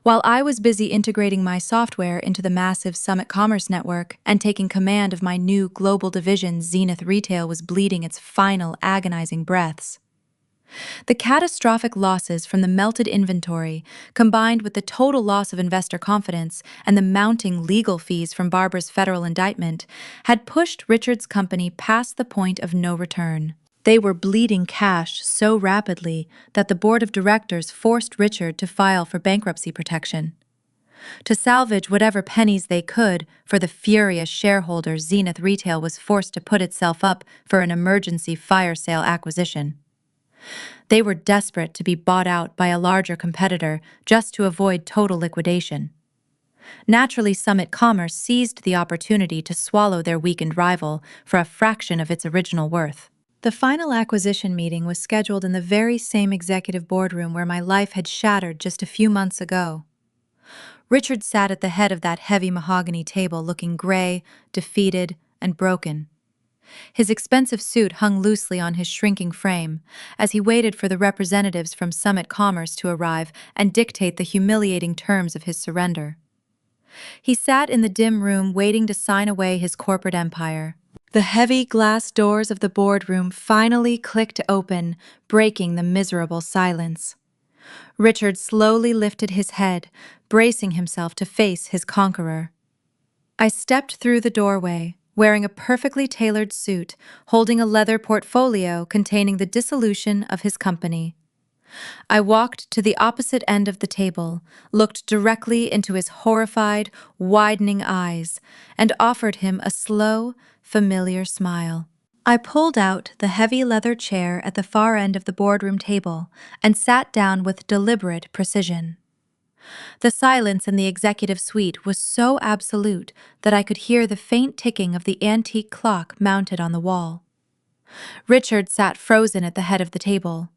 While I was busy integrating my software into the massive Summit Commerce network and taking command of my new global division, Zenith Retail was bleeding its final agonizing breaths. The catastrophic losses from the melted inventory, combined with the total loss of investor confidence and the mounting legal fees from Barbara's federal indictment, had pushed Richard's company past the point of no return. They were bleeding cash so rapidly that the board of directors forced Richard to file for bankruptcy protection. To salvage whatever pennies they could for the furious shareholders, Zenith Retail was forced to put itself up for an emergency fire sale acquisition. They were desperate to be bought out by a larger competitor just to avoid total liquidation. Naturally, Summit Commerce seized the opportunity to swallow their weakened rival for a fraction of its original worth. The final acquisition meeting was scheduled in the very same executive boardroom where my life had shattered just a few months ago. Richard sat at the head of that heavy mahogany table looking gray, defeated, and broken. His expensive suit hung loosely on his shrinking frame as he waited for the representatives from Summit Commerce to arrive and dictate the humiliating terms of his surrender. He sat in the dim room waiting to sign away his corporate empire. The heavy glass doors of the boardroom finally clicked open, breaking the miserable silence. Richard slowly lifted his head, bracing himself to face his conqueror. I stepped through the doorway, wearing a perfectly tailored suit, holding a leather portfolio containing the dissolution of his company. I walked to the opposite end of the table, looked directly into his horrified, widening eyes, and offered him a slow, familiar smile. I pulled out the heavy leather chair at the far end of the boardroom table and sat down with deliberate precision. The silence in the executive suite was so absolute that I could hear the faint ticking of the antique clock mounted on the wall. Richard sat frozen at the head of the table.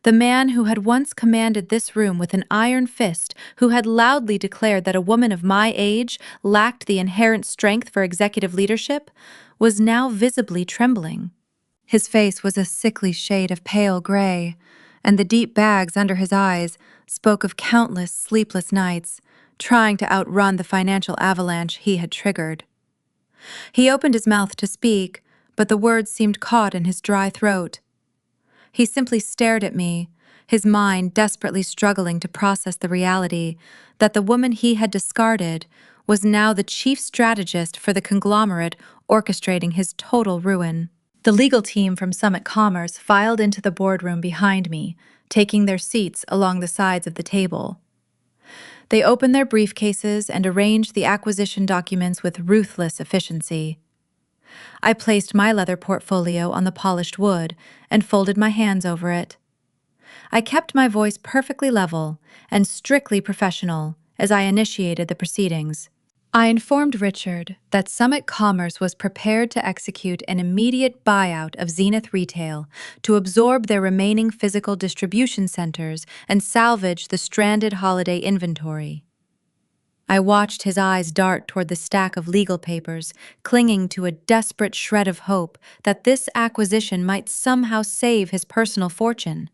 The man who had once commanded this room with an iron fist, who had loudly declared that a woman of my age lacked the inherent strength for executive leadership, was now visibly trembling. His face was a sickly shade of pale gray, and the deep bags under his eyes spoke of countless sleepless nights, trying to outrun the financial avalanche he had triggered. He opened his mouth to speak, but the words seemed caught in his dry throat. He simply stared at me, his mind desperately struggling to process the reality that the woman he had discarded was now the chief strategist for the conglomerate orchestrating his total ruin. The legal team from Summit Commerce filed into the boardroom behind me, taking their seats along the sides of the table. They opened their briefcases and arranged the acquisition documents with ruthless efficiency. I placed my leather portfolio on the polished wood and folded my hands over it. I kept my voice perfectly level and strictly professional as I initiated the proceedings. I informed Richard that Summit Commerce was prepared to execute an immediate buyout of Zenith Retail to absorb their remaining physical distribution centers and salvage the stranded holiday inventory. I watched his eyes dart toward the stack of legal papers, clinging to a desperate shred of hope that this acquisition might somehow save his personal fortune.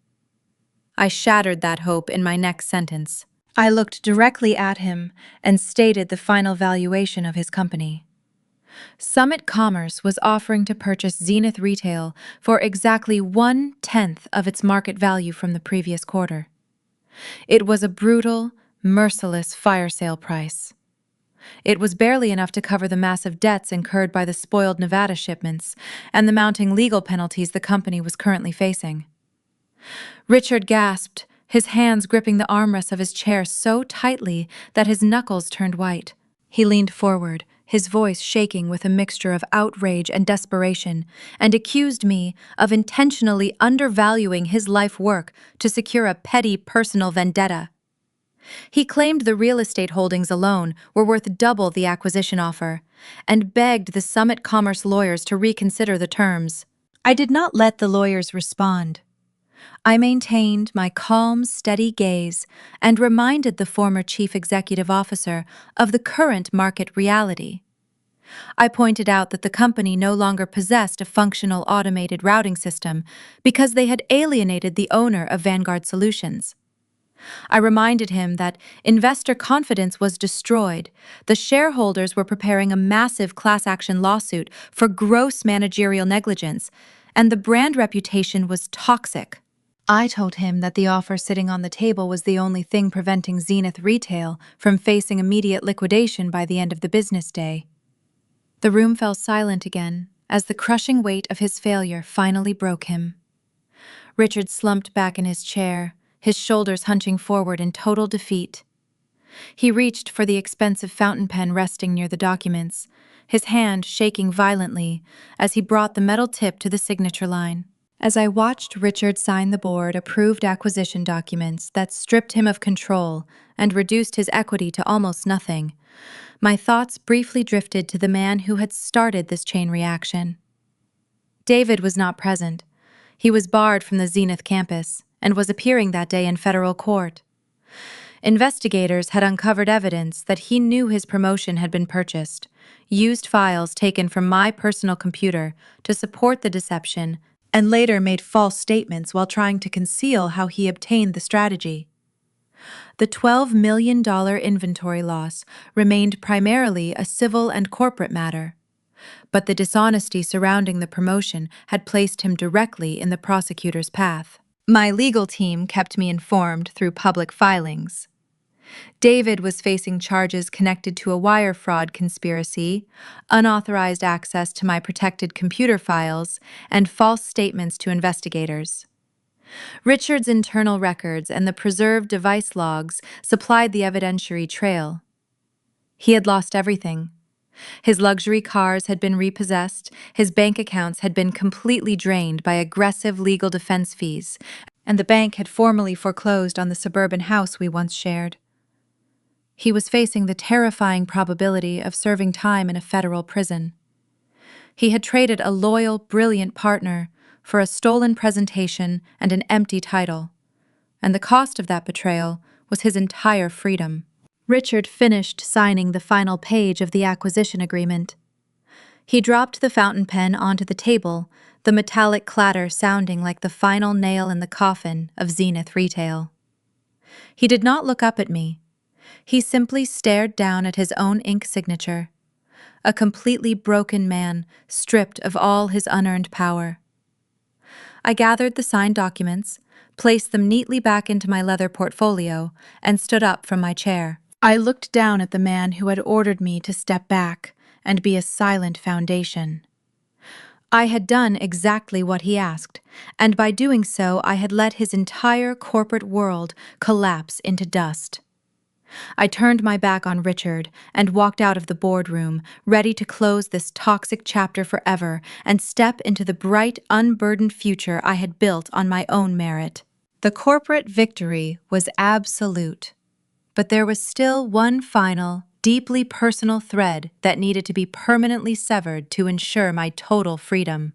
I shattered that hope in my next sentence. I looked directly at him and stated the final valuation of his company. Summit Commerce was offering to purchase Zenith Retail for exactly 1/10 of its market value from the previous quarter. It was a brutal, merciless fire sale price. It was barely enough to cover the massive debts incurred by the spoiled Nevada shipments and the mounting legal penalties the company was currently facing. Richard gasped, his hands gripping the armrests of his chair so tightly that his knuckles turned white. He leaned forward, his voice shaking with a mixture of outrage and desperation, and accused me of intentionally undervaluing his life work to secure a petty personal vendetta. He claimed the real estate holdings alone were worth double the acquisition offer, and begged the Summit Commerce lawyers to reconsider the terms. I did not let the lawyers respond. I maintained my calm, steady gaze and reminded the former chief executive officer of the current market reality. I pointed out that the company no longer possessed a functional automated routing system because they had alienated the owner of Vanguard Solutions. I reminded him that investor confidence was destroyed, the shareholders were preparing a massive class action lawsuit for gross managerial negligence, and the brand reputation was toxic. I told him that the offer sitting on the table was the only thing preventing Zenith Retail from facing immediate liquidation by the end of the business day. The room fell silent again as the crushing weight of his failure finally broke him. Richard slumped back in his chair, his shoulders hunching forward in total defeat. He reached for the expensive fountain pen resting near the documents, his hand shaking violently as he brought the metal tip to the signature line. As I watched Richard sign the board-approved acquisition documents that stripped him of control and reduced his equity to almost nothing, my thoughts briefly drifted to the man who had started this chain reaction. David was not present. He was barred from the Zenith campus and was appearing that day in federal court. Investigators had uncovered evidence that he knew his promotion had been purchased, used files taken from my personal computer to support the deception, and later made false statements while trying to conceal how he obtained the strategy. The $12 million inventory loss remained primarily a civil and corporate matter, but the dishonesty surrounding the promotion had placed him directly in the prosecutor's path. My legal team kept me informed through public filings. David was facing charges connected to a wire fraud conspiracy, unauthorized access to my protected computer files, and false statements to investigators. Richard's internal records and the preserved device logs supplied the evidentiary trail. He had lost everything. His luxury cars had been repossessed, his bank accounts had been completely drained by aggressive legal defense fees, and the bank had formally foreclosed on the suburban house we once shared. He was facing the terrifying probability of serving time in a federal prison. He had traded a loyal, brilliant partner for a stolen presentation and an empty title, and the cost of that betrayal was his entire freedom. Richard finished signing the final page of the acquisition agreement. He dropped the fountain pen onto the table, the metallic clatter sounding like the final nail in the coffin of Zenith Retail. He did not look up at me. He simply stared down at his own ink signature, a completely broken man stripped of all his unearned power. I gathered the signed documents, placed them neatly back into my leather portfolio, and stood up from my chair. I looked down at the man who had ordered me to step back and be a silent foundation. I had done exactly what he asked, and by doing so, I had let his entire corporate world collapse into dust. I turned my back on Richard and walked out of the boardroom, ready to close this toxic chapter forever and step into the bright, unburdened future I had built on my own merit. The corporate victory was absolute, but there was still one final, deeply personal thread that needed to be permanently severed to ensure my total freedom.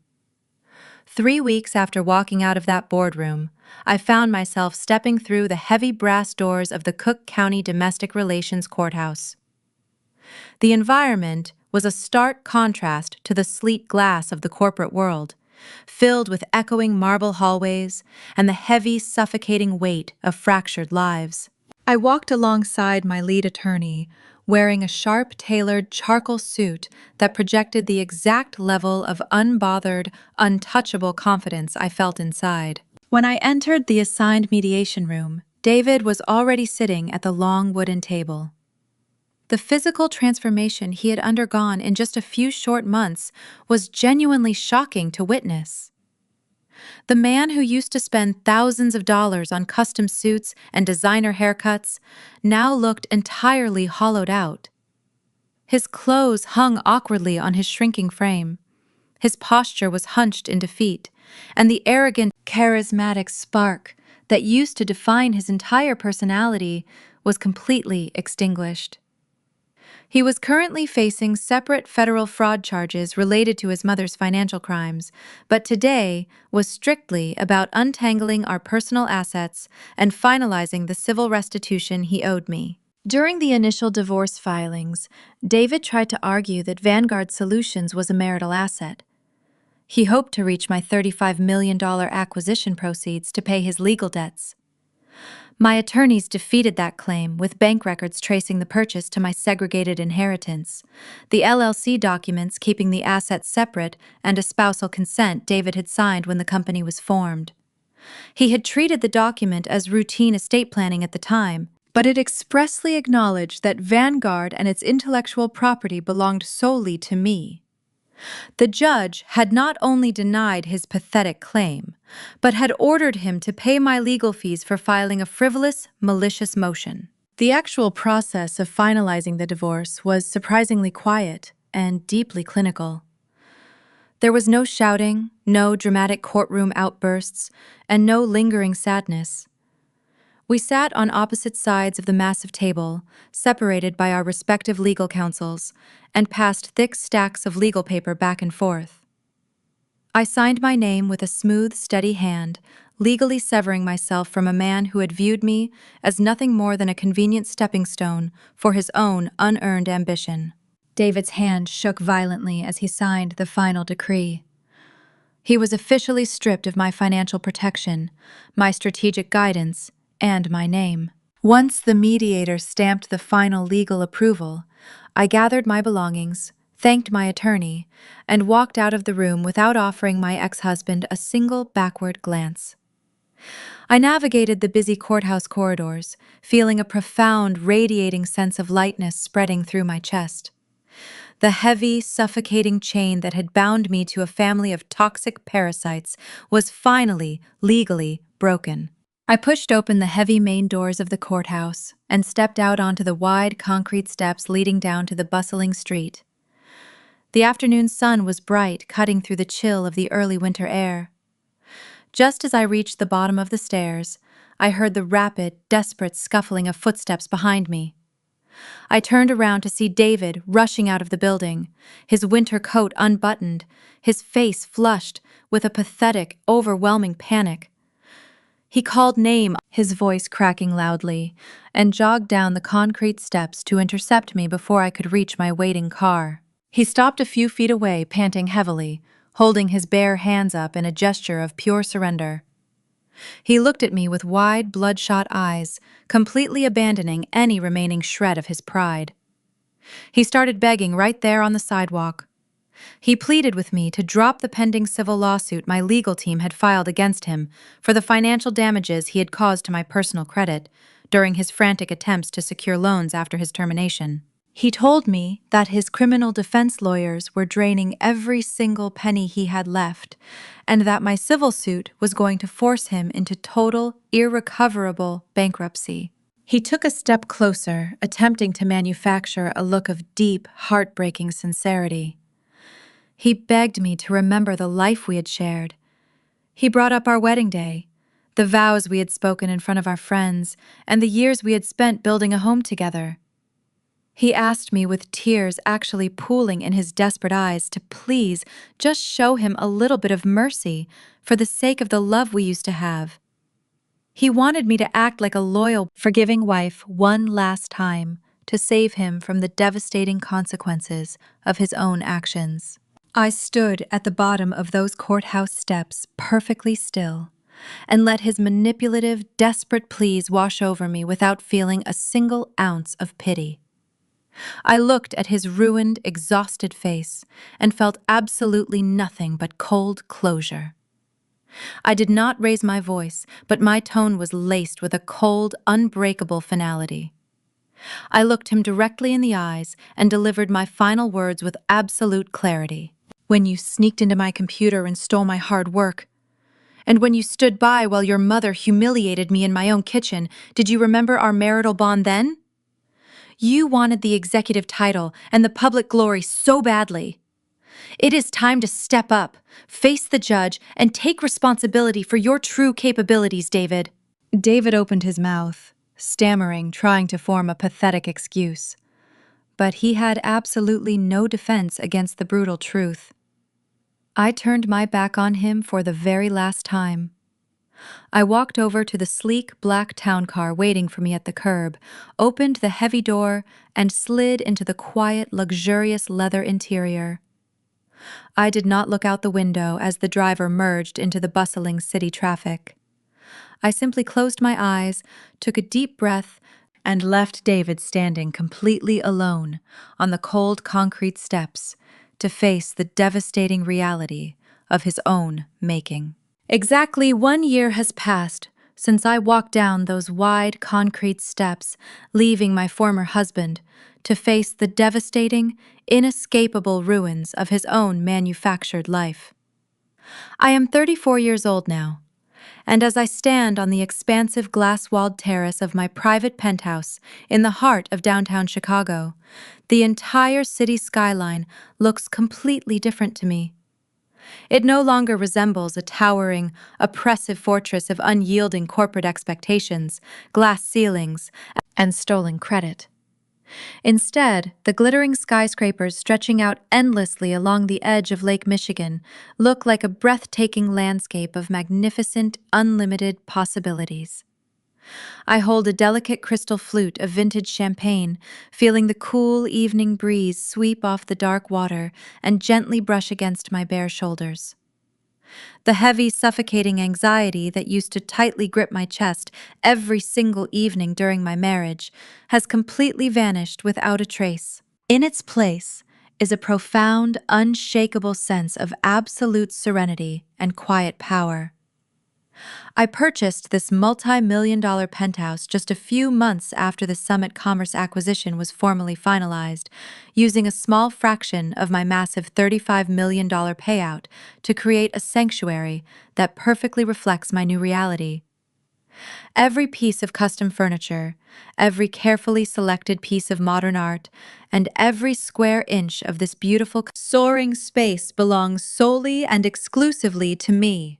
3 weeks after walking out of that boardroom, I found myself stepping through the heavy brass doors of the Cook County Domestic Relations Courthouse. The environment was a stark contrast to the sleek glass of the corporate world, filled with echoing marble hallways and the heavy, suffocating weight of fractured lives. I walked alongside my lead attorney, wearing a sharp-tailored charcoal suit that projected the exact level of unbothered, untouchable confidence I felt inside. When I entered the assigned mediation room, David was already sitting at the long wooden table. The physical transformation he had undergone in just a few short months was genuinely shocking to witness. The man who used to spend thousands of dollars on custom suits and designer haircuts now looked entirely hollowed out. His clothes hung awkwardly on his shrinking frame. His posture was hunched in defeat, and the arrogant, charismatic spark that used to define his entire personality was completely extinguished. He was currently facing separate federal fraud charges related to his mother's financial crimes, but today was strictly about untangling our personal assets and finalizing the civil restitution he owed me. During the initial divorce filings, David tried to argue that Vanguard Solutions was a marital asset. He hoped to reach my $35 million acquisition proceeds to pay his legal debts. My attorneys defeated that claim, with bank records tracing the purchase to my segregated inheritance, the LLC documents keeping the assets separate, and a spousal consent David had signed when the company was formed. He had treated the document as routine estate planning at the time, but it expressly acknowledged that Vanguard and its intellectual property belonged solely to me. The judge had not only denied his pathetic claim, but had ordered him to pay my legal fees for filing a frivolous, malicious motion. The actual process of finalizing the divorce was surprisingly quiet and deeply clinical. There was no shouting, no dramatic courtroom outbursts, and no lingering sadness. We sat on opposite sides of the massive table, separated by our respective legal counsels, and passed thick stacks of legal paper back and forth. I signed my name with a smooth, steady hand, legally severing myself from a man who had viewed me as nothing more than a convenient stepping stone for his own unearned ambition. David's hand shook violently as he signed the final decree. He was officially stripped of my financial protection, my strategic guidance, and my name. Once the mediator stamped the final legal approval, I gathered my belongings, thanked my attorney, and walked out of the room without offering my ex-husband a single backward glance. I navigated the busy courthouse corridors, feeling a profound, radiating sense of lightness spreading through my chest. The heavy, suffocating chain that had bound me to a family of toxic parasites was finally, legally, broken. I pushed open the heavy main doors of the courthouse and stepped out onto the wide concrete steps leading down to the bustling street. The afternoon sun was bright, cutting through the chill of the early winter air. Just as I reached the bottom of the stairs, I heard the rapid, desperate scuffling of footsteps behind me. I turned around to see David rushing out of the building, his winter coat unbuttoned, his face flushed with a pathetic, overwhelming panic. He called name, his voice cracking loudly, and jogged down the concrete steps to intercept me before I could reach my waiting car. He stopped a few feet away, panting heavily, holding his bare hands up in a gesture of pure surrender. He looked at me with wide, bloodshot eyes, completely abandoning any remaining shred of his pride. He started begging right there on the sidewalk. He pleaded with me to drop the pending civil lawsuit my legal team had filed against him for the financial damages he had caused to my personal credit during his frantic attempts to secure loans after his termination. He told me that his criminal defense lawyers were draining every single penny he had left, and that my civil suit was going to force him into total, irrecoverable bankruptcy. He took a step closer, attempting to manufacture a look of deep, heartbreaking sincerity. He begged me to remember the life we had shared. He brought up our wedding day, the vows we had spoken in front of our friends, and the years we had spent building a home together. He asked me with tears actually pooling in his desperate eyes to please just show him a little bit of mercy for the sake of the love we used to have. He wanted me to act like a loyal, forgiving wife one last time to save him from the devastating consequences of his own actions. I stood at the bottom of those courthouse steps perfectly still and let his manipulative, desperate pleas wash over me without feeling a single ounce of pity. I looked at his ruined, exhausted face and felt absolutely nothing but cold closure. I did not raise my voice, but my tone was laced with a cold, unbreakable finality. I looked him directly in the eyes and delivered my final words with absolute clarity. When you sneaked into my computer and stole my hard work, and when you stood by while your mother humiliated me in my own kitchen, did you remember our marital bond then? You wanted the executive title and the public glory so badly. It is time to step up, face the judge, and take responsibility for your true capabilities, David. David opened his mouth, stammering, trying to form a pathetic excuse. But he had absolutely no defense against the brutal truth. I turned my back on him for the very last time. I walked over to the sleek black town car waiting for me at the curb, opened the heavy door, and slid into the quiet, luxurious leather interior. I did not look out the window as the driver merged into the bustling city traffic. I simply closed my eyes, took a deep breath, and left David standing completely alone on the cold concrete steps to face the devastating reality of his own making. Exactly 1 year has passed since I walked down those wide concrete steps, leaving my former husband to face the devastating, inescapable ruins of his own manufactured life. I am 34 years old now, and as I stand on the expansive glass-walled terrace of my private penthouse in the heart of downtown Chicago, the entire city skyline looks completely different to me. It no longer resembles a towering, oppressive fortress of unyielding corporate expectations, glass ceilings, and stolen credit. Instead, the glittering skyscrapers stretching out endlessly along the edge of Lake Michigan look like a breathtaking landscape of magnificent, unlimited possibilities. I hold a delicate crystal flute of vintage champagne, feeling the cool evening breeze sweep off the dark water and gently brush against my bare shoulders. The heavy, suffocating anxiety that used to tightly grip my chest every single evening during my marriage has completely vanished without a trace. In its place is a profound, unshakable sense of absolute serenity and quiet power. I purchased this multi-million-dollar penthouse just a few months after the Summit Commerce acquisition was formally finalized, using a small fraction of my massive $35 million payout to create a sanctuary that perfectly reflects my new reality. Every piece of custom furniture, every carefully selected piece of modern art, and every square inch of this beautiful, soaring space belongs solely and exclusively to me.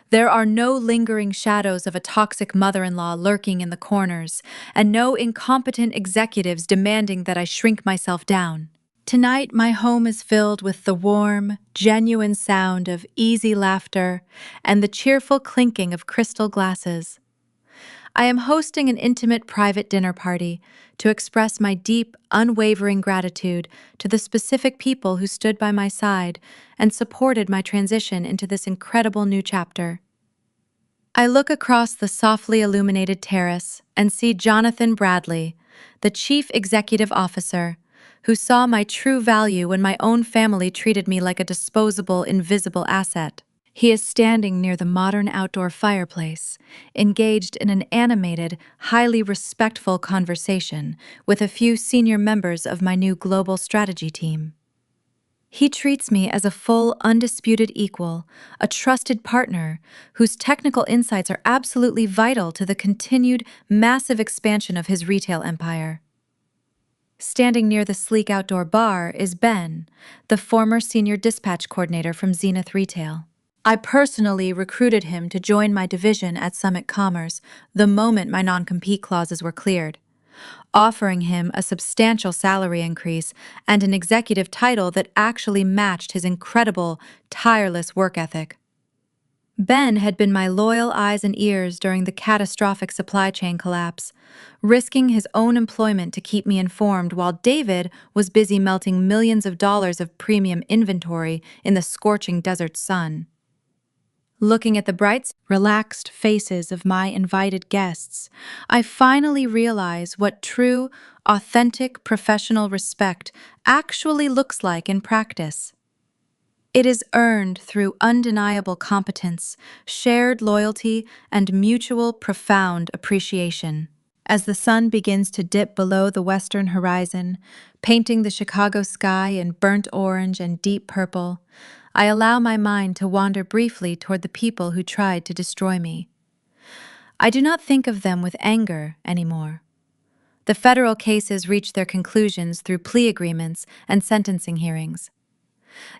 There are no lingering shadows of a toxic mother-in-law lurking in the corners, and no incompetent executives demanding that I shrink myself down. Tonight, my home is filled with the warm, genuine sound of easy laughter and the cheerful clinking of crystal glasses. I am hosting an intimate private dinner party to express my deep, unwavering gratitude to the specific people who stood by my side and supported my transition into this incredible new chapter. I look across the softly illuminated terrace and see Jonathan Bradley, the Chief Executive Officer, who saw my true value when my own family treated me like a disposable, invisible asset. He is standing near the modern outdoor fireplace, engaged in an animated, highly respectful conversation with a few senior members of my new global strategy team. He treats me as a full, undisputed equal, a trusted partner whose technical insights are absolutely vital to the continued, massive expansion of his retail empire. Standing near the sleek outdoor bar is Ben, the former senior dispatch coordinator from Zenith Retail. I personally recruited him to join my division at Summit Commerce the moment my non-compete clauses were cleared, offering him a substantial salary increase and an executive title that actually matched his incredible, tireless work ethic. Ben had been my loyal eyes and ears during the catastrophic supply chain collapse, risking his own employment to keep me informed while David was busy melting millions of dollars of premium inventory in the scorching desert sun. Looking at the bright, relaxed faces of my invited guests, I finally realize what true, authentic professional respect actually looks like in practice. It is earned through undeniable competence, shared loyalty, and mutual profound appreciation. As the sun begins to dip below the western horizon, painting the Chicago sky in burnt orange and deep purple, I allow my mind to wander briefly toward the people who tried to destroy me. I do not think of them with anger anymore. The federal cases reach their conclusions through plea agreements and sentencing hearings.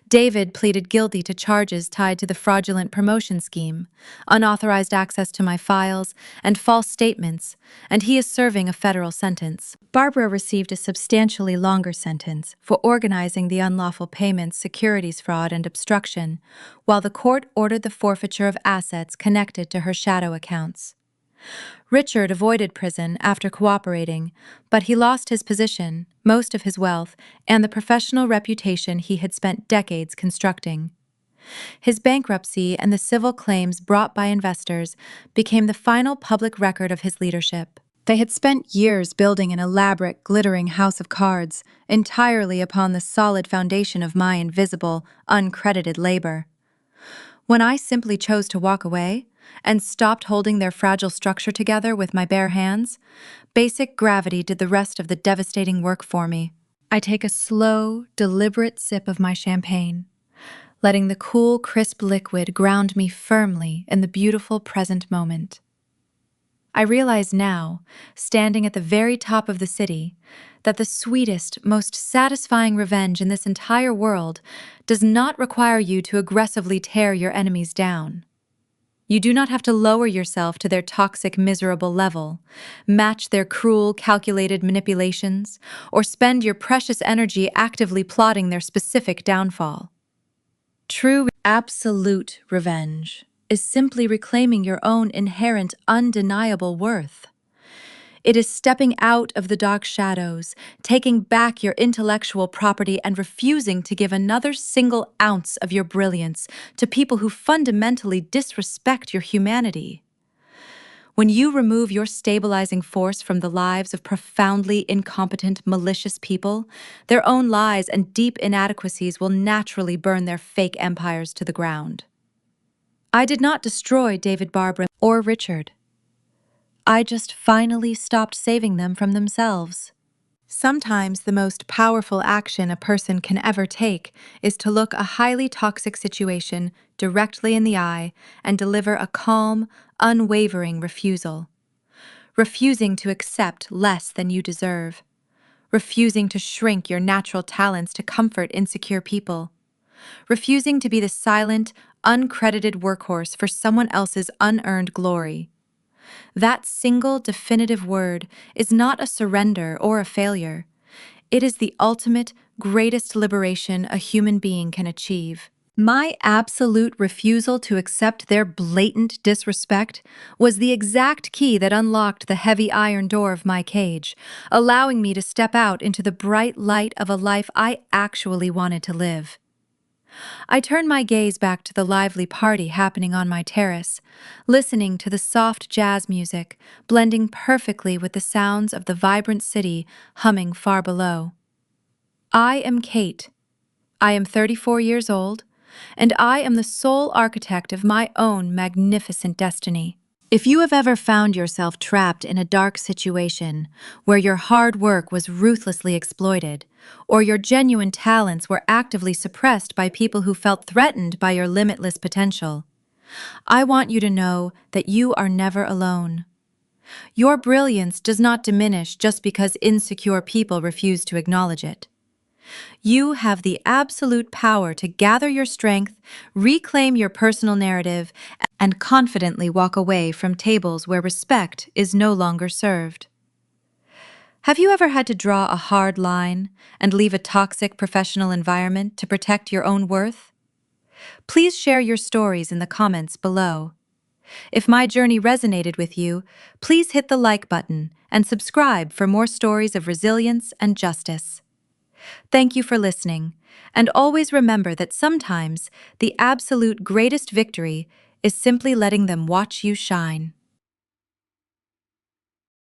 David pleaded guilty to charges tied to the fraudulent promotion scheme, unauthorized access to my files, and false statements, and he is serving a federal sentence. Barbara received a substantially longer sentence for organizing the unlawful payments, securities fraud, and obstruction, while the court ordered the forfeiture of assets connected to her shadow accounts. Richard avoided prison after cooperating, but he lost his position, most of his wealth, and the professional reputation he had spent decades constructing. His bankruptcy and the civil claims brought by investors became the final public record of his leadership. They had spent years building an elaborate, glittering house of cards, entirely upon the solid foundation of my invisible, uncredited labor. When I simply chose to walk away and stopped holding their fragile structure together with my bare hands, basic gravity did the rest of the devastating work for me. I take a slow, deliberate sip of my champagne, letting the cool, crisp liquid ground me firmly in the beautiful present moment. I realize now, standing at the very top of the city, that the sweetest, most satisfying revenge in this entire world does not require you to aggressively tear your enemies down. You do not have to lower yourself to their toxic, miserable level, match their cruel, calculated manipulations, or spend your precious energy actively plotting their specific downfall. True, absolute revenge is simply reclaiming your own inherent, undeniable worth. It is stepping out of the dark shadows, taking back your intellectual property, and refusing to give another single ounce of your brilliance to people who fundamentally disrespect your humanity. When you remove your stabilizing force from the lives of profoundly incompetent, malicious people, their own lies and deep inadequacies will naturally burn their fake empires to the ground. I did not destroy David, Barbara, or Richard. I just finally stopped saving them from themselves. Sometimes the most powerful action a person can ever take is to look a highly toxic situation directly in the eye and deliver a calm, unwavering refusal. Refusing to accept less than you deserve. Refusing to shrink your natural talents to comfort insecure people. Refusing to be the silent, uncredited workhorse for someone else's unearned glory. That single definitive word is not a surrender or a failure. It is the ultimate, greatest liberation a human being can achieve. My absolute refusal to accept their blatant disrespect was the exact key that unlocked the heavy iron door of my cage, allowing me to step out into the bright light of a life I actually wanted to live. I turned my gaze back to the lively party happening on my terrace, listening to the soft jazz music, blending perfectly with the sounds of the vibrant city humming far below. I am Kate. I am 34 years old, and I am the sole architect of my own magnificent destiny. If you have ever found yourself trapped in a dark situation where your hard work was ruthlessly exploited, or your genuine talents were actively suppressed by people who felt threatened by your limitless potential, I want you to know that you are never alone. Your brilliance does not diminish just because insecure people refuse to acknowledge it. You have the absolute power to gather your strength, reclaim your personal narrative, and confidently walk away from tables where respect is no longer served. Have you ever had to draw a hard line and leave a toxic professional environment to protect your own worth? Please share your stories in the comments below. If my journey resonated with you, please hit the like button and subscribe for more stories of resilience and justice. Thank you for listening, and always remember that sometimes the absolute greatest victory is simply letting them watch you shine.